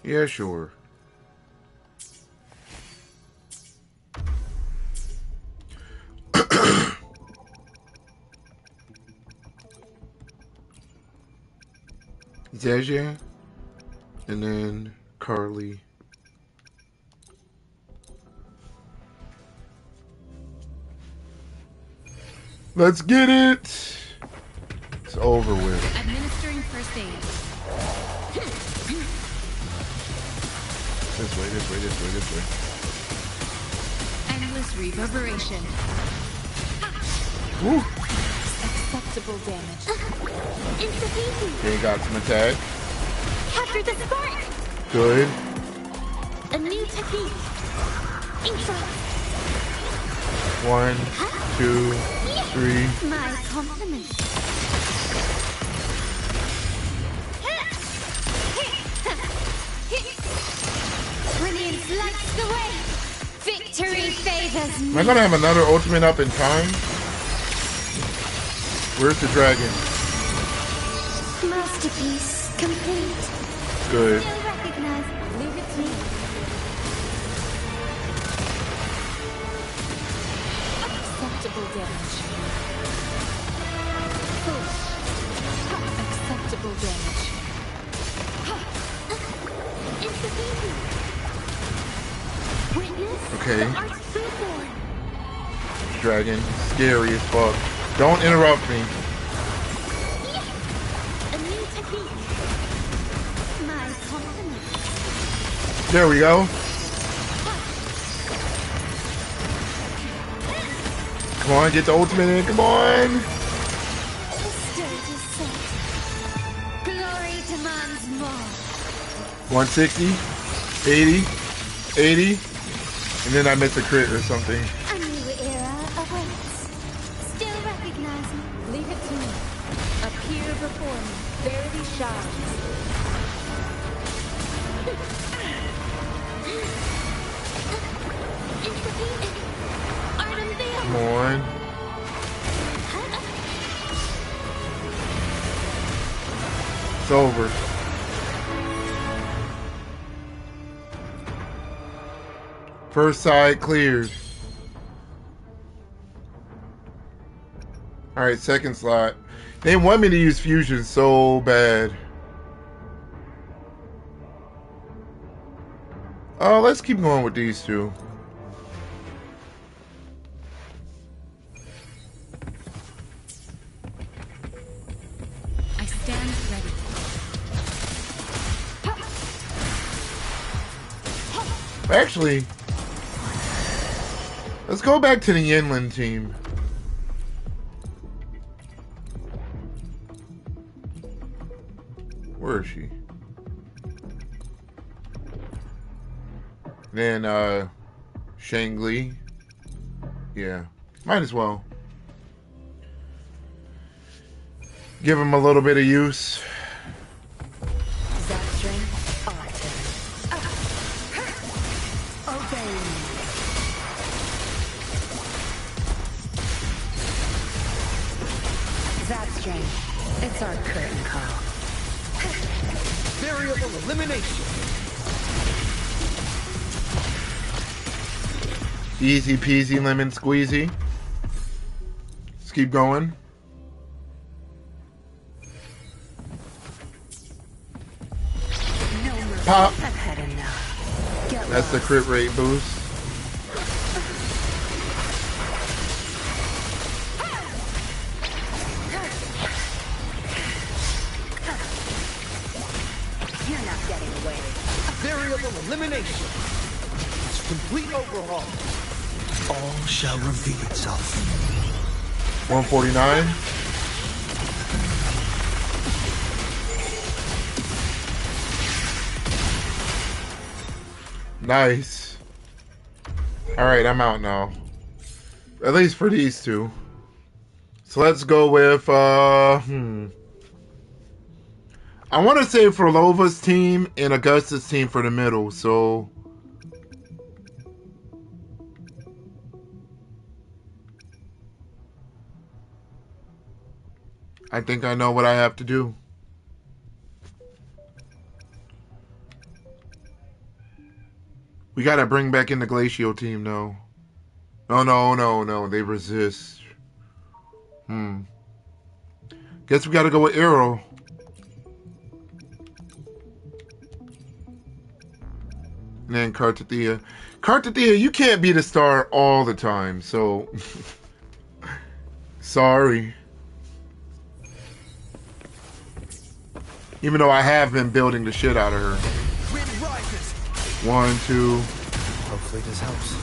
Yeah, sure. Zezia, and then Carly. Let's get it. It's over with. Administering first aid. This way, this way, this way, this way. Endless reverberation. Woo. Acceptable damage. Insufficient. Okay, got some attack. Capture the spark. Good. A new technique. Influence. 1, 2, 3. My compliments. Brilliance lights the way. Victory favors me. Am I gonna have another ultimate up in time? Where's the dragon? Masterpiece complete. Good. Still recognize. Leave it to me. Acceptable damage. Acceptable damage. Intervene. Witness Okay. the art stillborn. Dragon. Scary as fuck. Don't interrupt me. A new technique. My compliments. There we go. Come on, get the ultimate in. Come on. The stage is set. Glory demands more. 160, 80, 80, and then I missed a crit or something. A new era awaits. Still recognize me. Leave it to me. Appear before me. Verity shines. Intervene. Art unveiled. Come on. It's over. First side cleared. Alright, second slot. They want me to use fusion so bad. Oh, let's keep going with these two. I stand ready. Actually, let's go back to the Yinlin team. Where is she? Then, Shangli. Yeah, might as well. Give him a little bit of use. Zapstring, Arten. Obey me. Zapstring, it's our curtain call. Variable elimination. Easy peasy lemon squeezy. Let's keep going. No mercy. Pop. I've had enough. Get That's the lost. crit rate boost. You're not getting away. Variable elimination. It's complete overhaul. All shall reveal itself. 149. Nice. Alright, I'm out now. At least for these two. So let's go with, I want to say for Lova's team and Augusta's team for the middle, so... I think I know what I have to do. We gotta bring back in the Glacial team, though. No, they resist. Guess we gotta go with Arrow. And then Kartathea. Kartathea, you can't be the star all the time, so... Sorry. Even though I have been building the shit out of her. Wind rises. 1, 2. Hopefully this helps.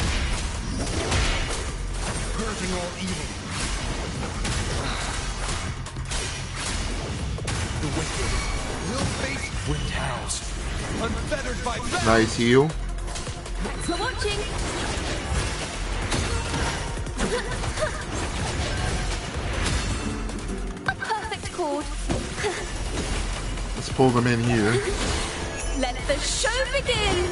Purging all evil. The wicked will face wind howls. Unfettered by battle. Nice heal. Thanks for watching. A perfect cord. Let's pull them in here. Let the show begin.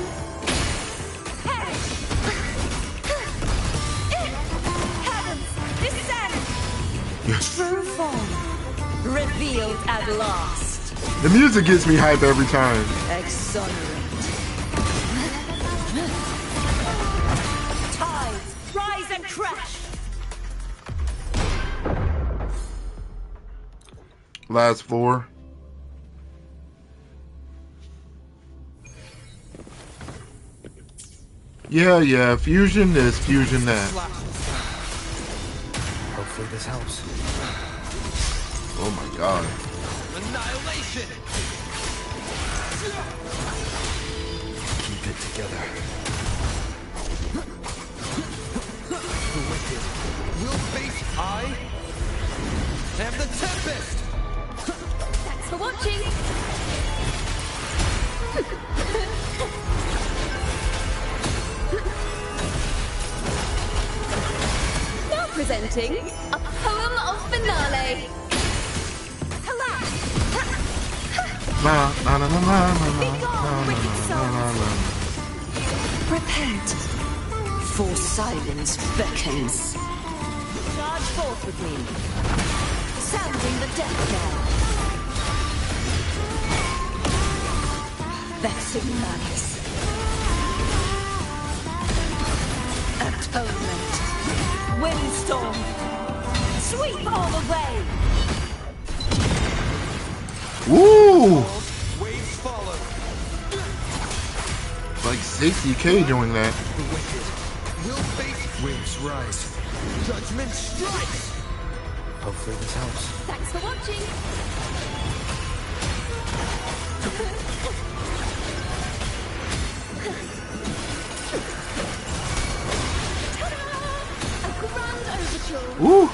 Heavens, descend. Yes. True form revealed at last. The music gets me hype every time. Exonerate. Tides rise and crash. Last floor. Yeah, fusion this, fusion that. Hopefully this helps. Oh my god. Annihilation! Keep it together. The wicked will face I am the Tempest! Thanks for watching. Now presenting a poem of finale. La la la la la la Be la gone, wicked souls. Repent, for silence beckons. Charge forth with me. Sounding the death knell. Vexing malice. Atonement. Windstorm. Sweep all away. Woo! Waves follow. Like 60k doing that. The wicked will face waves rise. Judgment strikes! Hopefully this helps. Thanks for watching. A grand overture. Woo!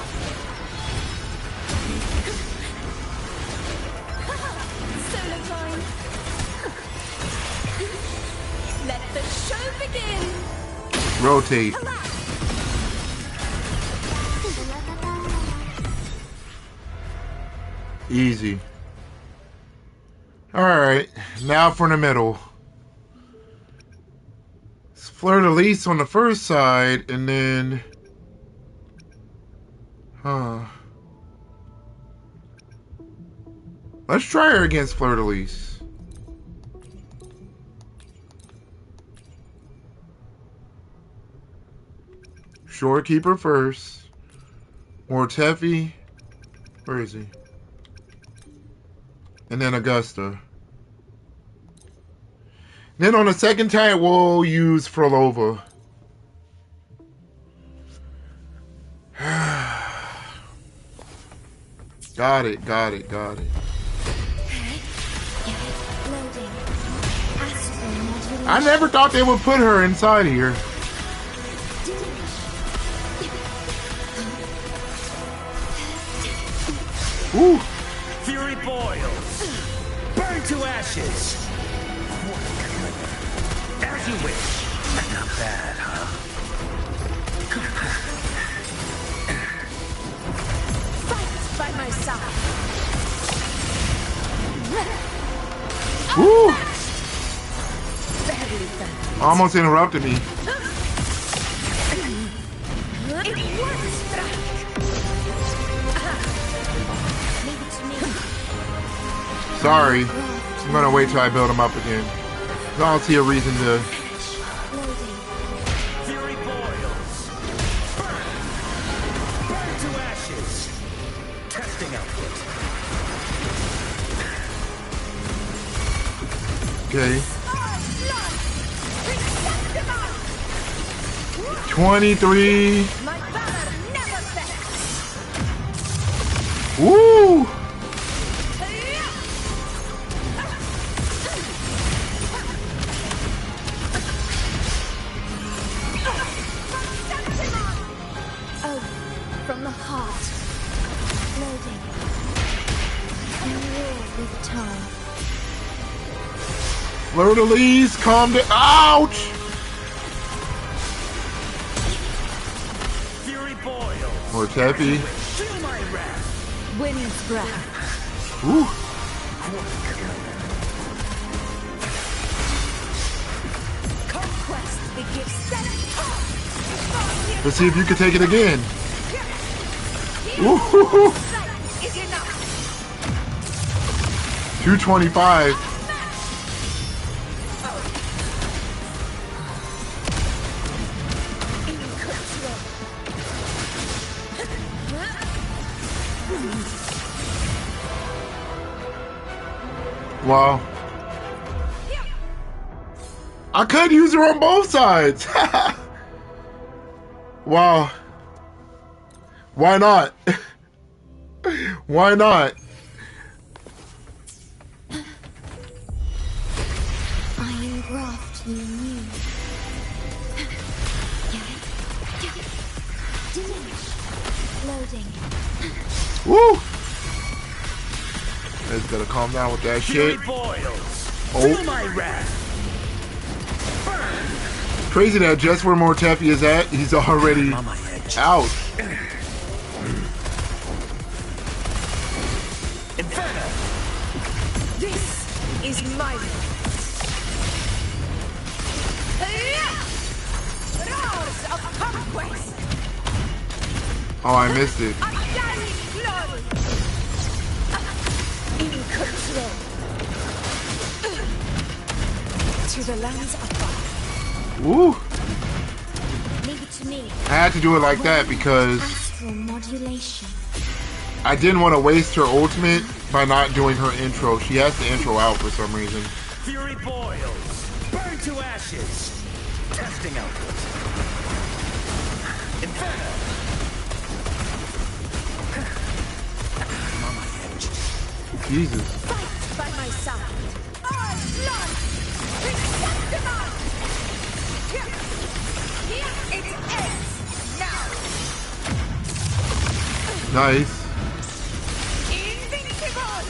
Solo time. Let the show begin. Rotate. Easy. Alright, now for the middle. It's Fleur-de-Lis on the first side, and then... Let's try her against Fleur-de-Lis. Shorekeeper first. Mortefi. Where is he? And then Augusta. Then on the second time, we'll use Frolova. Got it. Loading. I never thought they would put her inside here. Ooh. Fury boils. Burn to ashes. As you wish. Not bad, huh? Fight by my side. Woo. Barely done. Almost interrupted me. It works. Leave it to me. Sorry. I'm gonna wait till I build them up again. I don't see a reason to. Loading. Fury boils. Burn to ashes. Testing output. Okay. 23. My valor never fails. Woo! Oh, from the heart. Loading. You will with time. Fleur-de-Lis, calm down. Ouch! Fury boils. Mortefi. Feel my wrath. Wind's breath. Ooh. Conquest begins. Let's see if you can take it again. Ooh. 225. Wow. I could use her on both sides. Wow. Why not? Why not? Iron graft you knew. Diminish. Loading. Woo! It's gonna calm down with that shit. Oh. My wrath. Crazy that just where Mortefi is at, he's already out. Inferno. This is my Roars of conquest. Oh, I missed it. Undying glory. In control. To the lands above. Woo! Leave it to me. I had to do it like that because Astral modulation. I didn't want to waste her ultimate by not doing her intro. She has the intro out for some reason. Fury boils. Burn to ashes. Testing output. Inferno. I'm on my edge. Jesus. Fight by my side. All blood. Receptible. Here it ends. Now. Nice. Invincible.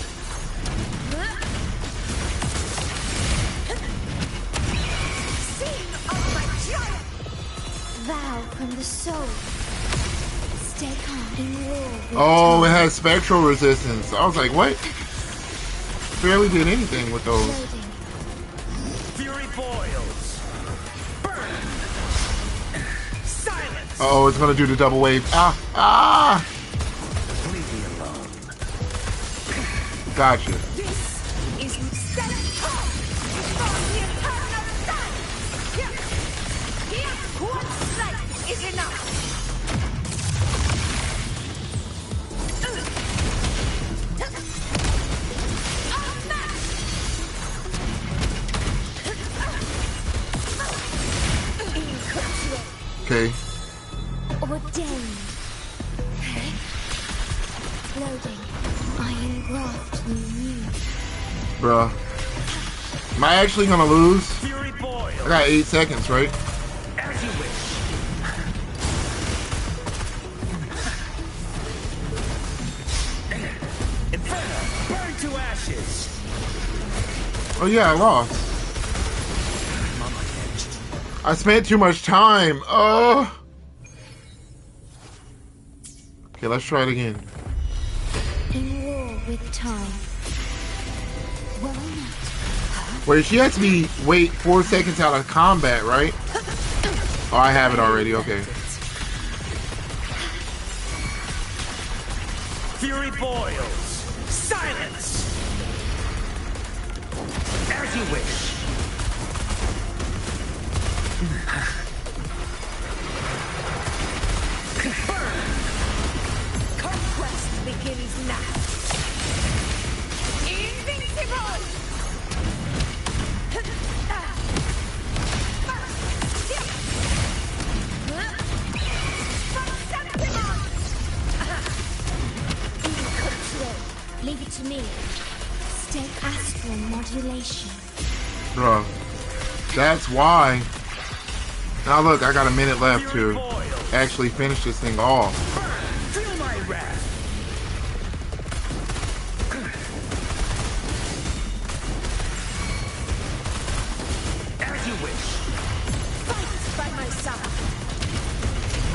Scene of my giant. Vow from the soul. Stay calm in war with Oh, it time. has spectral resistance. I was like, what? Barely did anything with those. Loading. Fury boils. Burn. Silence. Oh, it's gonna do the double wave. Ah, ah! Leave me alone. Gotcha. This is stellar power. Before the eternal sun. Here, one slice is enough. Okay. Ordained. Loading. Iron graft you knew. Bruh. Am I actually gonna lose? Fury boils. I got 8 seconds, right? As you wish. Inferno. Burn to ashes. Oh yeah, I lost. I'm on my edge. I spent too much time. Oh. Okay, let's try it again. In war with time. Well met. Wait, she has to be, wait, 4 seconds out of combat, right? Oh, I have it already, okay. Fury boils. Silence. As you wish. Burn. Conquest begins now. Invincible. Leave it to me. Stay astral modulation. Bruh. That's why. Now look, I got a minute left to actually finish this thing off. Burn. Feel my wrath. As you wish. Fight by my side.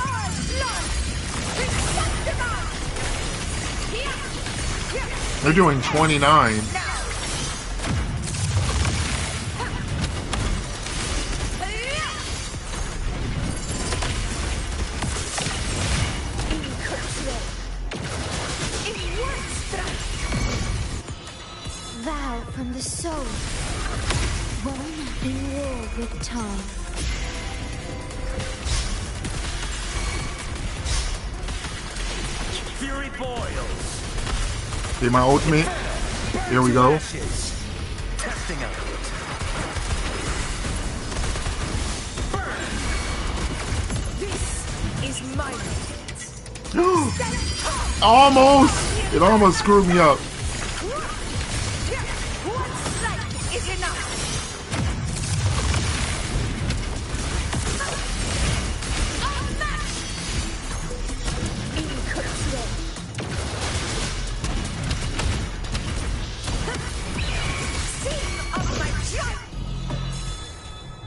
All blood. Receptible. Here. They're doing 29. Vow from the soul. Born in war with time. Fury boils. See my ultimate? Here we go. Testing out. This is my Almost! It almost screwed me up. one strike is enough.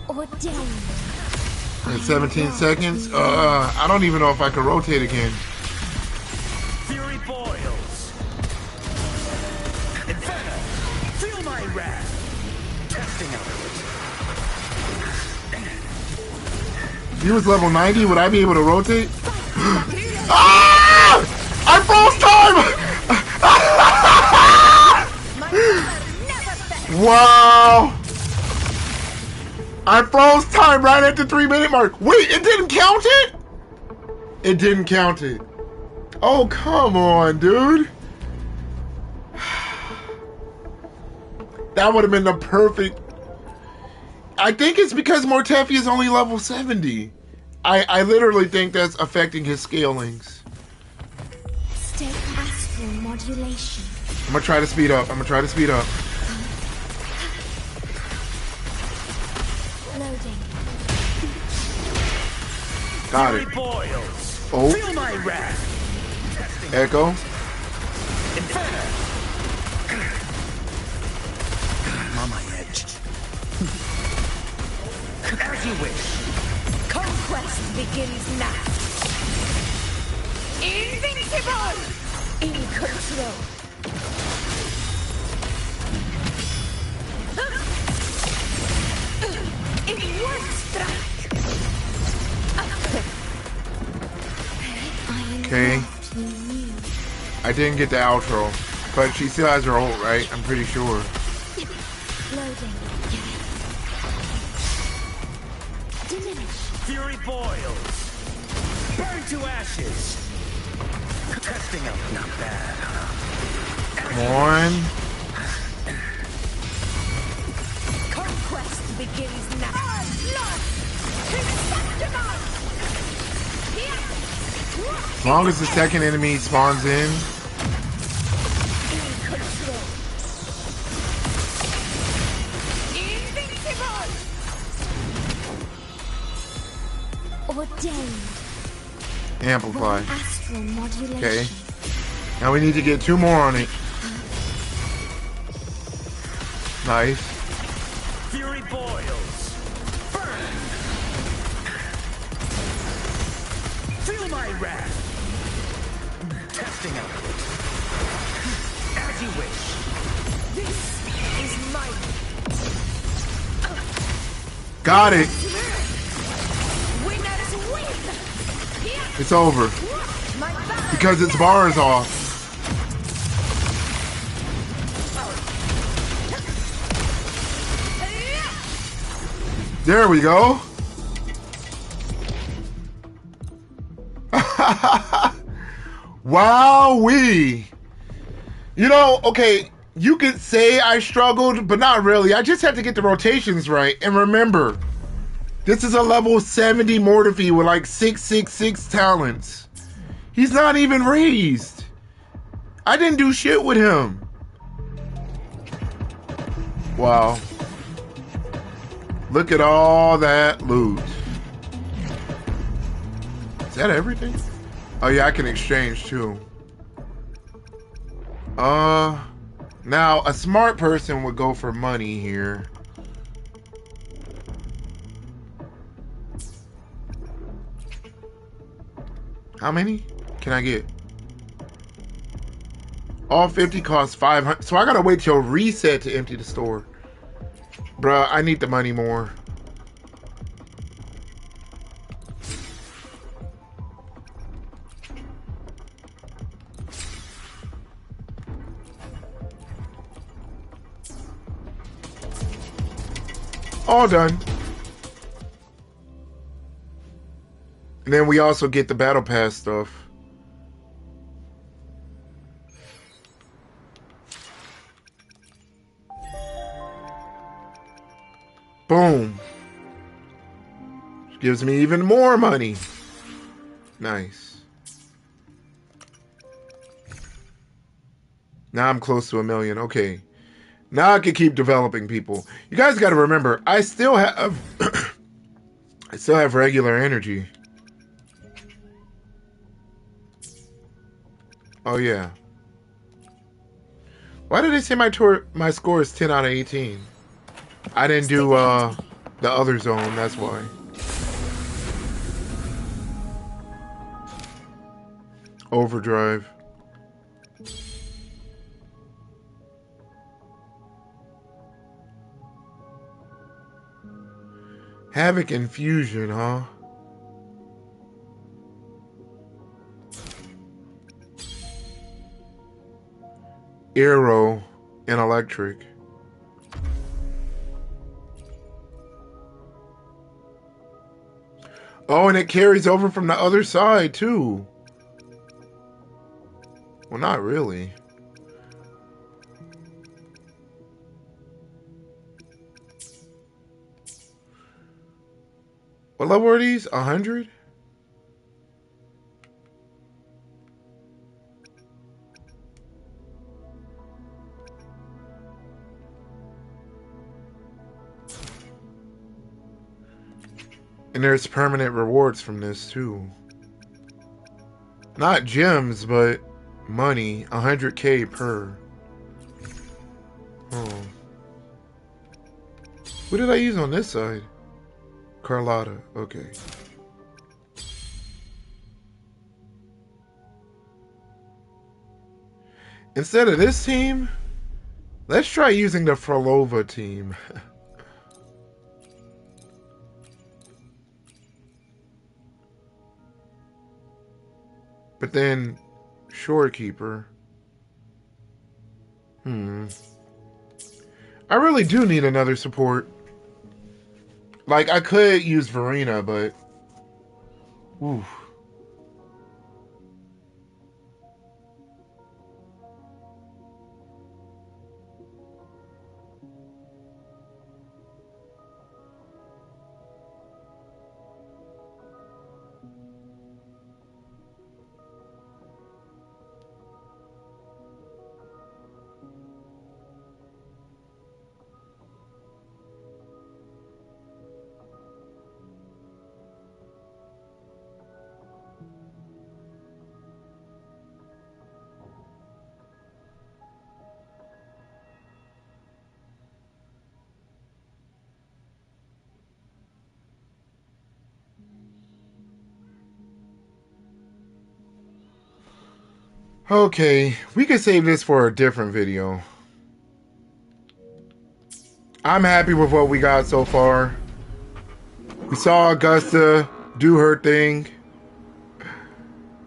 Ordained. In 17 seconds? I don't even know if I can rotate again. Fury boils. Inferno. Feel my wrath. Testing out. He was level 90. Would I be able to rotate? Ah! I froze time! Wow! I froze time right at the 3-minute mark. Wait, it didn't count it? It didn't count it. Oh, come on, dude. That would have been the perfect... I think it's because Mortefi is only level 70. I literally think that's affecting his scalings. State astral modulation. I'm gonna try to speed up. Loading. Got it. Boils. Oh. Feel my wrath. Testing. Echo. Inferno. I'm on my edge. As you wish. Conquest begins now. Invincible! In control. In one strike. Okay. I didn't get the outro, but she still has her ult, right? I'm pretty sure. Loading. Diminish. Fury boils. Burn to ashes. Testing out. Not bad, huh? Come on. Conquest begins now. As long as the second enemy spawns in. In control. Invincible! Ordained. Amplify. Astral modulation. Okay. Now we need to get 2 more on it. Nice. Fury boils. Burn. Feel my wrath. Testing out. As you wish. This is mine. Got it. Winners win! It's over. My battle Because its bar is off. There we go. Wowee. You know, okay, you could say I struggled, but not really. I just had to get the rotations right. And remember, this is a level 70 Mortefi with like 666 talents. He's not even raised. I didn't do shit with him. Wow. Look at all that loot. Is that everything? Oh yeah, I can exchange too. Now a smart person would go for money here. How many can I get? All 50 costs 500. So I gotta wait till reset to empty the store. Bruh, I need the money more. All done. And then we also get the battle pass stuff. Boom. Which gives me even more money. Nice. Now I'm close to 1 million. Okay. Now I can keep developing people. You guys got to remember, I still have I still have regular energy. Oh yeah. Why did they say my score is 10 out of 18? I didn't do the other zone, that's why. Overdrive. Havoc Infusion, huh? Arrow and Electric. Oh, and it carries over from the other side, too. Well, not really. What level are these? 100? And there's permanent rewards from this too. Not gems, but money. 100k per. Oh. What did I use on this side? Carlotta. Okay. Instead of this team, let's try using the Frolova team. But then, Shorekeeper. I really do need another support. Like, I could use Verena, but... Oof. Okay, we can save this for a different video. I'm happy with what we got so far. We saw Augusta do her thing.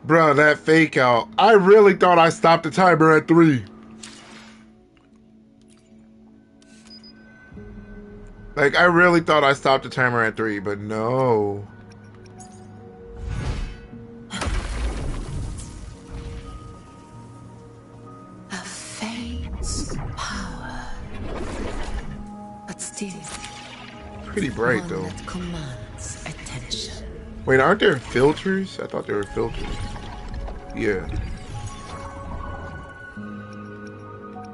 Bruh, that fake out. I really thought I stopped the timer at 3. Like, I really thought I stopped the timer at 3, but no. Pretty bright though. Commands attention. Wait, aren't there filters? I thought there were filters. Yeah.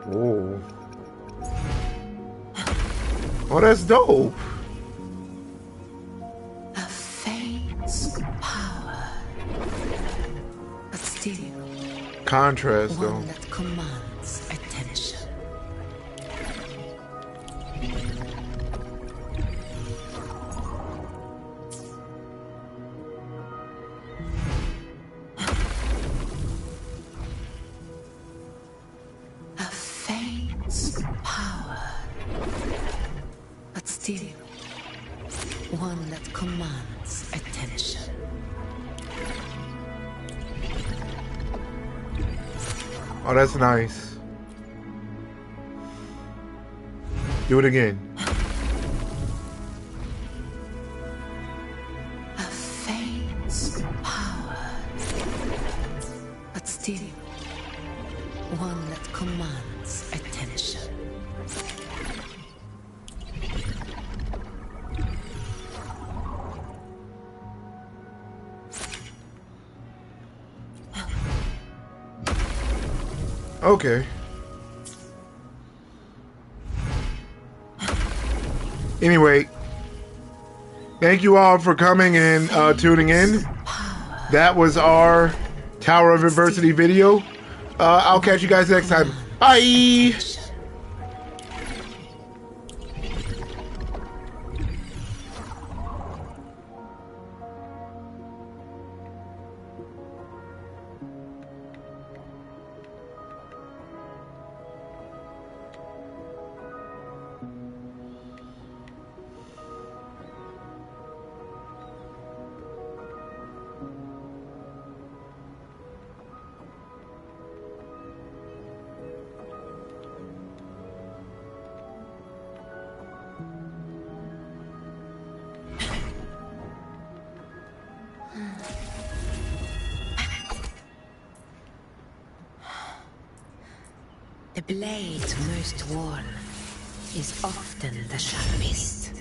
Whoa. Oh, that's dope. A faint power, but still contrast though. One that commands attention. still one that commands attention. Oh, that's nice. Do it again. A faint power, but still one that commands attention. Okay. Anyway, thank you all for coming and tuning in. That was our Tower of Adversity video. I'll catch you guys next time. Bye! The blade most worn is often the sharpest.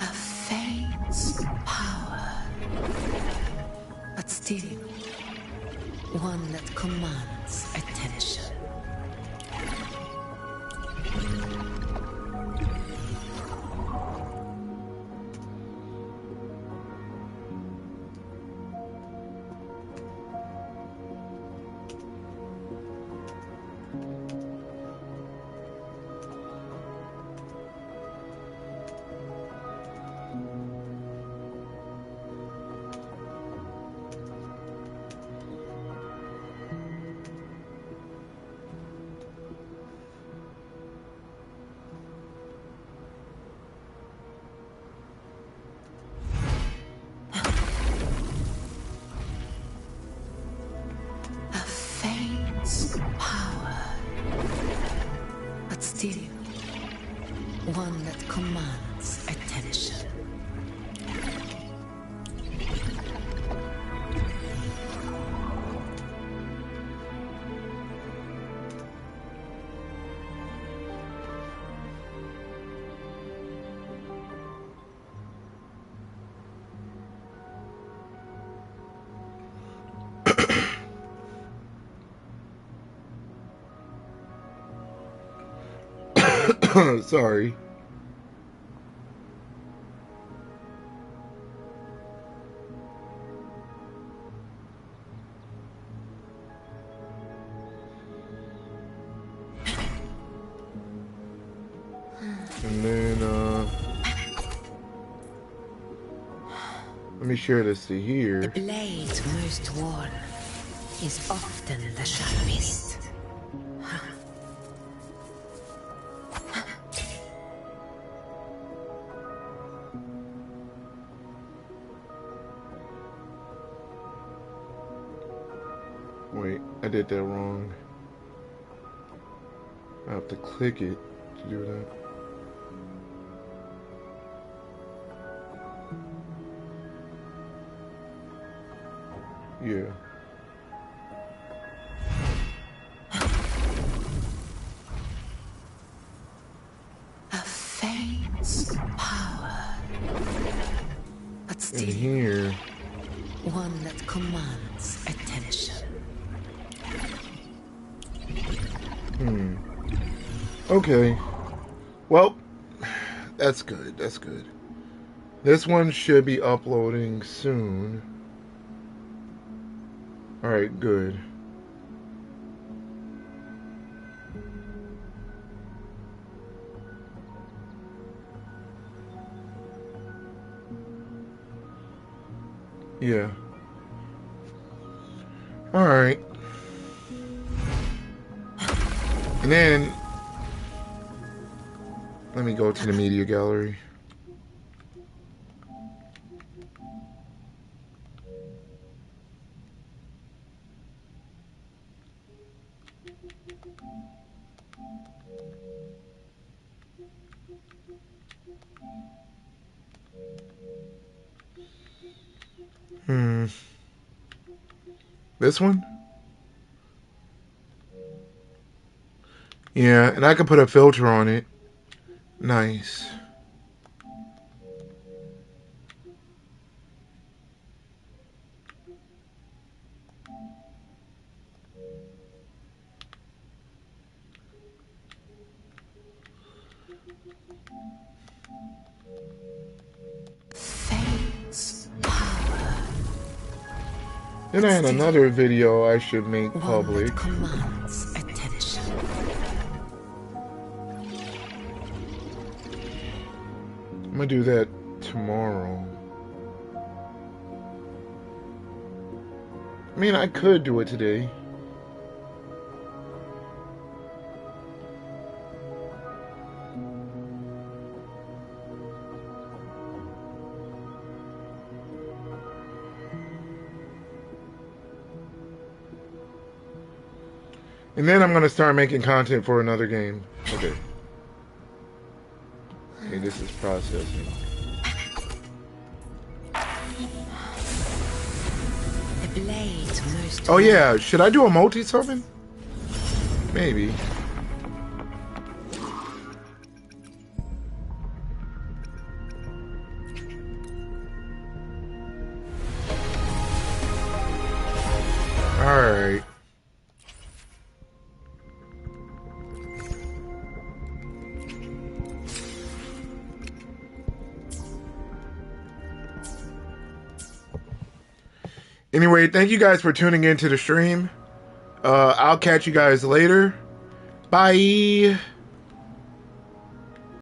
A faint power, but still one that commands attention. Power, but still one that commands attention. Sorry. And then, let me share this to here. The blade most worn is often the sharpest. Wait, I did that wrong. I have to click it to do that. Yeah. A faint power, but still in here, one that commands attention. Okay. Well, that's good. That's good. This one should be uploading soon. Alright, good. Yeah. Alright. And then, let me go to the media gallery. This one? Yeah, and I can put a filter on it. Nice. Fate's power. Then I had another video I should make One public. that commands attention. I'm gonna do that tomorrow. I mean, I could do it today. And then I'm gonna start making content for another game. Okay. Okay, this is processing. The blade most. Oh yeah, should I do a multi-summon? Maybe. Alright. Anyway, thank you guys for tuning in to the stream. I'll catch you guys later. Bye.